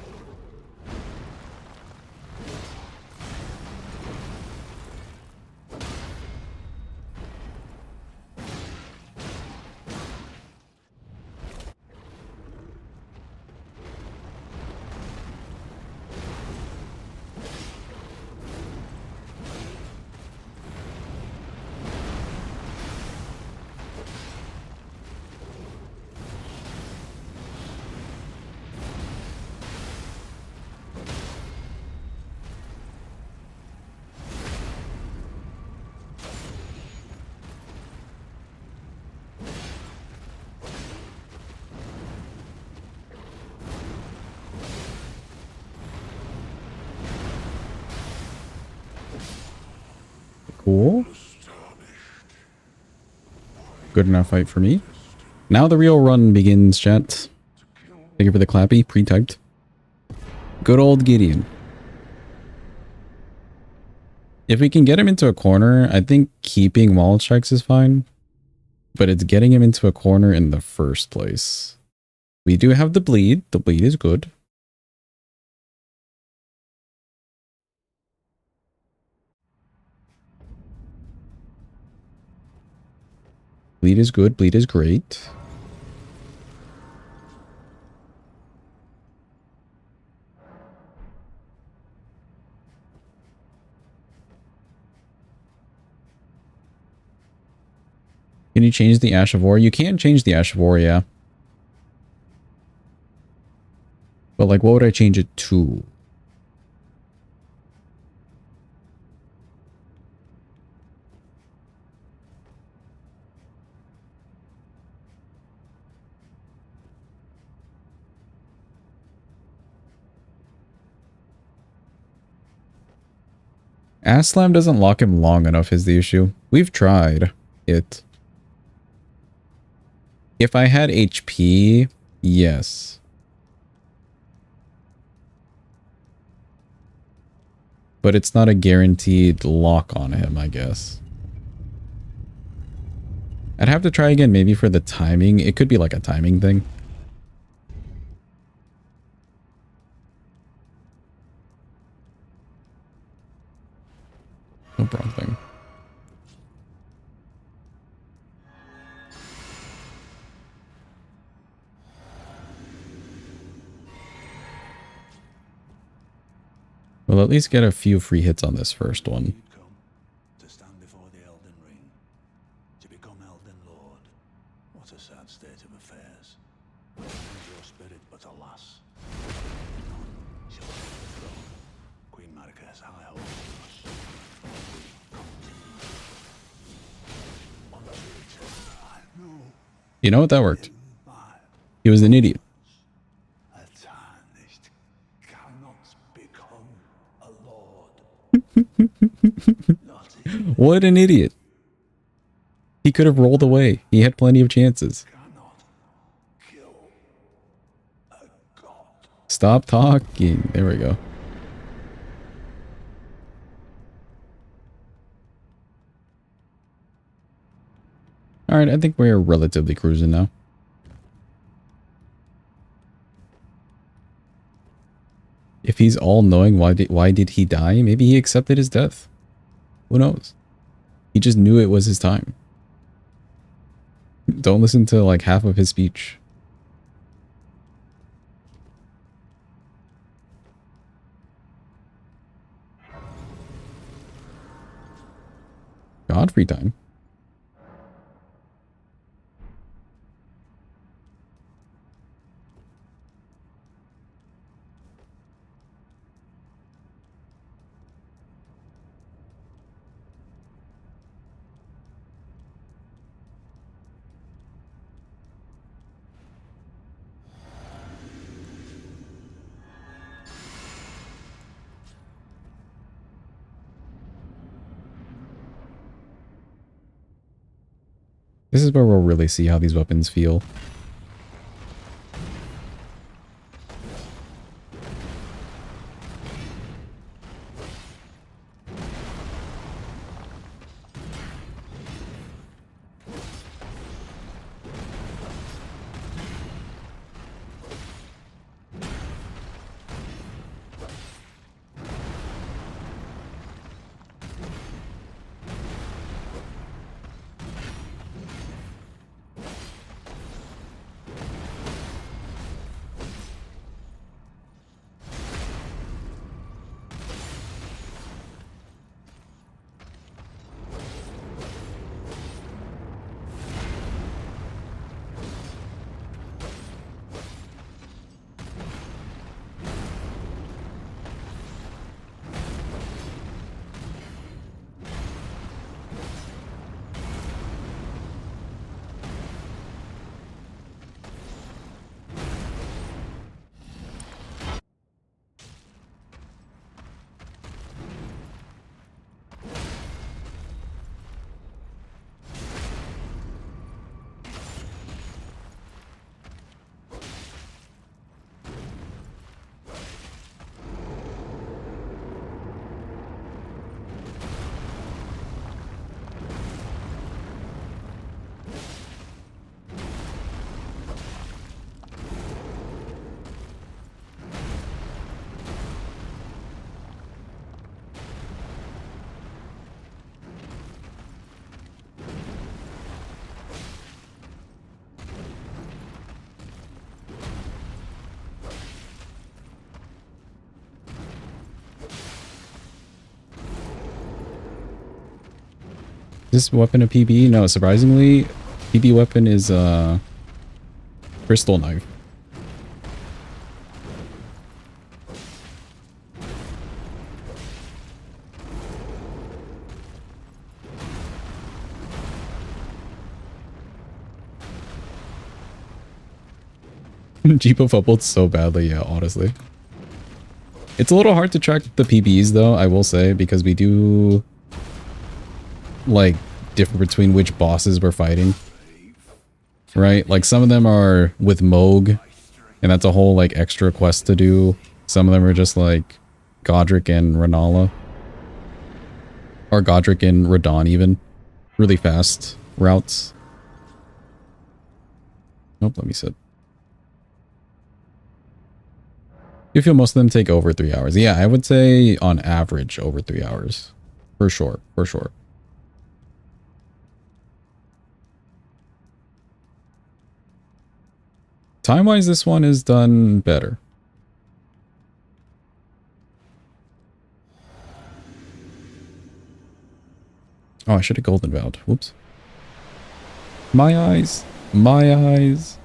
Cool. Good enough fight for me. Now the real run begins, chat. Thank you for the clappy, pre-typed. Good old Gideon. If we can get him into a corner, I think keeping wall strikes is fine. But it's getting him into a corner in the first place. We do have the bleed. The bleed is good. Bleed is good. Bleed is great. Can you change the Ash of War? You can change the Ash of War, yeah. But like, what would I change it to? Ass Slam doesn't lock him long enough is the issue. We've tried it. If I had HP, yes. But it's not a guaranteed lock on him, I guess. I'd have to try again maybe for the timing. It could be like a timing thing. No wrong thing. We'll at least get a few free hits on this first one. You'd come to stand before the Elden Ring, to become Elden Lord. What a sad state of affairs. And your spirit, but alas, none shall take the throne. Queen Marika's high hope us. Unto eternity. I know You know what? That worked. my He was an idiot. a tarnished cannot become a lord. Not even What an idiot. He could have rolled away. He had plenty of chances. cannot kill a god. Stop talking. There we go. Alright, I think we're relatively cruising now. If he's all-knowing, why did he die? Maybe he accepted his death. Who knows? He just knew it was his time. Don't listen to like half of his speech. Godfrey time. This is where we'll really see how these weapons feel. Is this weapon a PB? No, surprisingly, PB weapon is crystal knife. Jeepo fumbled so badly, yeah, honestly. It's a little hard to track the PBs though, I will say, because we do like differ between which bosses we're fighting. Right? Like some of them are with Moog, and that's a whole like extra quest to do. Some of them are just like Godric and Renala. Or Godric and Radon even. Really fast routes. Nope, let me sit. You feel most of them take over 3 hours. Yeah, I would say on average over 3 hours. For sure, for sure. Time-wise, this one is done better. Oh, I should have golden vowed. Whoops. My eyes. My eyes.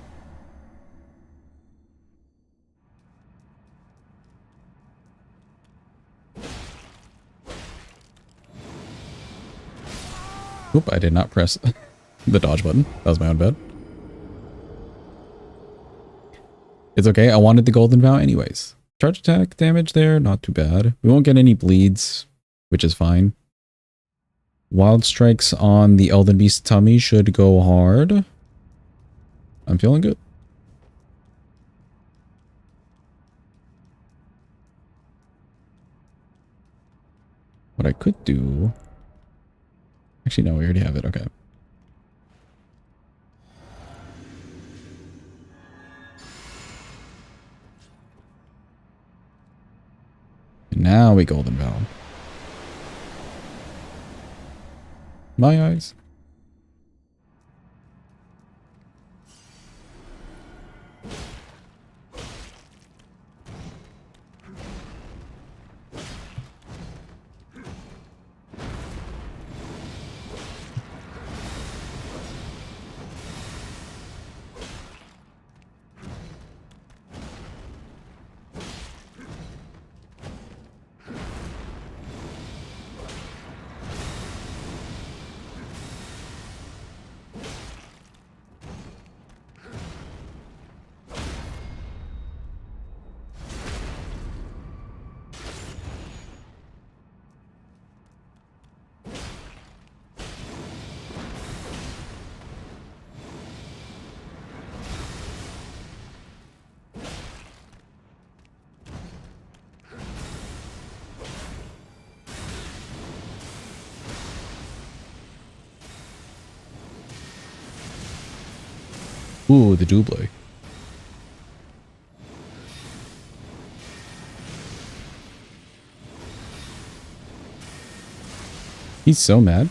Oop, I did not press the dodge button. That was my own bad. It's okay. I wanted the golden vow anyways. Charge attack damage there. Not too bad. We won't get any bleeds, which is fine. Wild strikes on the Elden Beast tummy should go hard. I'm feeling good. What I could do... Actually, no, we already have it. Okay. And now we golden vow. My eyes. Ooh, the double. He's so mad.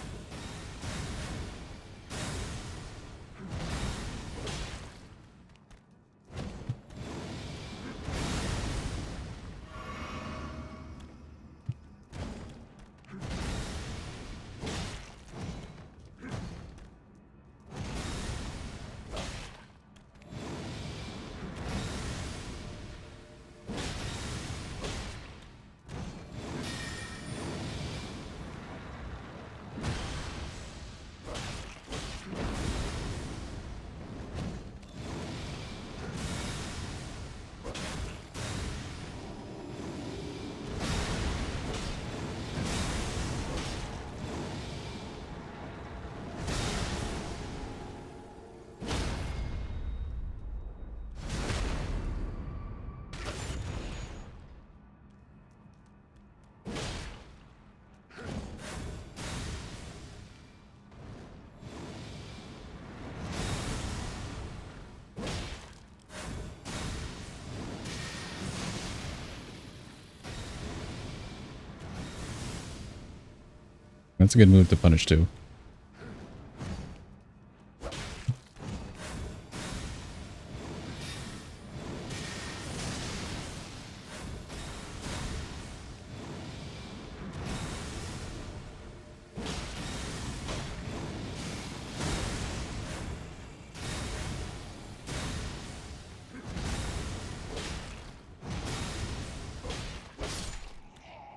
That's a good move to punish too.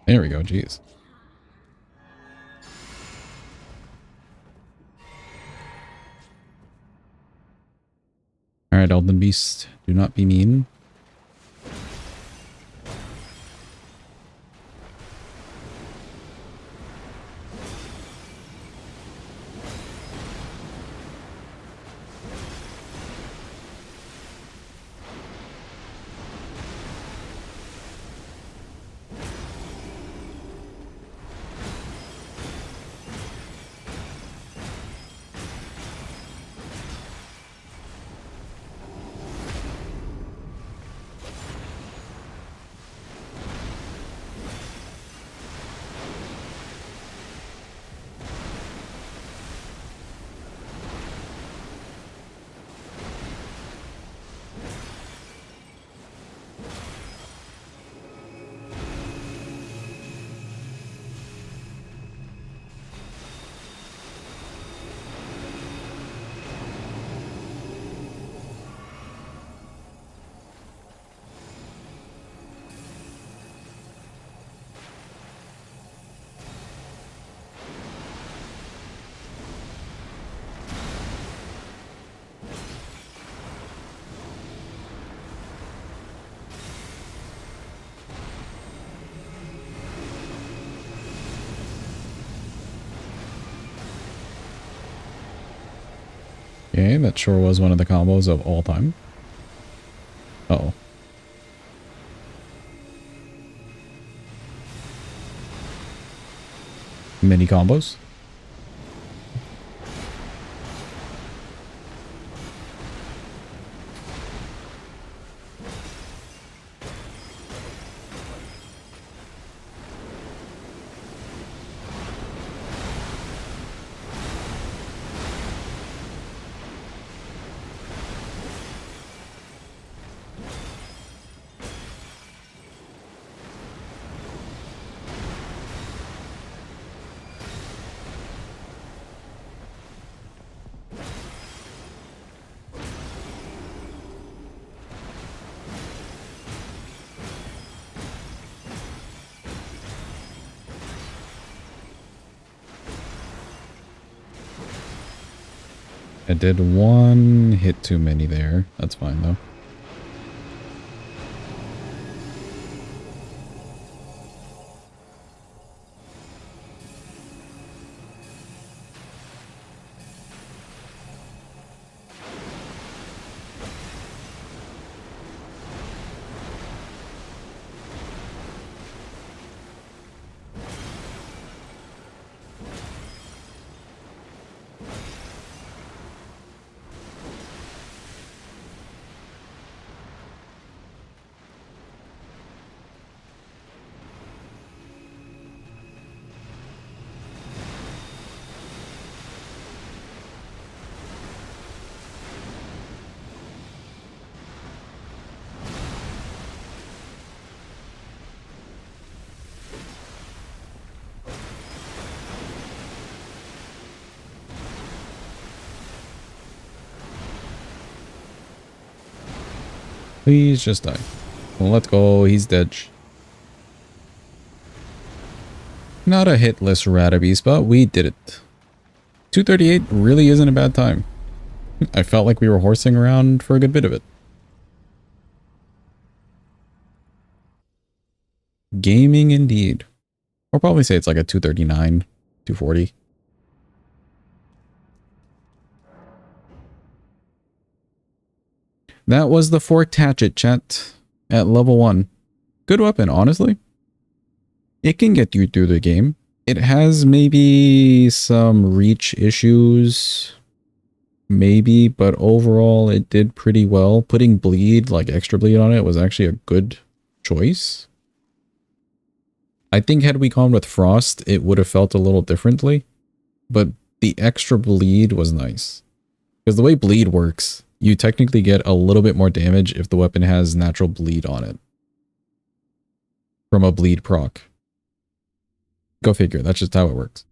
There we go, jeez. Alright, Elden Beast, do not be mean. Okay, that sure was one of the combos of all time. Uh-oh. Mini combos. I did one hit too many there. That's fine though. Please just die. Well, let's go. He's dead. Not a hitless Ratabeast, but we did it. 238 really isn't a bad time. I felt like we were horsing around for a good bit of it. Gaming indeed. I'll probably say it's like a 239, 240. That was the Forked Hatchet, chat, at level 1. Good weapon, honestly. It can get you through the game. It has maybe some reach issues, maybe, but overall it did pretty well. Putting bleed, like extra bleed on it, was actually a good choice. I think had we gone with Frost, it would have felt a little differently, but the extra bleed was nice. Because the way bleed works, you technically get a little bit more damage if the weapon has natural bleed on it. From a bleed proc. Go figure, that's just how it works.